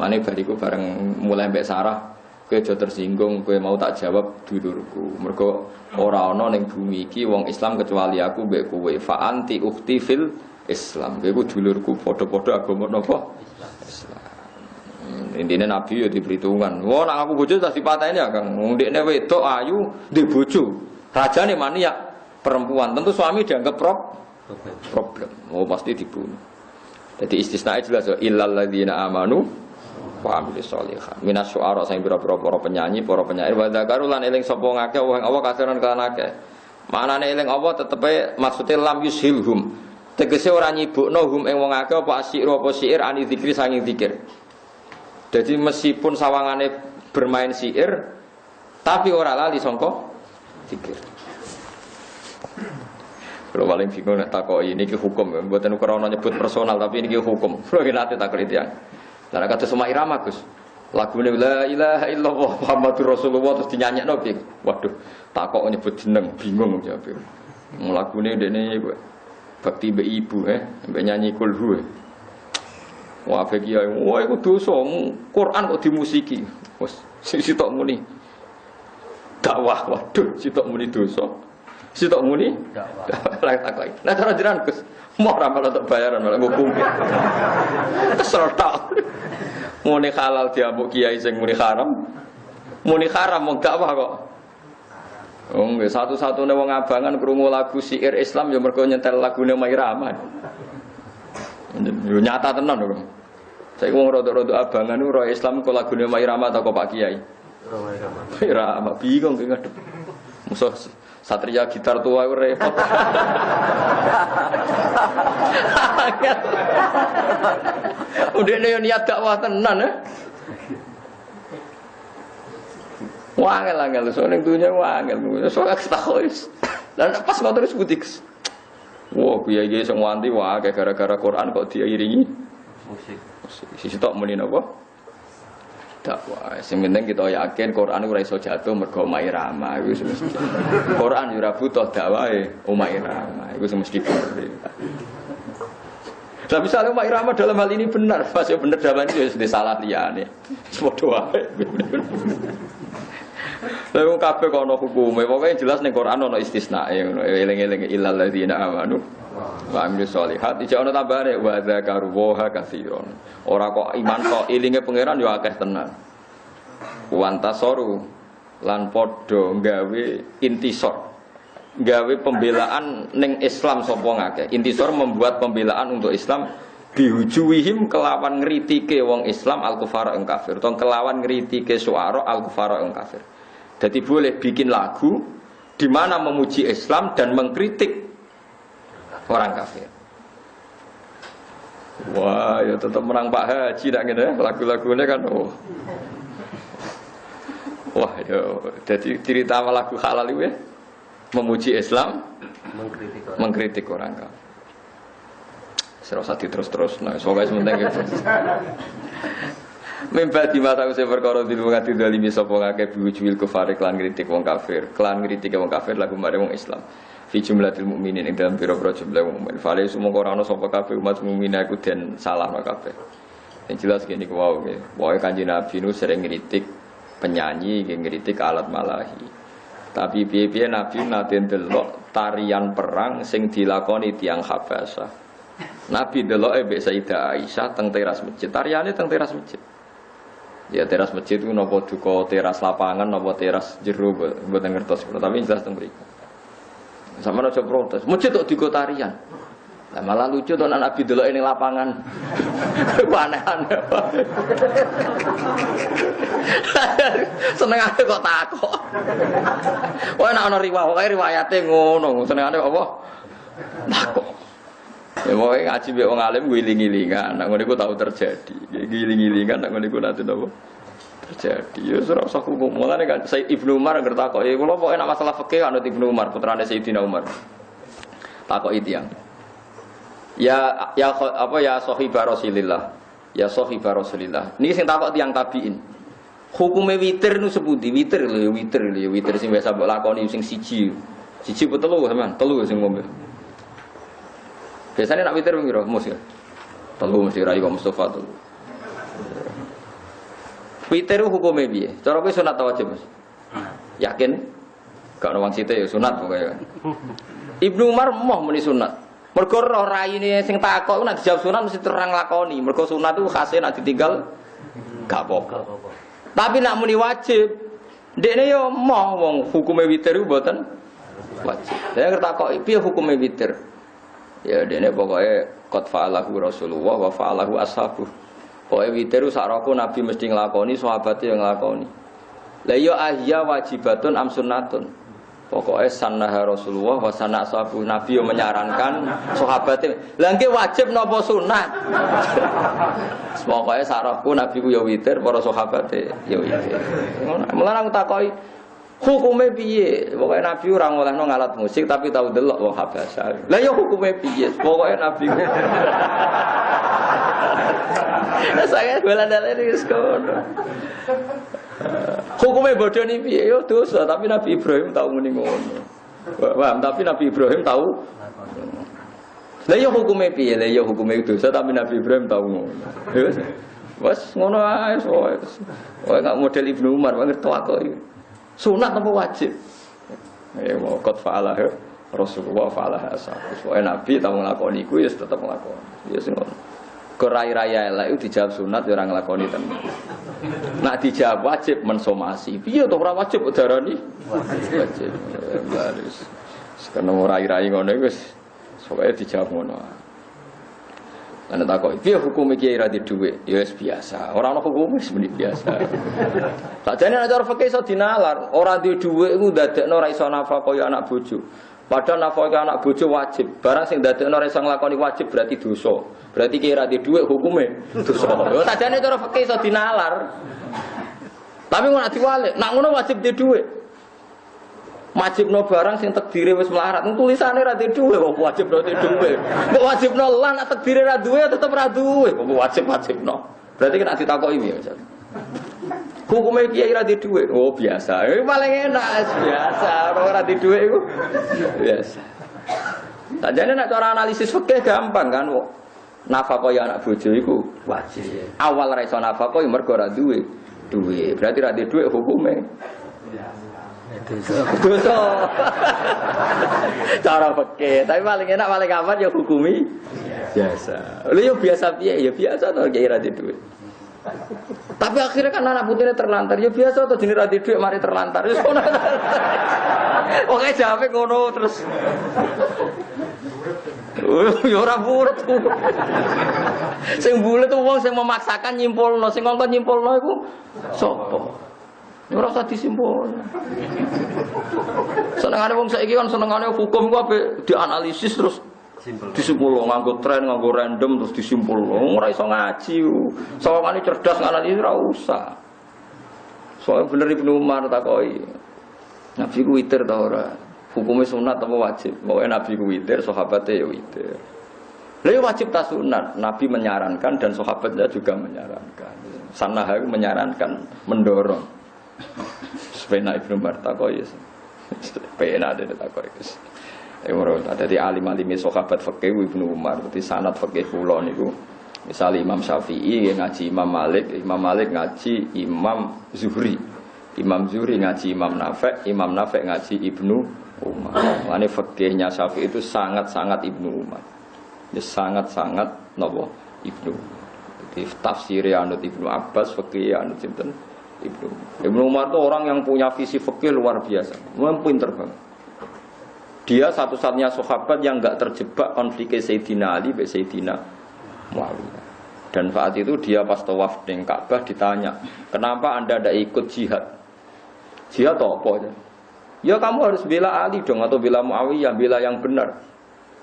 Mane bariku bareng mulai mbek Sarah, kowe aja tersinggung, kowe mau tak jawab dulurku. Mergo ora ana ning bumi iki wong Islam kecuali aku mbek kowe. Fa anti ukhti fil Islam. Kowe dulurku padha-padha agama napa? Islam. Intine Nabi ya diperhitungan. Wah, nek aku bojo tak dipateni ya, Kang. Wong dekne wedok ayu, ndek bojo. Rajane maniak perempuan. Tentu suami dianggap problem. Oh, pasti dibunuh. Jadi istisna jelas ya illal ladzina amanu wa amilus sholihat. Minas syu'ara sing pira-pira para penyanyi, para penyair wa dzakaru lan eling sapa ngakeh wong Allah kaseran kan akeh. Maknane eling Allah tetepe maksude lam yushilhum. Tegese ora nyibukno hum ing wong akeh apa asyir apa syair ani zikri sanging zikir. Jadi meskipun sawangane bermain syair tapi ora lali sangka zikir. Kalau paling bingung nak takoki niki hukum, mboten krana nyebut personal tapi niki hukum. Kulo nate takok tiyang. Lah kata semua irama Gus. Lagune la ilaha illallah Muhammadur Rasulullah terus dinyanyekno piye? Waduh, takok nyebut jeneng bingung jawab. Lagune ndekne bakti mbek ibu mbek nyanyi kulhu. Wah kiai, wah iku dosa, Quran kok dimusiki. Wes sitok muni. Dakwah, waduh sitok muni dosa. Sitok muni dakwah takoi. Nah cara jiran Gus, mau ramal untuk bayaran malah hukum. Serta muni halal diambuk kiai sing muni haram. Muni haram mau dakwah kok. Oh nggih satu-satune wong abangan krungu lagu syair Islam ya mergo nyetel lagune Mai Rahman. Yo nyata tenan kok. Saiki wong rada-rada abangan ora Islam kok lagune Mai Rahman ta kok Pak Kiai. Mai Rahman bingung ki ngadep. Musuh Satria gitar tua itu repot. Udah nih niat dakwah tenan ya. Wangel soalnya dunia wangel. Soalnya ketahuis. Dan pas kau terus butik. Wah, kiai sing wanti wah gara-gara Quran kok diiringi musik. Sisi tok muni napa? Dakwah, sing penting kita yakin Quran ora iso jatuh mergo Mai Rahma iku mesti. Quran yo ora butuh dakwahe Mai Rahma iku mesti bener. Tapi misalnya Mai Rahma dalam hal ini benar, pas ya bener dakwaan itu sudah salah liyane. Padha wae. Lalu kabeh kok ana hukume, pokoke jelas ning Quran ana istisnae ngono. Eling-eling illal ladzina amanu wa amilus sholihat. Iki ana tambahane wa dzakaru wa katsiron. Ora kok iman kok elinge pangeran yo akeh tenan. Wantasoru lan padha gawe intisor. Gawe pembelaan ning Islam sapa ngakeh. Intisor membuat pembelaan untuk Islam bihujuwihim kelawan ngritike wong Islam al-kufara ing kafir. Utawa kelawan ngritike suara al-kufara ing kafir. Jadi boleh bikin lagu di mana memuji Islam dan mengkritik orang kafir. Wah, ya tetap menang Pak Haji nak ngene lagu-lagune kan. Oh. Wah, ya jadi cerita lagu halal itu ya memuji Islam, mengkritik orang kafir. Serasa terus-terus nah, soalnya sementing gitu. Mimba di mata usia perkara dilungati dalimi sapa ngake biwujul kufar klan kritik wong kafir. Klan kritik wong kafir lagu mare wong Islam. Fi jumlatil mukminin ing dalam pira-pira jumlah wong mukmin. Fale sumangka ora ana sapa kafir umat mukmin iku den salahno kabeh. Yang jelas gini ku wae. Wae Kanjeng Nabi nu sering ngritik penyanyi, ngritik alat malahi. Tapi piye-piye Nabi nate ndelok tarian perang sing dilakoni tiyang Habasyah. Nabi ndeloke mbek Sayyidah Aisyah teng teras masjid. Tariane teng teras masjid. Ya teras masjid itu nopo duka teras lapangan nopo teras jero mboten ngertos tapi jelas teng mriku. Sama aja protes. Masjid kok digo tarian. Nah, malah lucu tuh Nabi delok ning lapangan. Aneh-aneh. Senengane kok takok. Wah nek ana riwayate ngono, senengane apa? Takok. Ya mau ngaji mbek wong alim gue iling-ilingan, nek ngene iku tau terjadi. Giling-gilingan nek ngene iku nanti napa? Terjadi. Ya ora usah hukum. Mulane kan Sayyid Ibnu Umar ngerti takoki, kula pokoke nek masalah fikih anut Ibnu Umar, putrane Sayyidina Umar. Takoki tiyang. Ya apa ya sahibah Rasulillah. Ya sahibah Rasulillah. Niki sing takok tiyang tabiin. Hukume witir nu sepundi? Witir lho, witir sing biasa mbok lakoni sing siji. Siji apa telu sampean? Telu sing ngombe. Biasanya nak witir piro? Mus ya. Telu mesti ra iku Mustofa telu. Witir hukume piye? Cara kowe sunat ta wajib, Mas? Yakin? Gak ono wong sithik ya sunat pokoke. Ibnu Umar moh muni sunat. Mergo roh raine sing takok nek dijawab sunat mesti terang lakoni. Mergo sunat itu khase nek ditinggal gak apa-apa. Tapi nek muni wajib, ndekne yo moh wong hukume witir iku mboten wajib. Saya ngertakok piye hukume witir? Ya dene pokoke qad fa'alahu Rasulullah wa fa'alahu ashabuh. Pokoke witir sak roko Nabi mesti nglakoni, sahabate yang nglakoni. La ya ahya wajibatun am sunnatun. Pokoke sannaha Rasulullah wa sanna ashabuh. Nabi yo menyarankan, sahabate. Lah nggih wajib napa sunat? Pokoke sak roko Nabi ku ya witir, para sahabate ya witir. Ngono. Mulane aku takoki hukume piye? Pokoke Nabi ora ngolehno ngalat musik tapi tau delok wong habasa. Lah ya hukume piye? Pokoke Nabi. Saya bolan-bolan wis kono. Hukume bodoni piye? Yo dosa, tapi Nabi Ibrahim tau muni ngono. Paham, tapi Nabi Ibrahim tau. Lah ya hukume piye? Lah ya hukume dosa tapi Nabi Ibrahim tau ngono. Wes ngono ae wis. Wae gak model Ibnu Umar, ngerti kok iki. Sunat apa wajib? Ya mau qad fa'alah Rasulullah fa'alah ashabu. Soale Nabi tau nglakoni iku ya tetep nglakoni. Ya sing ngono. Kerai-raya elek itu dijawab sunat ya ora nglakoni tenan. Nak dijawab wajib mensomasi. Piye to ora wajib darani? Wajib. Baris. Sekarang rai-rai ngono wis pokoke dijawab ngono. Ana takok, piye hukum iki ora di dhuwit? Ya wis biasa. Ora ana hukum wis biasa. Sakjane nek cara fikih iso dinalar, ora di dhuwit iku ndadekno ora iso nafkah kaya anak bojo. Padahal nafkah kaya anak bojo wajib. Barang sing ndadekno ora iso nglakoni wajib berarti dosa. Berarti ki ora di dhuwit hukume dosa. Yo sakjane cara fikih iso dinalar. Tapi ngono diwalik, nak ngono wajib di dhuwit. Wajibno barang sing takdire wis melarat. Tulisane ra di dhuwit kok wajibno di dhuwit. Kok wajibno lan nak takdire ra duwe tetep ra duwe. Kok wajibno. Berarti nek ditakoki piye misal. Hukume piye ra di dhuwit? Oh biasa. Paling enak biasa. Ora di dhuwit iku biasa. Sajane nek cara analisis fikih gampang kan kok. Nafkah ya anak bojo iku wajib. Awal ra iso nafkah ya mergo ra duwe duwe. Berarti ra di dhuwit hukume dosa. Cara fikih, tapi paling enak paling aman ya hukumi biasa. Lha yo biasa piye? Ya biasa to kira di duit. Tapi akhirnya kan anak putune terlantar. Ya biasa to jenenge ra di duit mari terlantar. Wis ngono. Oke jawabe ngono terus. Ya ora bulet. Sing bulet tuh wong sing memaksakan nyimpulno, sing ngongkon nyimpulno iku sapa? Ora usah disimpul. Senengane wong saiki kan senengane hukum ku ape dianalisis terus disimpul nganggo tren, nganggo random terus disimpul. Ora iso ngaji. Sawangane cerdas nganalisis ora usah. Soale bener Ibnu Umar takoki. Nabi ku witir ta ora? Hukume sunat apa wajib? Pokoke Nabi ku witir, sahabate ya witir. Lha wajib ta sunat? Nabi menyarankan dan sahabatnya juga menyarankan. Sanah menyarankan, mendorong. Sepena Ibnu Umar takoki. Sepena dene takoki. Ora dadi alim-alime sahabat fikih Ibnu Umar, dadi sanad fikih kula niku. Misal Imam Syafi'i ngaji Imam Malik ngaji Imam Zuhri. Imam Zuhri ngaji Imam Nafi' ngaji Ibnu Umar. Lane fikihnya Syafi'i itu sangat-sangat Ibnu Umar. Ya sangat-sangat napa Ibnu. Jadi tafsir anut Ibnu Abbas, fikih anut sinten Ibnu Umar itu orang yang punya visi fikih luar biasa, memang pinter banget. Dia satu-satunya sahabat yang enggak terjebak konflik Sayyidina Ali dengan Sayyidina Muawiyah. Dan saat itu dia pas tawaf di Ka'bah ditanya, kenapa anda tidak ikut jihad? Jihad apa? Ya kamu harus bela Ali dong atau bela Muawiyah, bela yang benar.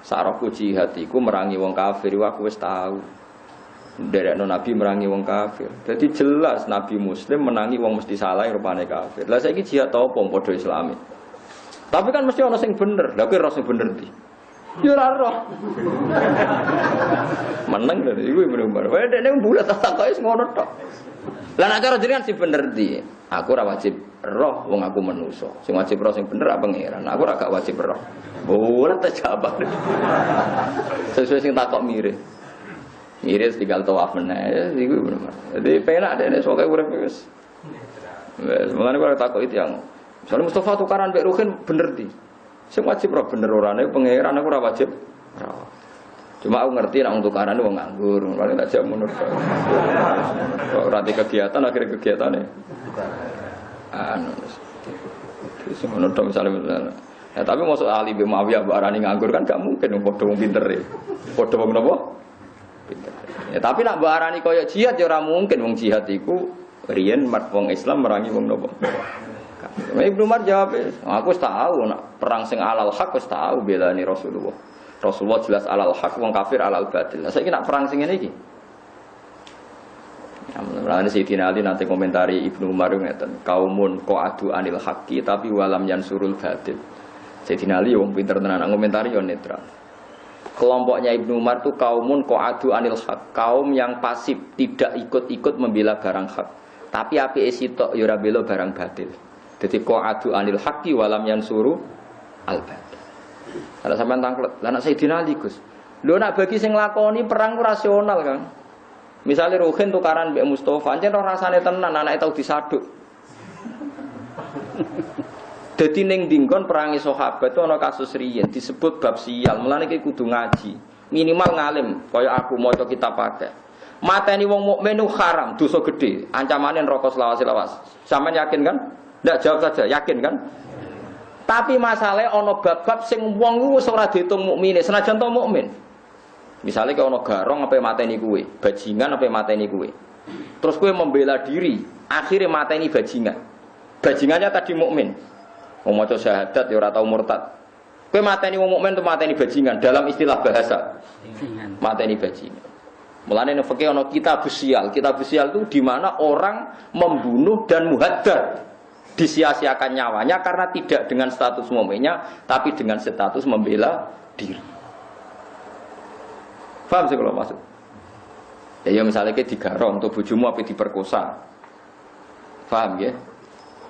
Saraku jihad iku merangi wong kafir, aku wis tahu. Derekno Nabi merangi wong kafir. Jadi jelas Nabi Muslim menangi wong mesti salah rupane kafir. Lah saiki jihad apa padha Islami. Tapi kan mesti ana sing bener. Lah kowe ora sing bener ndi? Ya ora roh. Meneng lho iku bener-bener. Wae dekne bulat tak kok wis ngono tok. Lah nek cara jenengan sing bener ndi? Aku ora wajib roh wong aku manusa. Sing wajib roh sing bener apa pangeran. Aku ora gak wajib roh. Bulat ta jawab. Sesuai sing takok mirip. Mirip tinggal tawaf meneh iku bener-bener. Jadi penak dekne sok urip wis. Wes, mulane kok takok itu yang misalnya Mustafa tukaran mbek Ruhin bener di. Sing wajib roh bener orane pangeran aku ora wajib. Cuma aku ngerti nek tukaran wong nganggur, mulane tak jak munur. Ora di kegiatan akhirnya kegiatane. Anu. Wis ngono to misale. Ya tapi masuk Ali bin Muawiyah mbak arani nganggur kan gak mungkin padha wong pinter e. Padha wong napa? Pinter. Ya tapi nek mbak arani kaya jihad ya ora mungkin wong jihad iku riyen wong Islam merangi wong napa? Ibnu Umar jawab, aku tahu nak perang sing alal hak wis tahu belani Rasulullah. Rasulullah jelas alal hak, wong kafir alal batil. Lah saiki nak perang sing ngene iki. Ya mulane Sayyidina Ali nanti komentari Ibnu Umar ngeten, kaumun qa'adu anil haqqi tapi walam yansurul batil. Sayyidina Ali wong pinter tenan komentari yo netral. Kelompoknya Ibnu Umar itu kaumun qa'adu anil haq, kaum yang pasif, tidak ikut-ikut membela barang hak. Tapi apike sitok yo ora bela barang batil. Jadi qa'adu anil haqqi walam yansuru al batil. Kalau sampean tanglet, lah nek Sayyidina Ali Gus. Lho nek bagi sing lakoni perang ku rasional, Kang. Misale Ruhin tukaran mbek Mustofa, ancen ora rasane tenan anake tau disaduk. Dadi ning dinggon perangi sahabat itu ana kasus riyen disebut bab sial. Mulane iki kudu ngaji. Minimal ngalim kaya aku maca kitab akeh. Mateni wong mukmin itu haram, dosa gede. Ancamane neraka selawas-lawas. Sampeyan yakin kan? Ndak jawab saja, yakin kan? Tapi masalahnya ana bab-bab sing wong ku wis ora diitung mukmine, senajan to mukmin. Misalnya kalau ono garong apa mateni kue, bajingan apa mateni kue. Terus kue membela diri, akhirnya mateni bajingan. Bajingannya tadi mukmin. Mau maca syahadat ya ora tau murtad. Kue mateni wong mukmin tuh mateni bajingan dalam istilah bahasa. Mateni bajingan. Mulane nek fikih ono kitab sial. Kitab sial itu di mana orang membunuh dan muhaddad. Disia-siakan nyawanya karena tidak dengan status mukminnya, tapi dengan status membela diri. Paham sih kalau maksud? Ya misalnya kayak digarong untuk bojomu apa diperkosa. Paham ya?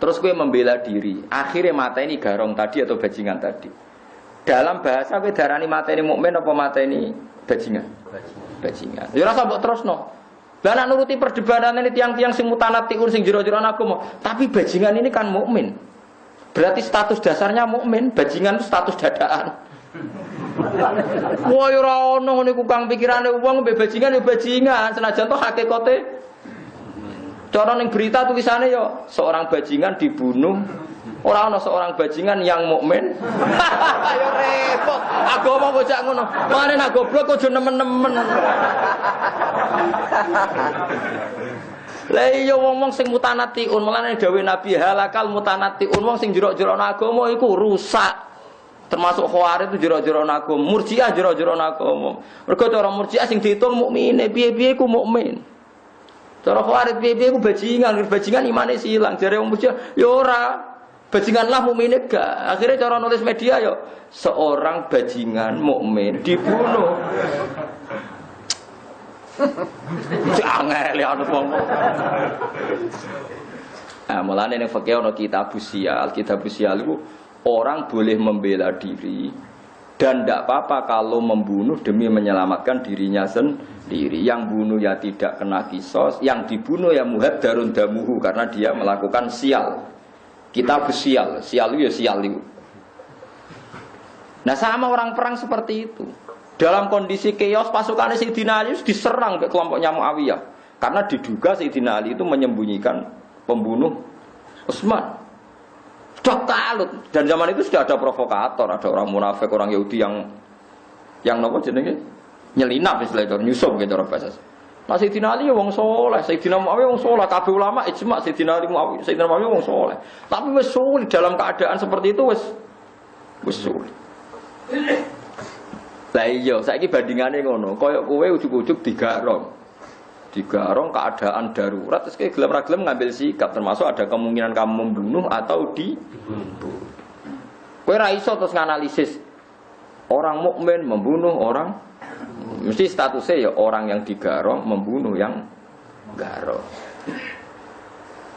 Terus gue membela diri, akhirnya mateni garong tadi atau bajingan tadi. Dalam bahasa gue darani mateni mukmin apa mateni bajingan? Bajingan. Ya rasa mbok terusno. Lah nek nuruti perdebatan ini tiang-tiang sing mutanatiun sing jero-jero agama, tapi bajingan ini kan mukmin. Berarti status dasarnya mukmin, bajingan itu status dadaan. Wah ora ono ngene ku Kang pikirane wong mbek bajingan ya bajingan, senajan to hakikate. Cara ning berita tulisane ya seorang bajingan dibunuh. Ora ono seorang bajingan yang mukmin. Ya repot. Agama bocah ngono. Mane nak goblok aja nemen-nemen. Lah iya wong-wong sing mutanatiun, mulane dawuh Nabi halakal mutanatiun, wong sing jero-jero agama iku rusak. Termasuk Khawarij itu jero-jero agama, Murji'ah jero-jero agama. Mergo cara Murji'ah sing diitung mukmine, piye-piye iku mukmin. Cara Khawarij piye-piye iku bajingan imane silang. Jare wong Murji'ah ya ora. Bajinganlah mukmine gak. Akhirnya cara nulis media ya seorang bajingan mukmin dibunuh. Jangan lihat wong. Nah, mulane ning fikih ana kitab sial itu orang boleh membela diri dan tidak apa-apa kalau membunuh demi menyelamatkan dirinya sendiri. Yang bunuh ya tidak kena kisos, yang dibunuh ya muhaddarun damuhu karena dia melakukan sial. Kitab sial itu ya sial itu. Nah sama orang perang seperti itu. Dalam kondisi chaos pasukan Sayyidina Ali diserang ke kelompoknya Muawiyah karena diduga Sayyidina Ali itu menyembunyikan pembunuh Utsman. Sudah kalut. Dan zaman itu sudah ada provokator, ada orang munafik, orang Yahudi yang nopo jenenge nyelinap istilahnya nyusup gitu orang bahasa. Nah Sayyidina Ali wong soleh, Sayyidina Muawiyah wong soleh, kabeh ulama ijma Sayyidina Ali Muawiyah, Sayyidina Muawiyah wong soleh. Tapi wis sulit dalam keadaan seperti itu wis sulit. Lah iya, saiki bandingane ngono, kaya kowe ujug-ujug digarong. Digarong keadaan darurat terus kayak gelem ra gelem ngambil sikap termasuk ada kemungkinan kamu membunuh atau dibunuh. Kowe ra iso terus nganalisis orang mukmin membunuh orang mesti statusnya ya orang yang digarong membunuh yang garong.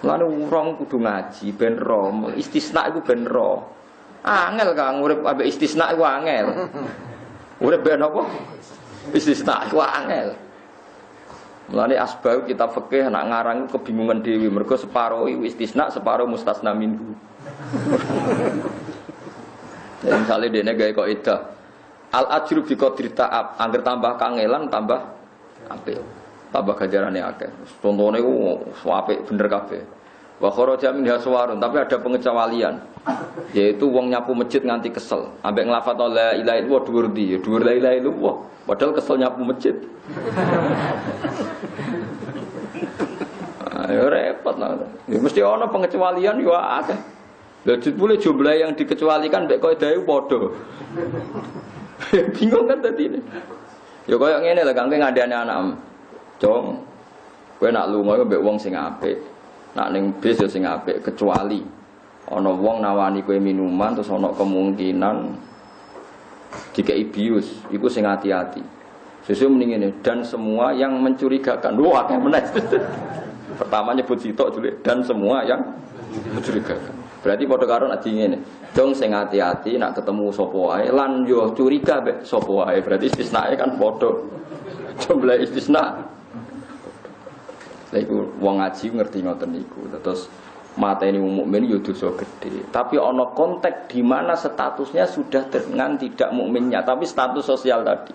Lalu orang kudu ngaji ben ro, istisna iku ben ro. Angel Kang urip ambek istisna iku angel. Urip ben apa? Istisna iku angel. Mulane asbab kita fikih nak ngarang kebingungan dhewe mergo separo istisna, separo mustasna minhu. Jadi misalnya dene gawe kaidah al ajru bi qadri ta'ab, angger tambah kangelan tambah apik. Tambah ganjarane akeh. Contone ku apik bener kabeh. Wa kharaja min haswarun, tapi ada pengecualian. Yaitu wong nyapu masjid nganti kesel, ambek nglafat la ilaha illallah dhuwur ndi, ya dhuwur la ilaha illallah. Padahal kesel nyapu masjid. Ayo repot lah. Ya mesti ana pengecualian yo akeh. Lha jebule jumlah yang dikecualikan mbek kaidah padha. Bingung kan tadi ini. Ya kaya ngene lho Kang ngandani anak. Jong. Kowe nak lunga mbek wong sing apik. Nak ning bis yo sing apik kecuali ana wong nawani kowe minuman terus ana kemungkinan dikei bius, iku sing hati-hati. Sesuk mending ngene dan semua yang mencurigakan. Wah, akeh meneh. Pertama nyebut sitok dulu dan semua yang mencurigakan. Berarti padha karo nek ngene. Dong sing hati-hati nak ketemu sapa wae lan yo curiga mek sapa wae. Berarti istisnae kan padha. Jumlah istisna. Lha iku wong ngaji ngerti ngoten niku. Terus mateni wong mukmin yo dosa gedhe. Tapi ana konteks di mana statusnya sudah dengan tidak mukminnya, tapi status sosial tadi.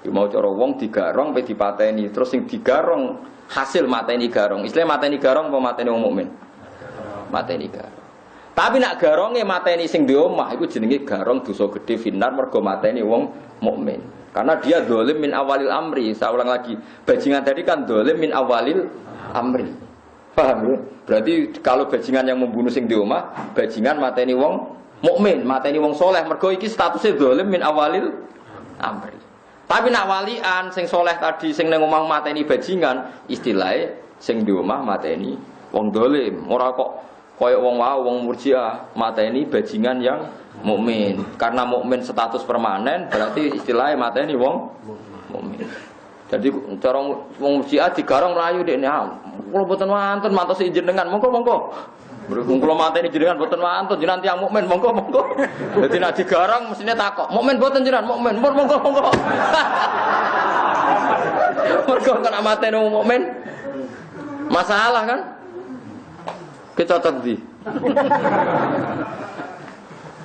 Ya mau cara wong digarong pe dipateni, terus sing digarong hasil mateni garong. Istilah mateni garong apa mateni wong mukmin? Mateni garong. Tapi nak garonge mateni sing di omah iku jenenge garong dosa gedhe finar mergo mateni wong mukmin. Karena dia dolim min awalil amri. Saya ulang lagi, bajingan tadi kan dolim min awalil amri. Paham ya? Berarti kalau bajingan yang membunuh sing di omah, bajingan mateni wong mukmin, mateni wong soleh. Mergo iki statusnya dolim min awalil amri. Tapi nak walian sing soleh tadi sing nang omah mateni bajingan, istilahnya sing di omah mateni wong dolim. Ora kok koyok wong wau wong murjiah mateni bajingan yang mukmin. Karena mukmin status permanen berarti istilahnya mateni wong mukmin. Jadi cara wong murjiah digarong mlayu dekne. Kula boten wonten mantos jenengan. Monggo. Berhubung kula mateni jenengan boten wonten jenengan tiyang mukmin. Monggo. Dadi nek digarong mestine takok. Mukmin boten jenengan mukmin. Monggo. Mergo kena mateni wong mukmin. Masalah kan? Kecotot di.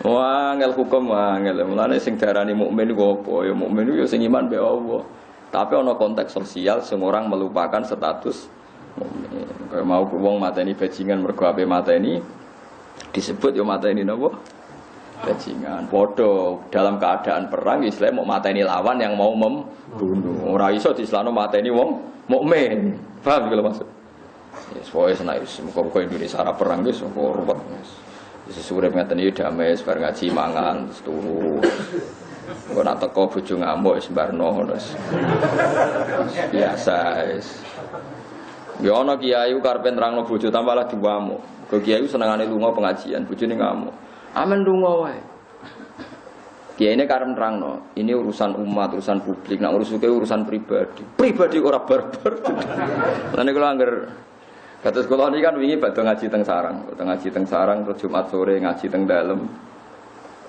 Wah, ngel hukum ngel. Mulane sing darani mukmin iku apa? Ya mukmin iku ya sing iman be Allah. Tapi ana konteks sosial sing orang melupakan status mukmin. Kaya mau wong mateni bajingan mergo ape mateni disebut ya mateni napa? Bajingan. Padha dalam keadaan perang Islam mau mateni lawan yang mau membunuh. Ora iso diislano mateni wong mukmin. Paham kalau maksud? Yes, pokoke senai muga-muga Indonesia ora perang wis kok ruwet. Wis urip ngaten iki damai bar ngaji mangan terus turu. Kok nak teko bojo ngamuk wis barno terus. Biasa wis. Ya ana kiai karepe nerangno bojo tambah lagi ngamuk. Kok kiai senengane lunga pengajian, bojone ngamuk. Amen lunga wae. Kiai ini karep nerangno, ini urusan umat, urusan publik, nak urusuke urusan pribadi. Pribadi ora barbar. Lan kula angger kados kula niki kan wingi badhe ngaji teng sarang, terus Jumat sore ngaji teng dalem.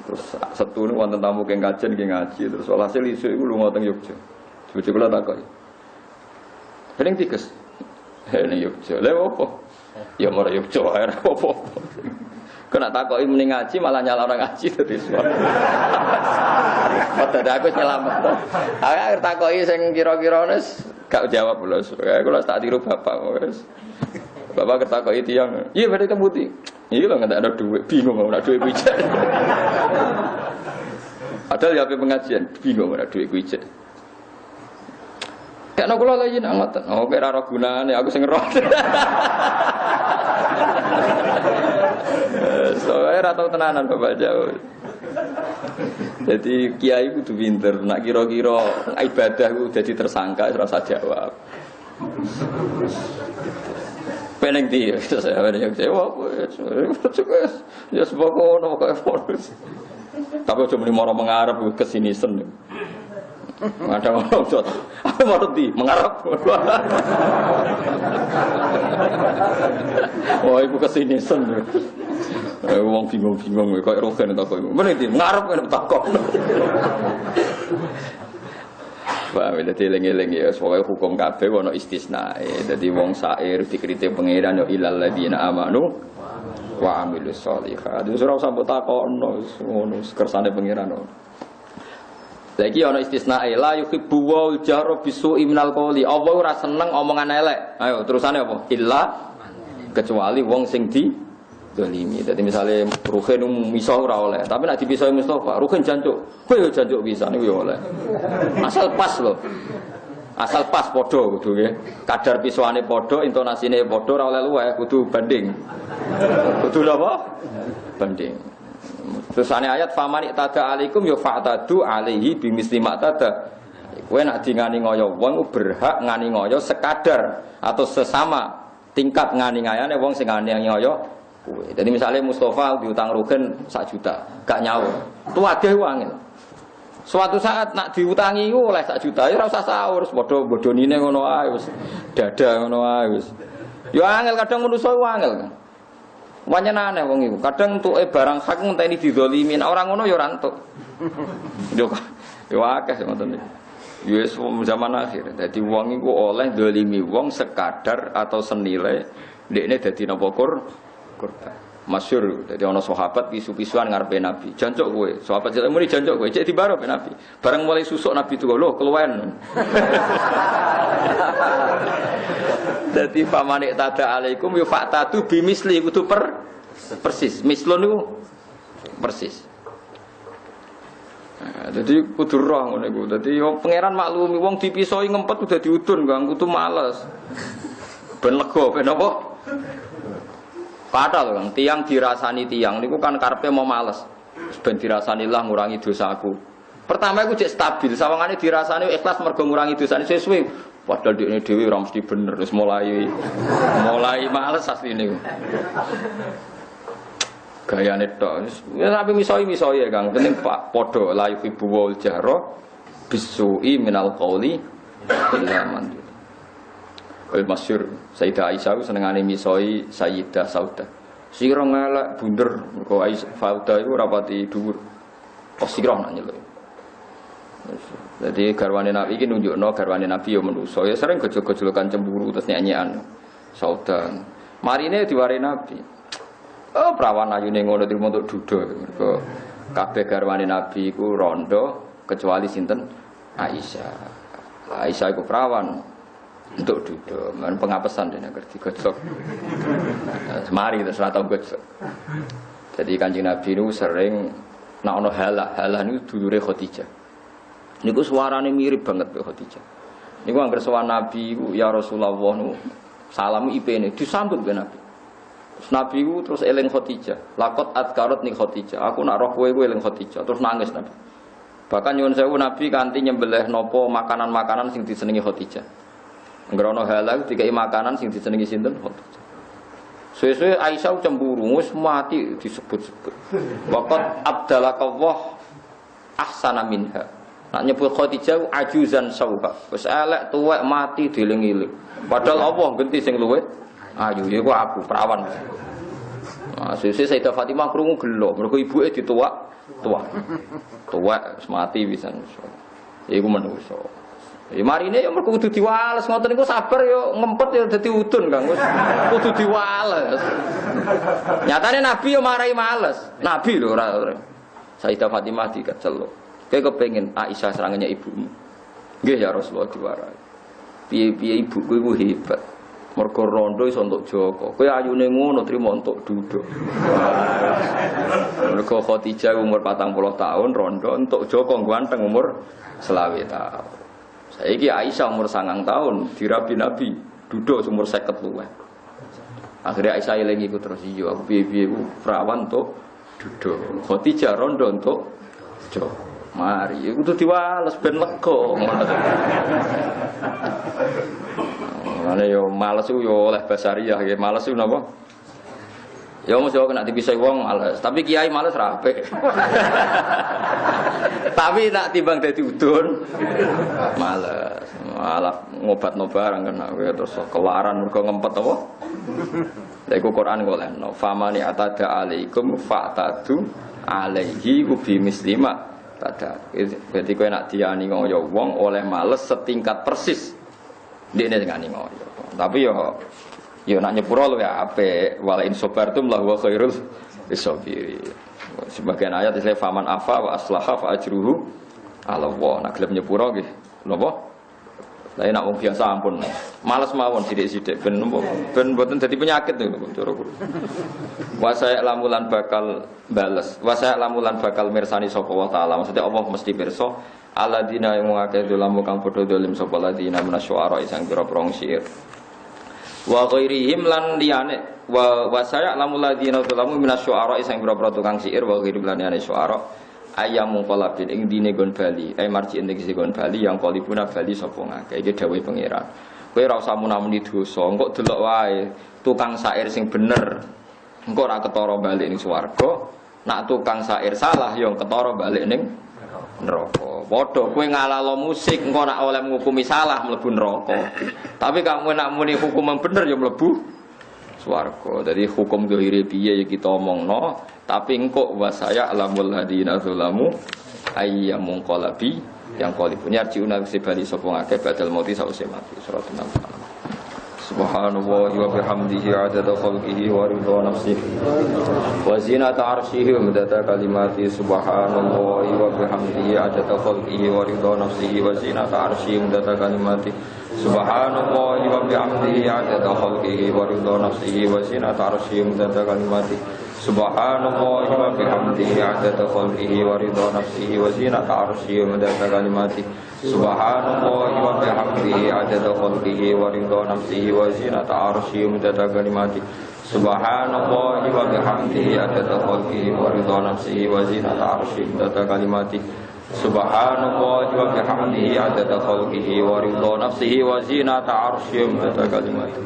Terus Setu niku wonten tamu keng kajen nggih ngaji, terus walhasil isuk iku lunga teng Yogya. Bojo kula takoki. Paling tikus. Ning Yogya. Lha opo? Ya mara Yogya ae ora opo. Kena takoki mending ngaji malah nyala orang ngaji dadi suara. Padahal aku nyelamet. Aku takoki sing kira-kira wis gak jawab lho. Kula tak tiru bapak wis. Bapak ketakoki tiyang. Iya badhe kemuti. Iki lho nggak ada duit, bingung mau nak duit kuicet. Padahal ya pengajian, bingung mau nak duit kuicet. Kayak nak kula lagi nak ngoten. Oh, kira ora gunane aku sing ngeroh. Soalnya ratau tenanan Bapak jauh. Jadi kiai kudu pinter. Nak kira-kira ibadah ku jadi tersangka ora usah jawab. Peneng di, saya peneng jawab. Ya sebab kono kok forus. Tapi aja muni moro mengarep kesini sen. Ada orang jot. Apa mau di mengarep? Oh, ibu kesini sen. Wong bingung-bingung kok rogen tak kok. Meneh di mengarep kan takok. Wah, dadi eling-eling ya, soalnya hukum kabeh ana istisnae. Dadi wong sair dikritik pangeran ya ilal ladina amanu wa amilus sholihat. Wis ora usah mbok takokno, ngono kersane pangeran. Lagi ana istisnae la yuhibbu wal jahra bisu'i minal qawli. Allah ora seneng omongan elek. Ayo terusane apa? Illa kecuali wong sing di dolimi. Jadi misalnya Ruhin misah ora oleh, tapi nek dipisahi Mustafa, Ruhin jancuk. Kowe yo jancuk bisa niku yo oleh. Asal pas lho. Asal pas padha kudu nggih. Kadar pisuane padha, intonasine padha ora oleh luweh, kudu banding. Kudu napa? Banding. Terusane ayat famani tada alaikum ya fa'tadu alaihi bimisli ma tada. Kowe nek dingani ngoyo wong berhak ngani ngoyo sekadar atau sesama tingkat ngani ngayane wong sing ngani ngoyo. Jadi misalnya Mustafa diutang Rugen 1 juta, gak nyawa. Tuwageh wangil. Suatu saat nak diutangi oleh 1 juta, ya ora usah sahur, padha bodonine ngono ae wis. Dada ngono ae wis. Ya angel kadang manusa wangil kan. Wanyen aneh wong iku. Kadang entuke barang hak ngenteni dizalimin, orang ngono ya ora entuk. Yo akeh ngoten iki. Ya wis zaman akhir. Dadi wong iku oleh zalimi wong sekadar atau senilai ndekne dadi napa korban. Masyhur dadi ana sahabat pisu-pisuan ngarepe Nabi. Jancuk kowe, sahabat jek muni jancuk kowe, cek dibaro pe Nabi. Bareng mulai susuk Nabi tuh lho keluwen. Dadi pamane tada alaikum yu fa'tatu bimisli kudu persis. Mislun niku persis. Nah, jadi kudu roh ngono iku. Dadi yo pangeran maklumi wong dipisoi ngempet udah diudun Kang, kudu males. Ben lega ben apa? Padahal Kang, tiang dirasani tiang niku kan karepe mau males. Ben dirasani lah ngurangi dosaku. Pertama iku cek stabil, sawangane dirasani ikhlas mergo ngurangi dosane sesuai. Padahal dekne dhewe ora mesti bener, wis mulai males asline. Gayane tok. Ya sampe misoi ya Kang, penting Pak padha la yuhibbu wal jahra bisu'i minal qauli illa man. Kayak masyhur Sayyidah Aisyah senengane misoi Sayyidah Saudah. Sira ngelak bunder kok Saudah iku rapati dhuwur. Kok sira nak nyeluk. Jadi garwane Nabi iki nunjukno garwane Nabi yo manusa. Ya sering gejol-gejolokan cemburu terus nyanyian Saudah. Marine diware Nabi. Oh prawan ayune ngono trimo untuk duda. Mergo kabeh garwane Nabi iku rondo kecuali sinten Aisyah. Aisyah iku prawan. Untuk duduk, pengapesan dia ngerti gojok. Semari terus ratau gojok. Jadi Kanjeng Nabi itu sering nak ono halah itu dulure Khadijah. Niku suarane mirip banget be Khadijah. Niku angger sowan Nabi ya Rasulullah nu salam IP-ne disambut be Nabi. Terus Nabi ku terus eling Khadijah. Laqad adkarat ni Khadijah. Aku nak roh kowe eling Khadijah. Terus nangis Nabi. Bahkan nyuwun sewu Nabi kanthi nyembelih napa makanan-makanan sing disenengi Khadijah. Ngrono halal dikai makanan sing disenengi sinten Khadijah. Suwe-suwe Aisyah cemburu wis mati disebut-sebut. Waqat abdalakallah ahsana minha. Nak nyebut Khadijah ajuzan sauha. Wis elek tuwek mati dieling-eling. Padahal Allah genti sing luwih ayu iku aku perawan. Nah, suwe-suwe Sayyidah Fatimah krungu gelo mergo ibuke dituwak. Tuwek mati pisan. Iku manusa. Ya marine ya mergo kudu diwales ngoten niku sabar yo ngempet yo dadi udun Kang wis kudu diwales. Nyatane Nabi yo marai males. Nabi lho ora. Sayyidah Fatimah dikeceluk. Kowe kepengin Aisyah serangannya ibumu. Nggih ya Rasulullah diwarai. Piye-piye ibuku iku hebat. Mergo rondo iso entuk Joko. Kowe ayune ngono trimo entuk duduk. Mergo Khadijah umur 40 tahun rondo entuk Joko ganteng umur 20 tahun. Saiki Aisyah umur 9 tahun dirabi Nabi duduk umur 50 luwih. Akhirnya Aisyah eling iku terus iya aku piye-piye ku perawan entuk duduk. Khadijah rondo entuk Joko. Mari iku kudu diwales ben lega. Mane yo males yo oleh basariah nggih males ku napa? Ya mesti kena dipisah wong males, tapi kiai males ra apik. Tapi nak timbang dadi udun males. Malah ngobatno barang kena terus kelaran mergo ngempet apa? Lha iku Quran golekno, famani atada alaikum fa'tadu alaihi bi mislima tada. Berarti kowe nak diani ngoyo wong oleh males setingkat persis. Dene ngani ngoyo. Tapi yo nak nyepuro luwih apik. Wala in sabartum la huwa khairul lisabirin. Sebagian ayat isle faman afa wa aslaha fa ajruhu ala Allah. Nak gelem nyepuro nggih. Napa? Lah nek wong biasa ampun. Males mawon sithik-sithik ben mboten dadi penyakit lho cara kula. Wa saya lamulan bakal bales. Wa saya lamulan bakal mirsani sapa wa taala. Maksudnya Allah mesti pirsa alladzina yu'akadu lamu kang padha dolim sapa alladzina minasyuara isang pira-pira syair. Wa ghairihim lan liyane wa saya lamul ladzina lamu minasyuara isang pira-pira tukang syair wa ghairihim lan liyane syuara ayam mungqalabin ing dine gon bali marji ing gon bali yang qalibuna bali sapa ngake iki dawuh pangeran. Kowe ora usah munamuni dosa, engko delok wae tukang syair sing bener engko ora ketara bali ning swarga, nak tukang syair salah yo ketara bali ning neraka. Padha kowe ngalalo musik engko nak oleh ngukumi salah mlebu neraka. Tapi kamu nak muni hukum yang bener ya mlebu swarga. Jadi hukum zahire piye ya kita omongno, tapi engko wasaya alamul hadina zulamu ayyamun qalabi yang qalibun yarjiuna bisibali sapa ngake badal mauti sause mati. Surat 6. Subhanallahi wa bihamdihi adada khalqihi wa ridha nafsihi wa zinata arsyihi wa midada kalimati. Subhanallahi wa bihamdihi adada khalqihi wa ridha nafsihi wa zinata arsyihi wa midada kalimati. Subhanallahi wa bihamdihi adada khalqihi wa ridha nafsihi wa zinata arsyihi wa midada kalimati. Subhanallahi wa bihamdihi adada khalqihi wa ridha nafsihi wa zinata arsyihi wa midada kalimati. Subhanallahi wa bihamdihi adada khalqihi wa ridha nafsihi wa zinata arsyihi wa midada kalimati. Subhanallahi wa bihamdihi adada khalqihi wa ridha nafsihi wa zinata arsyihi wa midada kalimati. Subhanallahi wa bihamdihi adada khalqihi wa ridha nafsihi wa zinata arsyihi wa midada kalimati.